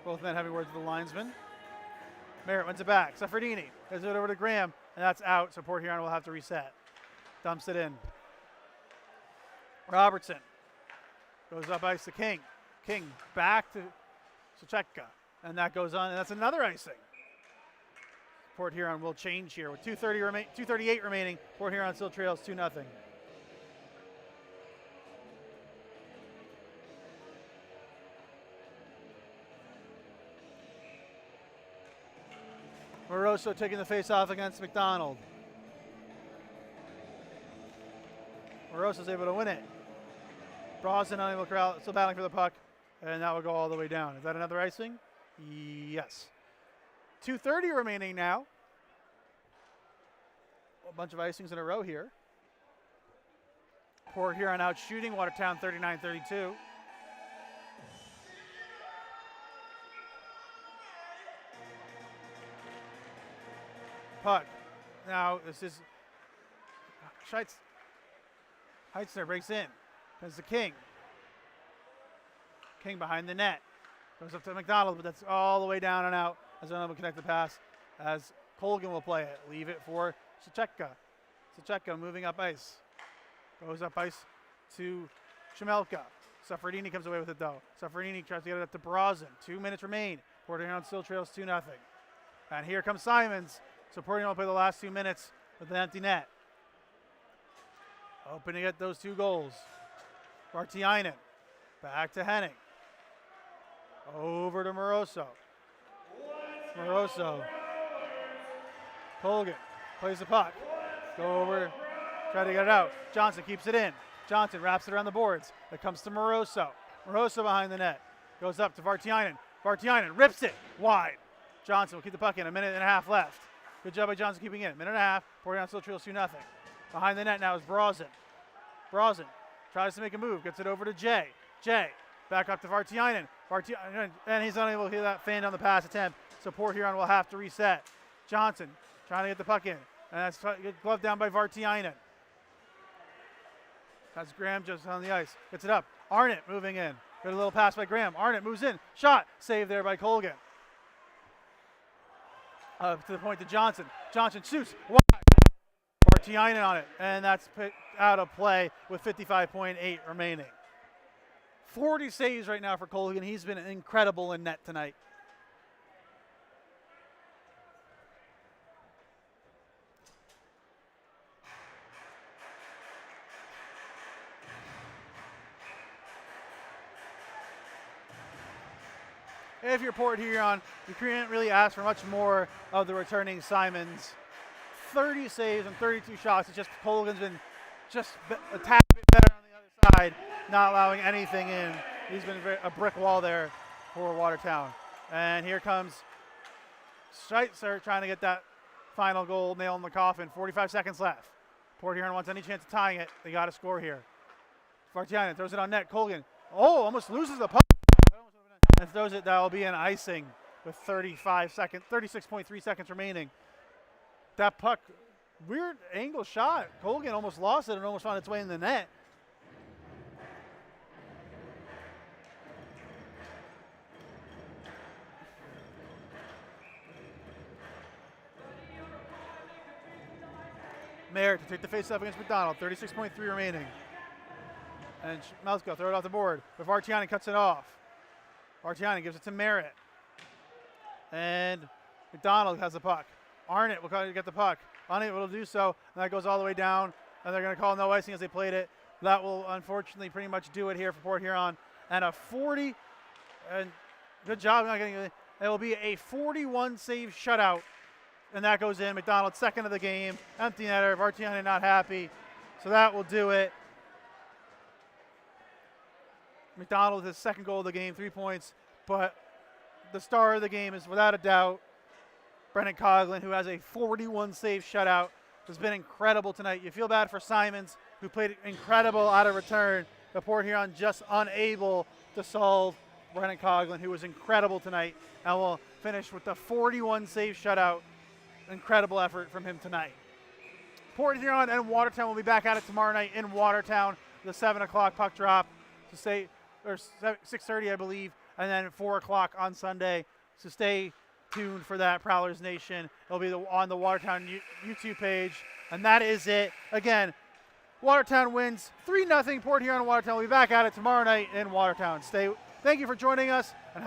Both men having words with the linesman. Merritt wins it back. Saffredini gives it over to Graham, and that's out. So Port Huron will have to reset. Dumps it in. Robertson goes up ice to King. King back to Sucheka, and that goes on, and that's another icing. Port Huron will change here with 2:38 remaining. Port Huron still trails 2-0. Moroso taking the face-off against McDonald. Moroso's able to win it. Brosnan unable to corral, still battling for the puck, and that will go all the way down. Is that another icing? Yes. 2:30 remaining now. A bunch of icings in a row here. Port Huron out shooting Watertown 39-32. Puck. Now this is Heitzner breaks in. Comes to King. King behind the net. Goes up to McDonald, but that's all the way down and out as they're unable to connect the pass as Colgan will play it. Leave it for Sucheka. Sucheka moving up ice. Goes up ice to Chemelka. Saffredini comes away with it though. Saffredini tries to get it up to Brosnan. 2 minutes remain. Port Huron still trails 2-0. And here comes Simons. So Port Huron will play the last 2 minutes with an empty net. Hoping to get those 2 goals. Vartiainen. Back to Henning. Over to Moroso. Moroso. Colgan plays the puck. Go over. Try to get it out. Johnson keeps it in. Johnson wraps it around the boards. It comes to Moroso. Moroso behind the net. Goes up to Vartiainen. Vartiainen rips it wide. Johnson will keep the puck in. 1.5 minutes left. Good job by Johnson keeping it. 1.5 minutes. Port Huron still trails 2-0. Behind the net now is Brosnan. Brosnan tries to make a move. Gets it over to Jay. Jay back up to Vartiainen. Vartiainen, and he's unable to get that fan on the pass attempt. So Port Huron will have to reset. Johnson trying to get the puck in. And that's gloved down by Vartiainen. That's Graham just on the ice. Gets it up. Arnott moving in. Good little pass by Graham. Arnott moves in. Shot. Saved there by Colgan. Up to the point to Johnson. Johnson shoots. Vartiainen on it. And that's picked out of play with 55.8 remaining. 40 saves right now for Colgan. He's been incredible in net tonight. If you're Port Huron, you can't really ask for much more of the returning Simons. 30 saves and 32 shots. It's just Colgan's been just a tad bit better on the other side, not allowing anything in. He's been a brick wall there for Watertown. And here comes Scheitzer trying to get that final goal nail in the coffin. 45 seconds left. Port Huron wants any chance of tying it. They got to score here. Vartiainen throws it on net. Colgan, almost loses the puck. And throws it. That will be an icing with 36.3 seconds remaining. That puck, weird angle shot. Colgan almost lost it and almost found its way in the net. Merritt to take the face-off against McDonald. 36.3 remaining. And Melsko throw it off the board. But Vartiainen cuts it off. Vartiainen gives it to Merritt. And McDonald has the puck. Arnott will get the puck. Unable to do so. And that goes all the way down. And they're going to call no icing as they played it. That will unfortunately pretty much do it here for Port Huron. And a 40, and good job not getting it. It will be a 41 save shutout. And that goes in. McDonald second of the game. Empty netter. Vartiainen not happy. So that will do it. McDonald his second goal of the game, 3 points. But the star of the game is without a doubt Brennan Coughlin, who has a 41 save shutout. Has been incredible tonight. You feel bad for Simons, who played incredible out of return. But Port Huron just unable to solve Brennan Coughlin, who was incredible tonight, and will finish with the 41 save shutout. Incredible effort from him tonight. Port Huron and Watertown will be back at it tomorrow night in Watertown. The 7 o'clock puck drop to stay, or 6:30, I believe, and then 4 o'clock on Sunday. So stay tuned for that, Prowlers Nation. It'll be on the Watertown YouTube page, and that is it. Again, Watertown wins 3-0. Port Huron and Watertown will be back at it tomorrow night in Watertown. Thank you for joining us, and